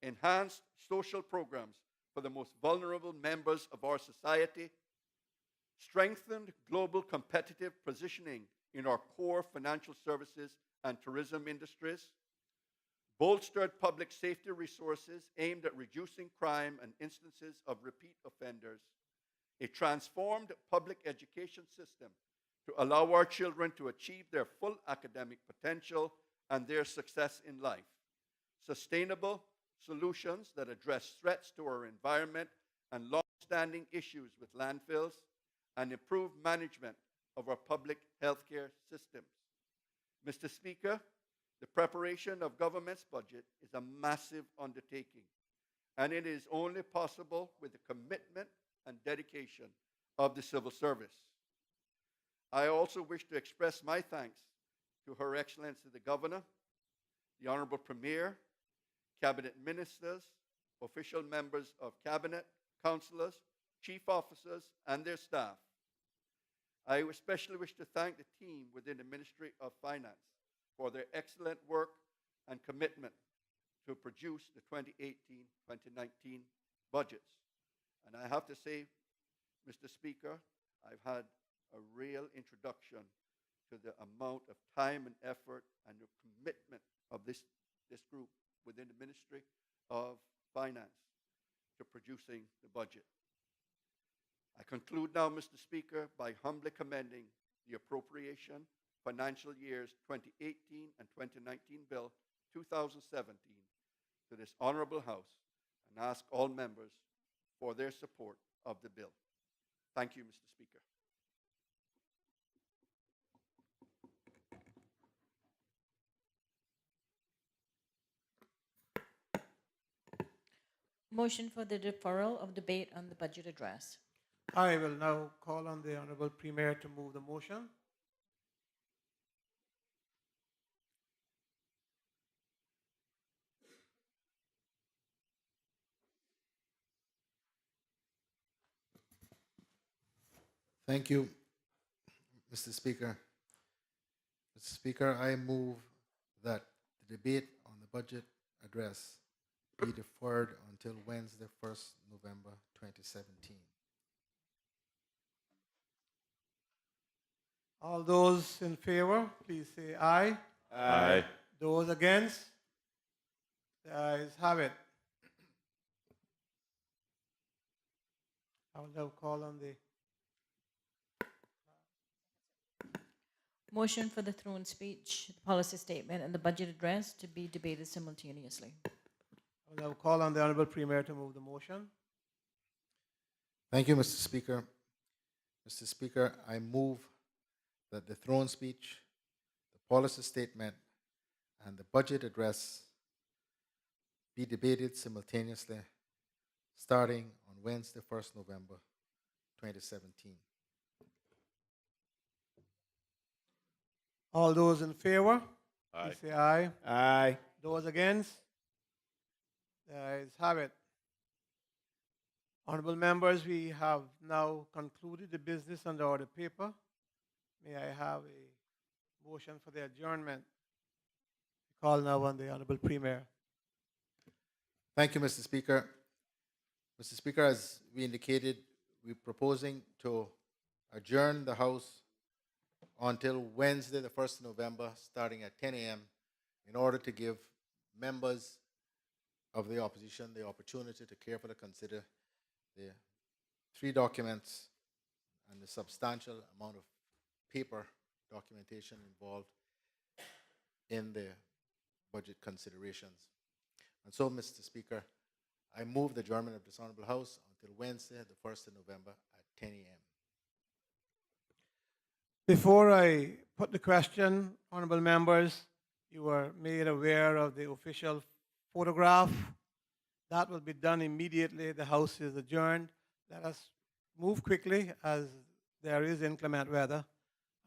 enhanced social programs for the most vulnerable members of our society, strengthened global competitive positioning in our core financial services and tourism industries, bolstered public safety resources aimed at reducing crime and instances of repeat offenders, a transformed public education system to allow our children to achieve their full academic potential and their success in life, sustainable solutions that address threats to our environment and long-standing issues with landfills, and improved management of our public healthcare systems. Mr. Speaker, the preparation of government's budget is a massive undertaking, and it is only possible with the commitment and dedication of the civil service. I also wish to express my thanks to Her Excellency the Governor, the Honorable Premier, Cabinet Ministers, official members of Cabinet, councillors, chief officers, and their staff. I especially wish to thank the team within the Ministry of Finance for their excellent work and commitment to produce the 2018-2019 budgets. And I have to say, Mr. Speaker, I've had a real introduction to the amount of time and effort and the commitment of this group within the Ministry of Finance to producing the budget. I conclude now, Mr. Speaker, by humbly commending the appropriation financial years 2018 and 2019 Bill 2017 to this Honorable House and ask all members for their support of the bill. Thank you, Mr. Speaker. Motion for the deferral of debate on the budget address. I will now call on the Honorable Premier to move the motion. Thank you, Mr. Speaker. Mr. Speaker, I move that the debate on the budget address be deferred until Wednesday, 1st November 2017. All those in favor, please say aye. Aye. Those against? The ayes have it. I will now call on the Motion for the throne speech, the policy statement, and the budget address to be debated simultaneously. I will now call on the Honorable Premier to move the motion. Thank you, Mr. Speaker. Mr. Speaker, I move that the throne speech, the policy statement, and the budget address be debated simultaneously starting on Wednesday, 1st November 2017. All those in favor, Aye. please say aye. Aye. Those against? The ayes have it. Honorable members, we have now concluded the business under order paper. May I have a motion for the adjournment? Call now on the Honorable Premier. Thank you, Mr. Speaker. Mr. Speaker, as we indicated, we're proposing to adjourn the House until Wednesday, the 1st of November, starting at 10 a.m., in order to give members of the opposition the opportunity to carefully consider the three documents and the substantial amount of paper documentation involved in the budget considerations. And so, Mr. Speaker, I move the adjournment of this Honorable House until Wednesday, the 1st of November at 10 a.m. Before I put the question, honorable members, you were made aware of the official photograph. That will be done immediately. The House is adjourned. Let us move quickly as there is inclement weather,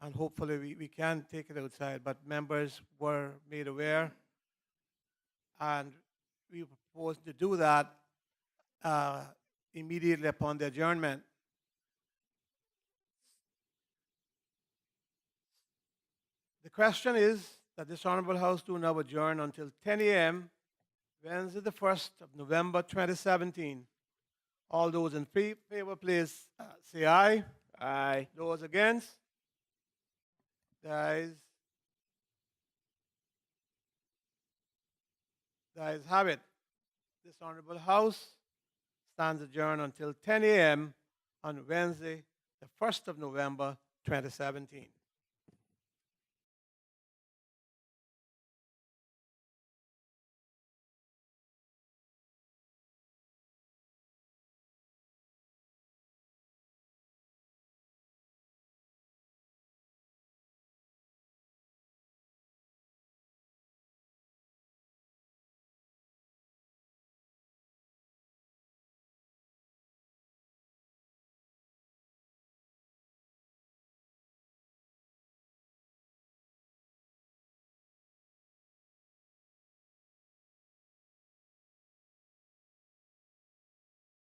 and hopefully we can take it outside. But members were made aware, and we propose to do that immediately upon the adjournment. The question is that this Honorable House do now adjourn until 10 a.m., Wednesday, the 1st of November, 2017. All those in favor, please say aye. Aye. Those against? The ayes have it. This Honorable House stands adjourned until 10 a.m. on Wednesday, the 1st of November, 2017.